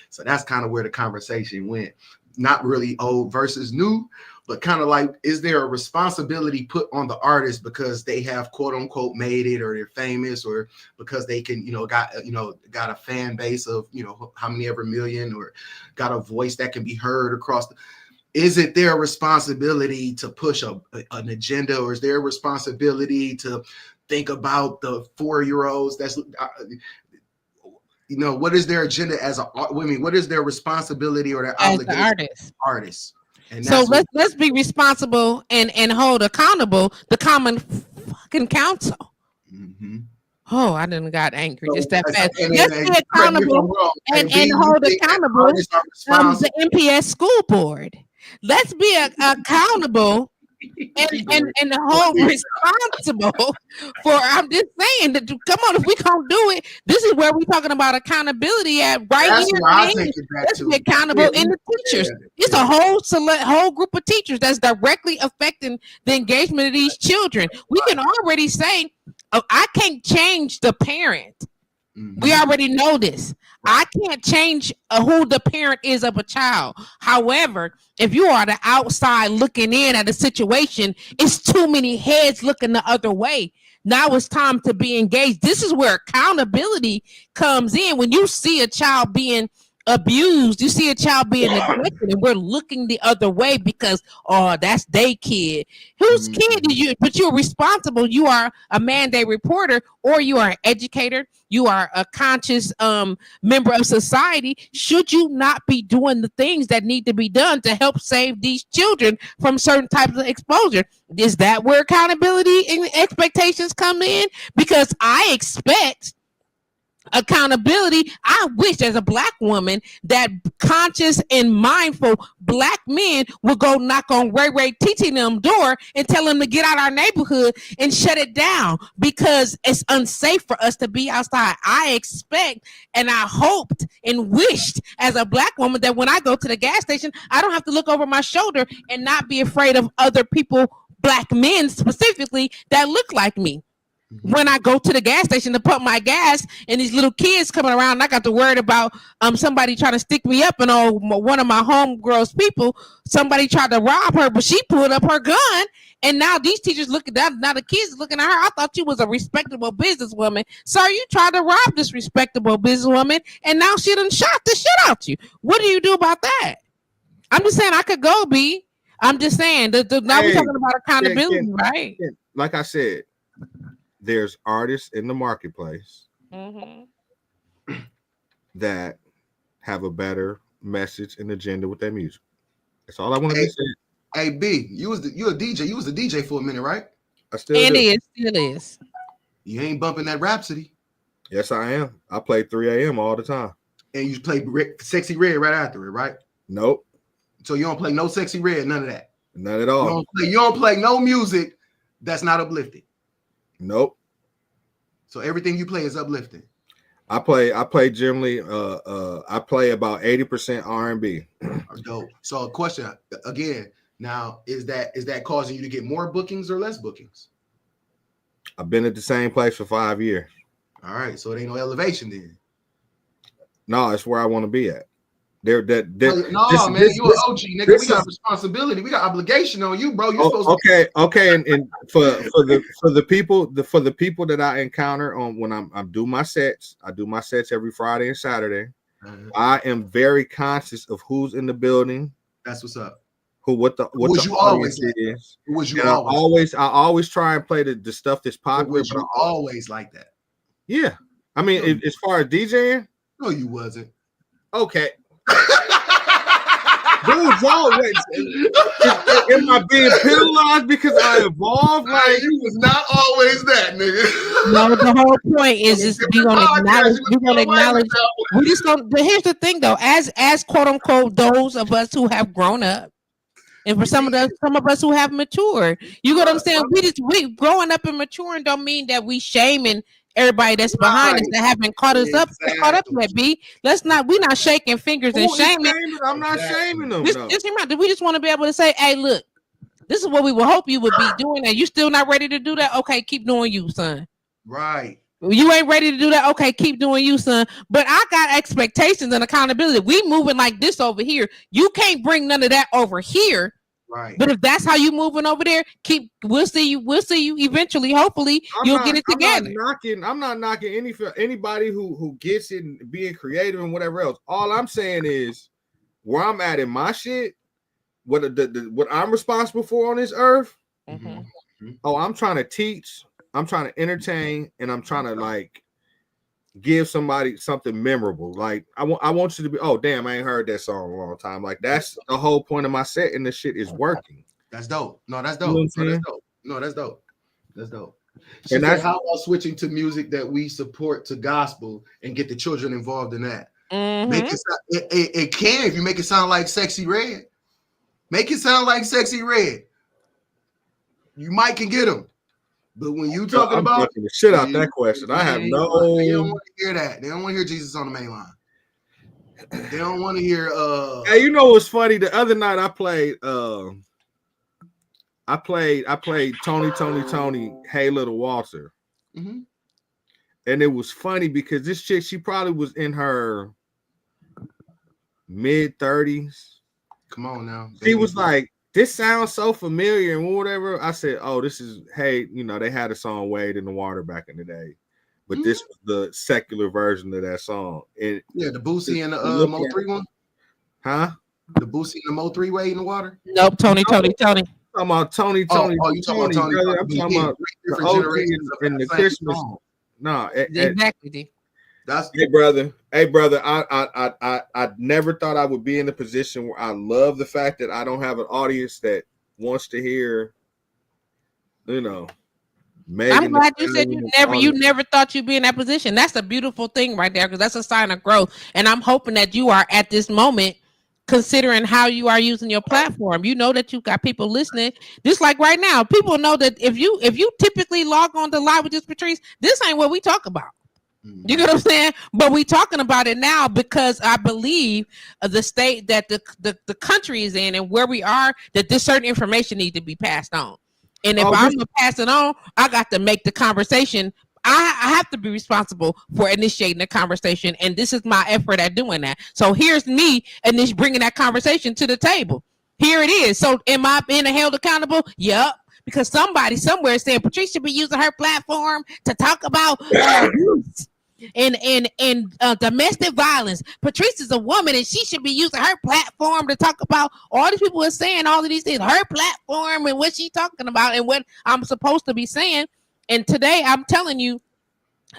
So that's kind of where the conversation went. Not really old versus new, but kind of like, is there a responsibility put on the artist because they have quote unquote made it, or they're famous, or because they can, got a fan base of, how many ever million, or got a voice that can be heard across the. Is it their responsibility to push an agenda, or is their responsibility to think about the 4-year-olds? That's, what is their agenda what is their responsibility or their obligation as artists? And so let's be responsible and hold accountable the common fucking council. Mm-hmm. Oh, I didn't got angry just that fast. Let's be accountable and hold accountable the MPS school board. Let's be accountable and hold responsible for. I'm just saying that. Come on, if we can't do it, this is where we're talking about accountability at right here. Let's be accountable in the teachers. It's a whole group of teachers that's directly affecting the engagement of these children. We can already say, I can't change the parent. Mm-hmm. We already know this. I can't change who the parent is of a child. However, if you are the outside looking in at a situation, it's too many heads looking the other way. Now it's time to be engaged. This is where accountability comes in. When you see a child being abused, you see a child being neglected, and we're looking the other way because that's their kid. Whose kid is you? But you're responsible. You are a mandate reporter, or you are an educator. You are a conscious member of society. Should you not be doing the things that need to be done to help save these children from certain types of exposure? Is that where accountability and expectations come in? Because I expect accountability. I wish as a black woman that conscious and mindful black men would go knock on Ray Titi them door and tell them to get out our neighborhood and shut it down because it's unsafe for us to be outside. I expect and I hoped and wished as a black woman that when I go to the gas station, I don't have to look over my shoulder and not be afraid of other people, black men specifically, that look like me. When I go to the gas station to pump my gas and these little kids coming around, I got to worry about somebody trying to stick me up, and one of my homegirls people, somebody tried to rob her, but she pulled up her gun, and now these teachers looking down, now the kids looking at her. I thought you was a respectable businesswoman. Sir, you tried to rob this respectable businesswoman, and now she done shot the shit out you. What do you do about that? I'm just saying I could go, B. I'm just saying now we're talking about accountability, right? Like I said, there's artists in the marketplace that have a better message and agenda with their music. That's all I want to be saying. Hey B, you a DJ. You was a DJ for a minute, right? I still do. Still is. You ain't bumping that Rhapsody. Yes, I am. I play 3 a.m. all the time. And you play Sexy Red right after it, right? Nope. So you don't play no Sexy Red, none of that. None at all. You don't play no music that's not uplifting. Nope. So everything you play is uplifting. I play generally I play about 80% R&B. Dope. So a question again, now is that causing you to get more bookings or less bookings? I've been at the same place for 5 years. All right, so it ain't no elevation then. No, it's where I want to be at. Man, you an OG, nigga. We got responsibility. We got obligation on you, bro. You're supposed to. Okay. And for the people that I encounter on when I do my sets, I do my sets every Friday and Saturday. I am very conscious of who's in the building. That's what's up. What the audience is. Who was you always? I always try and play the stuff that's popular. Was you always like that? Yeah. I mean, as far as DJing, no, you wasn't. Okay. Dude, always. Am I being penalized because I evolved? Like you was not always that, nigga. No, the whole point is just we're gonna acknowledge. We're gonna acknowledge. We just gonna. Here's the thing, though. As quote unquote those of us who have grown up, and for some of us who have matured, you know what I'm saying. We growing up and maturing don't mean that we shaming everybody that's behind us that haven't caught us up, caught up yet. B. We're not shaking fingers and shaming. I'm not shaming them. We just want to be able to say, "Hey, look, this is what we would hope you would be doing, and you still not ready to do that? Okay, keep doing you, son. Right? You ain't ready to do that? Okay, keep doing you, son. But I got expectations and accountability. We moving like this over here. You can't bring none of that over here." Right. But if that's how you moving over there, we'll see you eventually. Hopefully you'll get it together. I'm not knocking anybody who gets it and being creative and whatever else. All I'm saying is where I'm at in my shit, what I'm responsible for on this earth. Oh, I'm trying to teach, I'm trying to entertain, and I'm trying to like give somebody something memorable. Like I want you to be, oh damn, I ain't heard that song in a long time. Like that's the whole point of my set, and the shit is working. That's dope. No, that's dope. That's dope. And that's how about switching to music that we support to gospel and get the children involved in that. Make it can if you make it sound like Sexy Red. Make it sound like Sexy Red. You might can get them. But when you talking about the shit out that question, I have no. They don't want to hear that. They don't want to hear Jesus on the main line. They don't want to hear. Hey, you know what's funny? The other night I played. I played Tony. Hey, Little Walter. And it was funny because this chick, she probably was in her mid-30s. Come on now. She was like, this sounds so familiar and whatever. I said, oh, this is, hey, you know, they had a song Wade in the Water back in the day. but this was the secular version of that song. And Yeah, the Boosie and the look Mo at- 3 one. huh? The Boosie and the Mo 3 way in the water. Nope, Tony. I'm talking about Tony, You talking about Tony? brother. I'm talking about the different OG generations of and that the same Christmas. song. No, Exactly. D. That's hey brother, I never thought I would be in a position where I love the fact that I don't have an audience that wants to hear, you know, Megan. I'm glad you said Thee you never thought you'd be in that position. That's a beautiful thing right there, because that's a sign of growth. And I'm hoping that you are at this moment considering how you are using your platform. You know that you've got people listening, just like right now. People know that if you typically log on to Live with JustPatrice, this ain't what we talk about. You know what I'm saying? But we talking about it now because I believe the state that the country is in and where we are, that this certain information needs to be passed on. And if I'm gonna pass it on, I got to make the conversation. I have to be responsible for initiating the conversation, and this is my effort at doing that. So here's me and this bringing that conversation to the table. Here it is. So am I being held accountable? Yep. Because somebody somewhere said Patrice should be using her platform to talk about abuse and domestic violence. Patrice is a woman and she should be using her platform to talk about all these people are saying all of these things, her platform and what she's talking about and what I'm supposed to be saying. And today I'm telling you,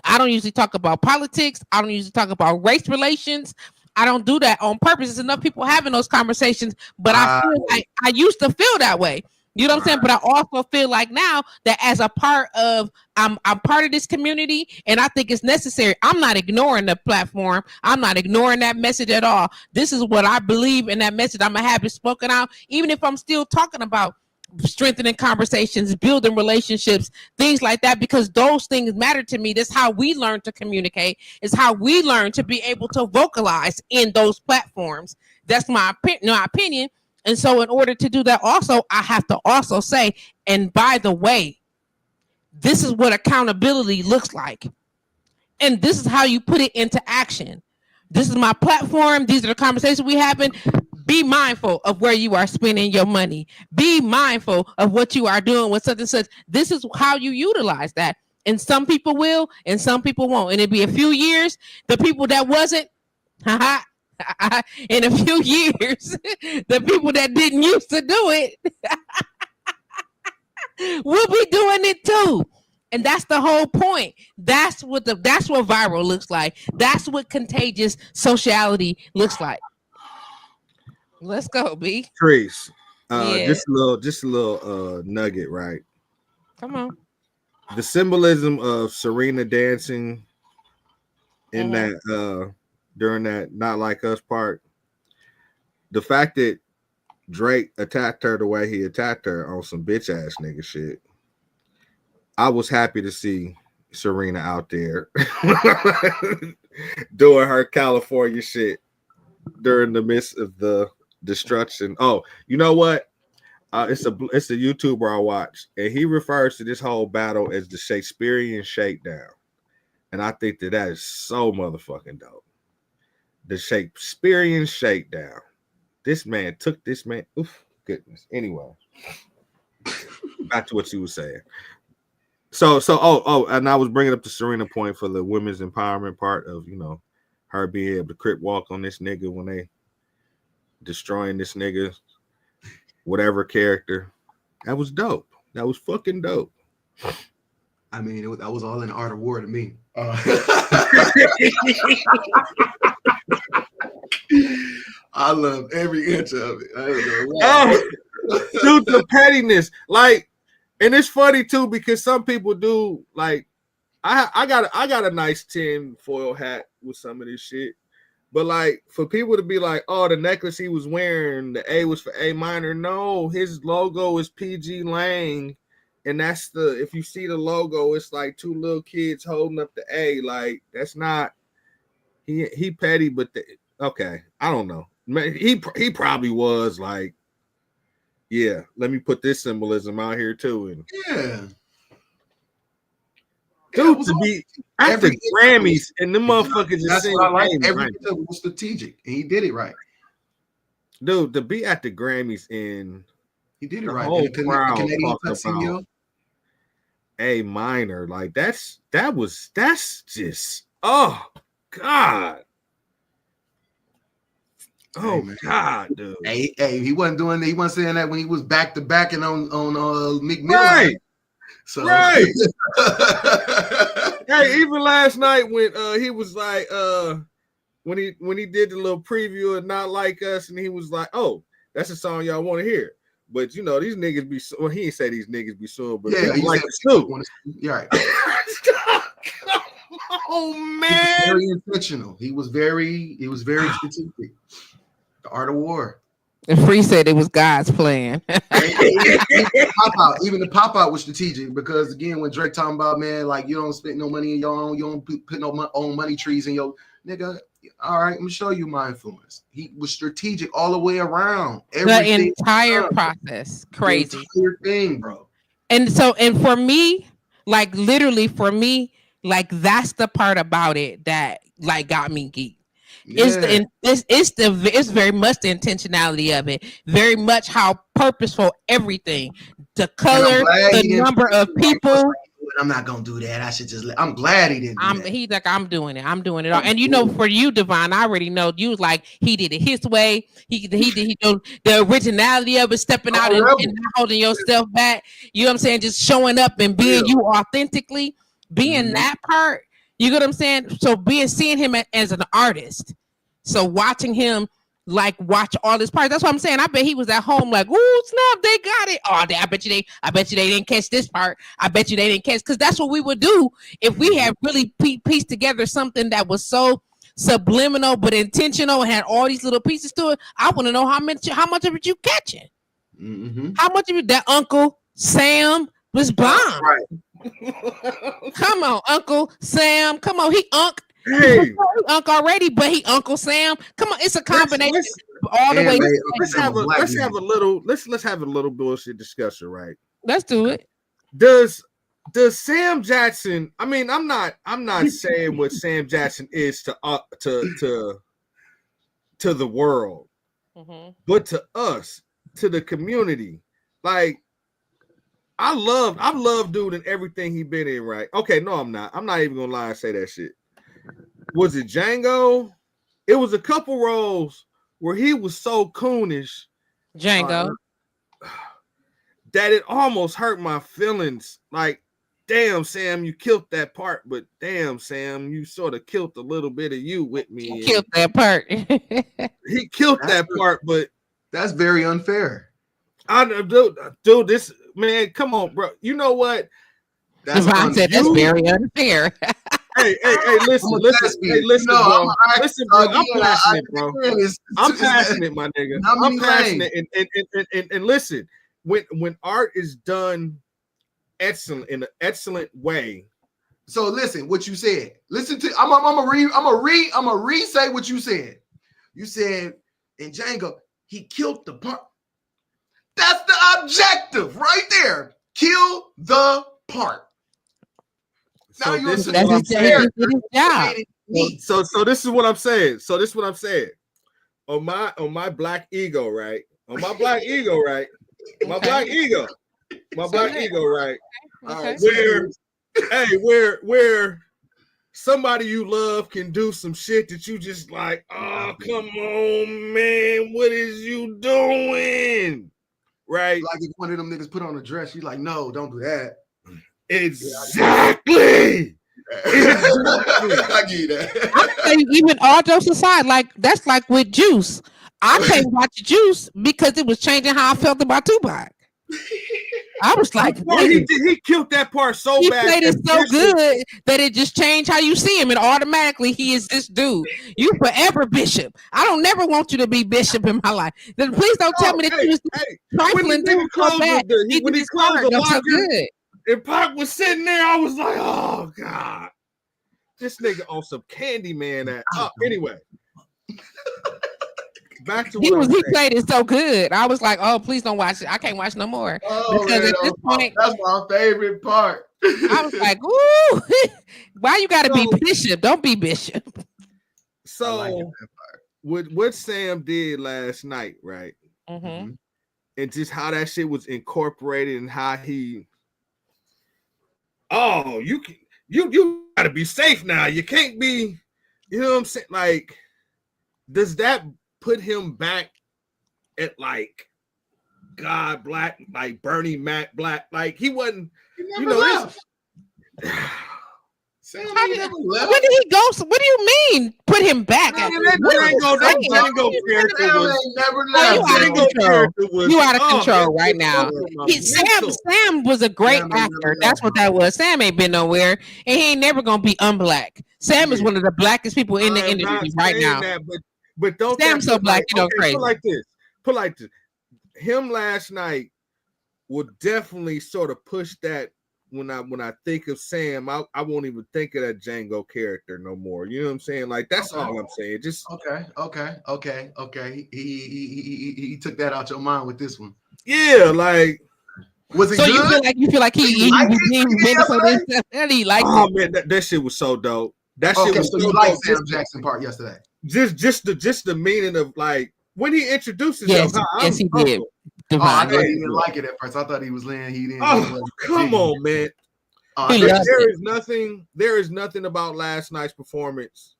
I don't usually talk about politics. I don't usually talk about race relations. I don't do that on purpose. There's enough people having those conversations, but I feel like I used to feel that way. You know what I'm saying? But I also feel like now that as a part of, I'm part of this community, and I think it's necessary. I'm not ignoring the platform. I'm not ignoring that message at all. This is what I believe in that message. I'm gonna have it spoken out, even if I'm still talking about strengthening conversations, building relationships, things like that, because those things matter to me. That's how we learn to communicate. It's how we learn to be able to vocalize in those platforms. That's my opinion. And so in order to do that also, I have to also say, and by the way, this is what accountability looks like. And this is how you put it into action. This is my platform. These are the conversations we having. Be mindful of where you are spending your money. Be mindful of what you are doing with such and such. This is how you utilize that. And some people will, and some people won't. And it'll be a few years. The people that wasn't, in a few years, the people that didn't used to do it will be doing it too. And that's the whole point. That's what viral looks like. That's what contagious sociality looks like. Let's go, B. Trace. Yeah. Just a little nugget, right? Come on. The symbolism of Serena dancing in that during that Not Like Us part, the fact that Drake attacked her the way he attacked her on some bitch ass nigga shit, I was happy to see Serena out there doing her California shit during the midst of the destruction. Oh, you know what? It's a YouTuber I watch, and he refers to this whole battle as the Shakespearean shakedown, and I think that is so motherfucking dope. The Shakespearean shakedown. This man took this man. Oof, goodness. Anyway, back to what you were saying. So, and I was bringing up the Serena point for the women's empowerment part of, you know, her being able to crip walk on this nigga when they destroying this nigga, whatever character. That was dope. That was fucking dope. I mean, that was all in Art of War to me. I love every inch of it. Dude, the pettiness, like, and it's funny too because some people do like. I got a nice tin foil hat with some of this shit, but like for people to be like, oh, the necklace he was wearing, the A was for A minor. No, his logo is PG Lang, and that's the, if you see the logo, it's like two little kids holding up the A. Like that's not he petty, but okay, I don't know. He probably was like, yeah, let me put this symbolism out here too, and yeah. Dude, to be at the Grammys and the motherfuckers just saying, what I like. Everything was strategic, and he did it right. Dude, to be at the Grammys and he did it right. Whole crowd talking about, A minor. Like that's just oh God. Oh man. God, dude. Hey, he wasn't saying that when he was back to back and on McMillan. Right. So Right. Hey, even last night when he was like when he did the little preview of Not Like Us, and he was like, "Oh, that's a song y'all want to hear." But you know, these niggas be well, he ain't say these niggas be suing, but yeah, he like said, sue. You're right. Oh He was man. very intentional. He was very strategic. The art of war. And Free said it was God's plan. Even the pop out was strategic because again, when Drake talking about man, like you don't spend no money in your own, you don't put no own money trees in your nigga. All right, I'm gonna show you my influence. He was strategic all the way around. The entire process, crazy. The entire thing, bro. And so, and for me, like literally for me, like that's the part about it that like got me geek. Yeah. It's very much the intentionality of it, very much how purposeful everything, the color, the number of people. I'm not gonna do that. I should just. I'm glad he didn't. Do that. He's like, I'm doing it all. And you know, for you, Devon, I already know you was like he did it his way. He the originality of it, stepping out and not holding yourself back. You know what I'm saying? Just showing up and being you authentically, being that part. You know what I'm saying? So seeing him as an artist. So watching him watch all his parts. That's what I'm saying. I bet he was at home like, ooh, snap, they got it. Oh, I bet you they didn't catch this part. I bet you they didn't catch, because that's what we would do if we had really pieced together something that was so subliminal but intentional and had all these little pieces to it. I want to know how much of it you catching. How much of it that Uncle Sam was bomb. Right. Come on, Uncle Sam. Come on, he Hey, Uncle already, but he Uncle Sam. Come on, it's a combination all the way. Let's have a little bullshit discussion, right? Let's do it. Does Sam Jackson? I mean, I'm not saying what Sam Jackson is to the world, but to us, to the community, like. I've loved dude in everything he been in, right? Okay, no, I'm not even gonna lie and say that shit. Was it Django? It was a couple roles where he was so coonish, Django, that it almost hurt my feelings. Like, damn, Sam, you killed that part, but damn, Sam, you sort of killed a little bit of you with me. He killed that part. He killed that part, but that's very unfair. Dude, this man, come on, bro. You know what? That's very unfair. Hey, listen, bro. Listen, bro. I'm passionate, bro. I'm passionate, my nigga. I'm passionate, and listen, when art is done excellent in an excellent way. So listen, what you said. Listen to. I'm gonna re-say what you said. You said in Django, he killed the part. That's the objective right there. Kill the part. So now this is what I'm saying. So this is what I'm saying. So this is what I'm saying. On my black ego, right? On my black ego, right? My black ego. My black ego, right? Where somebody you love can do some shit that you just like, oh, come on, man. What is you doing? Right? Like if one of them niggas put on a dress, you like, no, don't do that. Exactly. I get you that. Even all jokes aside, like that's like with Juice. I can't watch Juice because it was changing how I felt about Tupac. I was like, he killed that part so bad. He played it so good that it just changed how you see him, and automatically he is this dude. You forever Bishop. I don't never want you to be Bishop in my life. Then please don't tell me that you was trifling dude so bad. When he closed the locker, so good. And Pac was sitting there, I was like, oh God, this nigga on some Candyman. Anyway. Back to he played it so good. I was like, oh, please don't watch it. I can't watch no more. Because man, at this point, that's my favorite part. I was like, ooh, why you gotta be Bishop? Don't be Bishop. So what Sam did last night, right? And just how that shit was incorporated and how he oh, you gotta be safe now. You can't be, you know what I'm saying? Like, does that put him back at like God Black, like Bernie Mac Black? Like he wasn't, He you never know, left. this Sam How ain't did- never left. Where did he go? What do you mean? Put him back? Man, that Django character Sam was ain't never Oh, you left. out of bro. control. You out of control right it now. fucked with my mental. Sam was a great Sam ain't actor. never That's left, what bro. that was. Sam ain't been nowhere, and he ain't never gonna be unblack. Sam is Yeah. one of the blackest people in the I am not industry right saying now. that, but don't Sam's that so put black, like, you know, okay, crazy. Put like this. Him last night would definitely sort of push that. When I think of Sam, I won't even think of that Django character no more. You know what I'm saying? Like that's Okay. all I'm saying. Just Okay. He took that out your mind with this one. yeah, like Was it So good? you feel like he liked it? redeemed You did Minnesota stuff, and he liked oh it. man, that shit was so dope. That shit Okay, was so so you like dope. Sam Jackson part yesterday? Just the meaning of like when he introduced himself. Yes, Hi, yes, he I'm did. Uncle. Oh, I Divine. thought he didn't like it at first. I thought he was laying. He didn't. Oh come on, man. He There loved it. there is nothing about last night's performance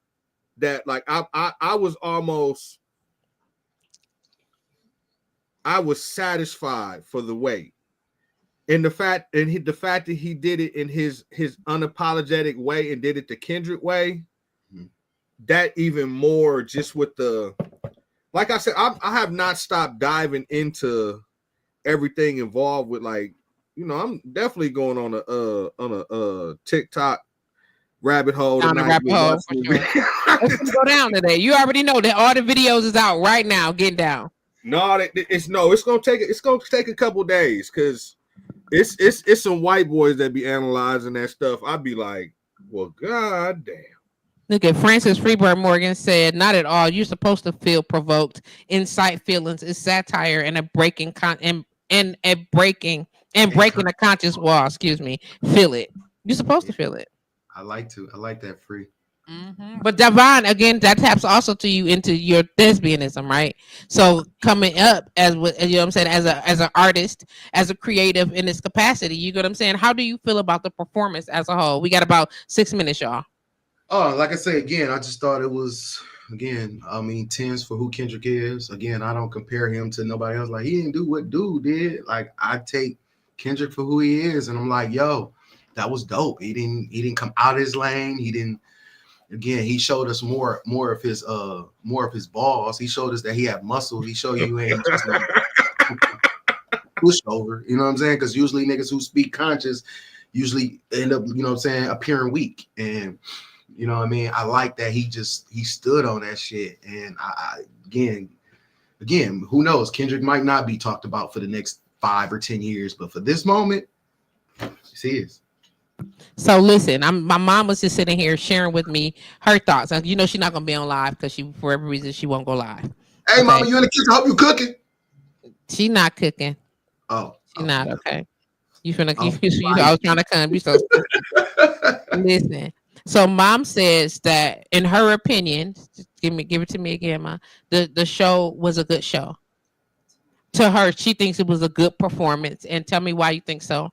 that like I was almost I was satisfied for the wait. And the fact that he did it in his unapologetic way and did it the Kendrick way, that even more just with the like I said, I have not stopped diving into everything involved with like, you know, I'm definitely going on a TikTok rabbit hole Down the tonight. rabbit hole for sure. Let's go down today. You already know that all the videos is out right now. Get down. No, it's gonna take a couple days because it's some white boys that be analyzing that stuff. I'd be like, well, god damn. Look at Francis Freeburg Morgan said, "Not at all. You're supposed to feel provoked, incite feelings. It's satire and a breaking breaking a conscious wall. Excuse me. Feel it. You're supposed to feel it." I like that free. Mm-hmm. But Devon, again, that taps also to you into your thespianism, right? So coming up as you know what I'm saying, as an artist, as a creative in this capacity, you know what I'm saying? How do you feel about the performance as a whole? We got about 6 minutes, y'all. Oh, like I say again, I just thought it was again. I mean, tens for who Kendrick is. Again, I don't compare him to nobody else. Like he didn't do what dude did. Like I take Kendrick for who he is, and I'm like, yo, that was dope. He didn't come out of his lane. He didn't. Again, he showed us more of his balls. He showed us that he had muscle. He showed you ain't just no pushover. You know what I'm saying? Because usually niggas who speak conscious usually end up, you know what I'm saying, appearing weak. And you know what I mean? I like that he stood on that shit. And I again, who knows? Kendrick might not be talked about for the next 5 or 10 years, but for this moment, he is. So listen, my mom was just sitting here sharing with me her thoughts. You know she's not gonna be on live because she, for every reason, she won't go live. Hey, okay? mama, you in the kitchen? I hope you cooking. She not cooking. Oh, She not okay. You finna Oh, I was trying to come. You so listen. So mom says that in her opinion, just give it to me again, ma. The show was a good show. To her, she thinks it was a good performance. And tell me why you think so.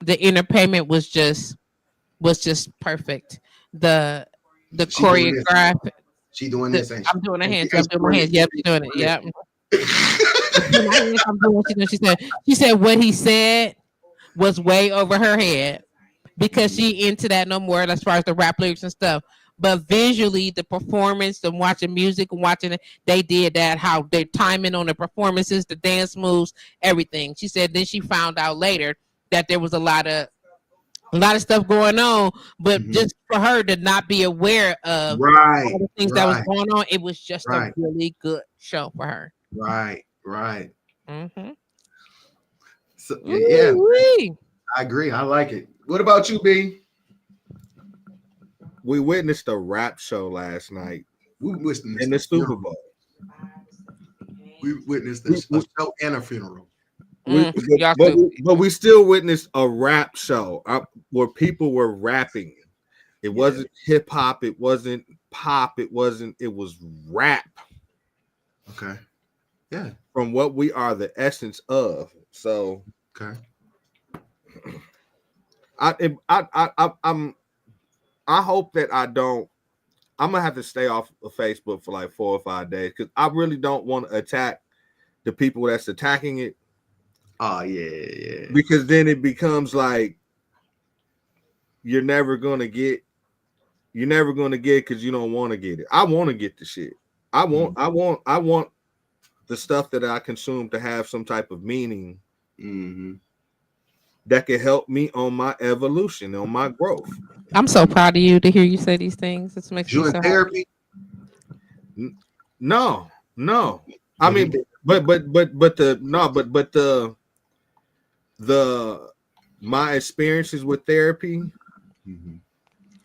The entertainment was just perfect. The choreograph. She doing this, ain't she? I'm doing her hands. I'm doing my hands. Yep, she's doing it. Yep. I'm doing what she doing. She said what he said was way over her head because she into that no more as far as the rap lyrics and stuff. But visually, the performance, and watching music and watching it, they did that. How their timing on the performances, the dance moves, everything. She said then she found out later that there was a lot of stuff going on, but just for her to not be aware of all the things that was going on, it was just a really good show for her. Right. Mm-hmm. So, yeah, I agree. I like it. What about you, B? We witnessed a rap show last night in the Super Bowl. We witnessed a show and a funeral. But we still witnessed a rap show where people were rapping. It wasn't hip hop. It wasn't pop. It was rap. Okay. Yeah. From what we are the essence of. So okay. I hope that I don't. I'm gonna have to stay off of Facebook for like 4 or 5 days because I really don't want to attack the people that's attacking it. Oh yeah. Because then it becomes like you're never gonna get because you don't want to get it. I want to get the shit. I want the stuff that I consume to have some type of meaning that can help me on my evolution, on my growth. I'm so proud of you to hear you say these things. It makes You me in so therapy? No. I mean, but the my experiences with therapy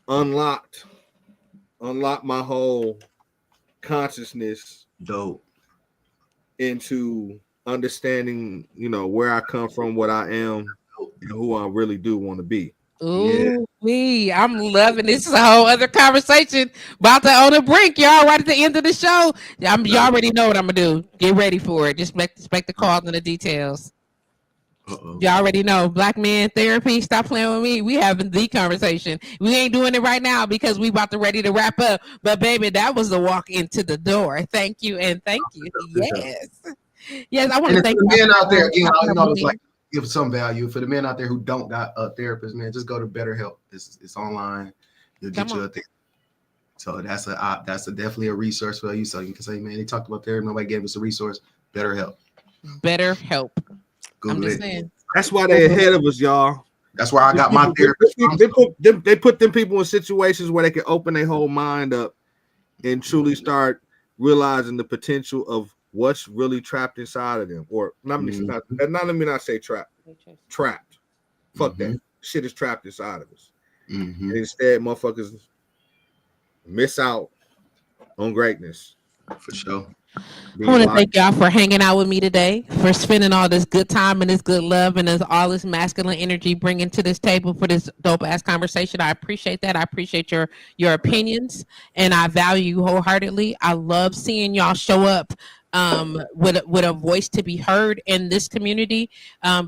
unlocked my whole consciousness Dope. into understanding, where I come from, what I am, and who I really do want to be. Ooh, me. I'm loving this. Is a whole other conversation about to on the brink, y'all. Right at the end of the show. You already know what I'm gonna do. Get ready for it. Just expect the calls and the details. You already know. Black men therapy. Stop playing with me. We having the conversation. We ain't doing it right now because we about to ready to wrap up. But baby, that was the walk into the door. Thank you and thank you. Yes. Yes, I want to thank the men out there again. I know me. like give some value for the men out there who don't got a therapist. Man, just go to BetterHelp. It's online. You'll get you a therapist. So that's definitely a resource for you. So you can say, man, they talked about therapy. Nobody gave us a resource. BetterHelp. BetterHelp. Google I'm just it. saying. That's why they ahead of us, y'all. That's where I got my therapist. They put them people in situations where they can open their whole mind up and truly start realizing the potential of what's really trapped inside of them. Or let me not say trapped. Trapped. Fuck that. Shit is trapped inside of us. And instead, motherfuckers miss out on greatness. For sure. I want to thank y'all for hanging out with me today, for spending all this good time and this good love and all this masculine energy bringing to this table for this dope ass conversation. I appreciate that. I appreciate your opinions, and I value you wholeheartedly. I love seeing y'all show up with a voice to be heard in this community,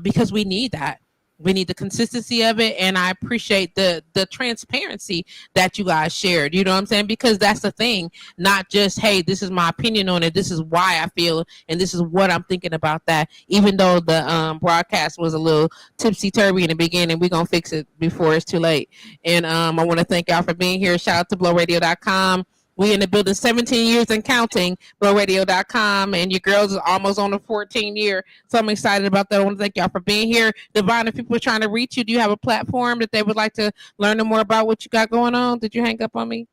because we need that. We need the consistency of it, and I appreciate the transparency that you guys shared. You know what I'm saying? Because that's the thing, not just, hey, this is my opinion on it, this is why I feel, and this is what I'm thinking about that. Even though the broadcast was a little tipsy-turvy in the beginning, we're going to fix it before it's too late. And I want to thank y'all for being here. Shout out to blowradio.com. We in the building 17 years and counting, blowradio.com, and your girls is almost on the 14 year. So I'm excited about that. I want to thank y'all for being here. Divine, if people are trying to reach you, do you have a platform that they would like to learn more about what you got going on? Did you hang up on me?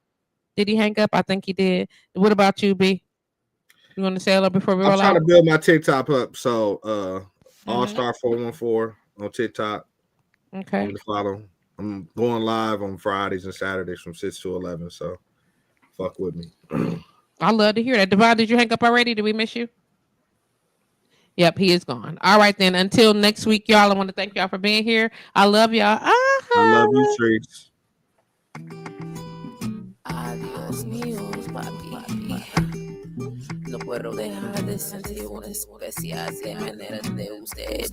Did he hang up? I think he did. What about you, B? You want to say hello before we roll out? I'm trying to build my TikTok up. So All-Star 414 on TikTok. Okay. Follow. I'm going live on Fridays and Saturdays from 6 to 11. So fuck with me. I love to hear that. Divine, did you hang up already? Did we miss you? Yep, he is gone. All right, then. Until next week, y'all, I want to thank y'all for being here. I love y'all. I love you, Trees. Adiós míos, papi. No puedo dejar de sentir una especial de manera de usted.